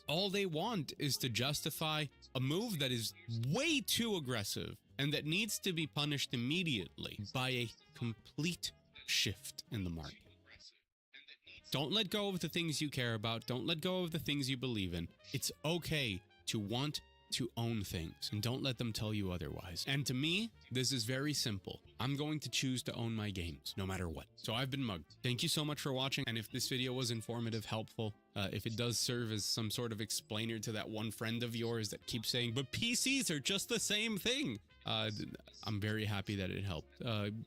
All they want is to justify a move that is way too aggressive and that needs to be punished immediately by a complete shift in the market. Don't let go of the things you care about. Don't let go of the things you believe in. It's okay to want to own things, and don't let them tell you otherwise. And to me, this is very simple. I'm going to choose to own my games, no matter what. So I've been mugged. Thank you so much for watching, and if this video was informative, helpful, if it does serve as some sort of explainer to that one friend of yours that keeps saying, but PCs are just the same thing, I'm very happy that it helped.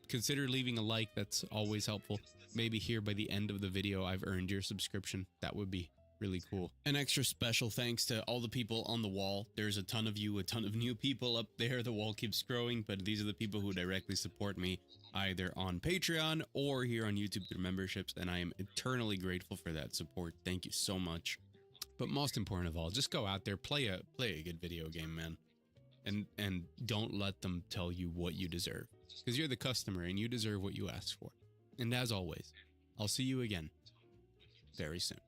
Consider leaving a like, that's always helpful. Maybe here by the end of the video, I've earned your subscription. That would be really cool. An extra special thanks to all the people on the wall. There's a ton of you, a ton of new people up there. The wall keeps growing, but these are the people who directly support me either on Patreon or here on YouTube through memberships, and I am eternally grateful for that support. Thank you so much. But most important of all, just go out there, play a good video game, man. And don't let them tell you what you deserve, because you're the customer and you deserve what you ask for. And as always, I'll see you again very soon.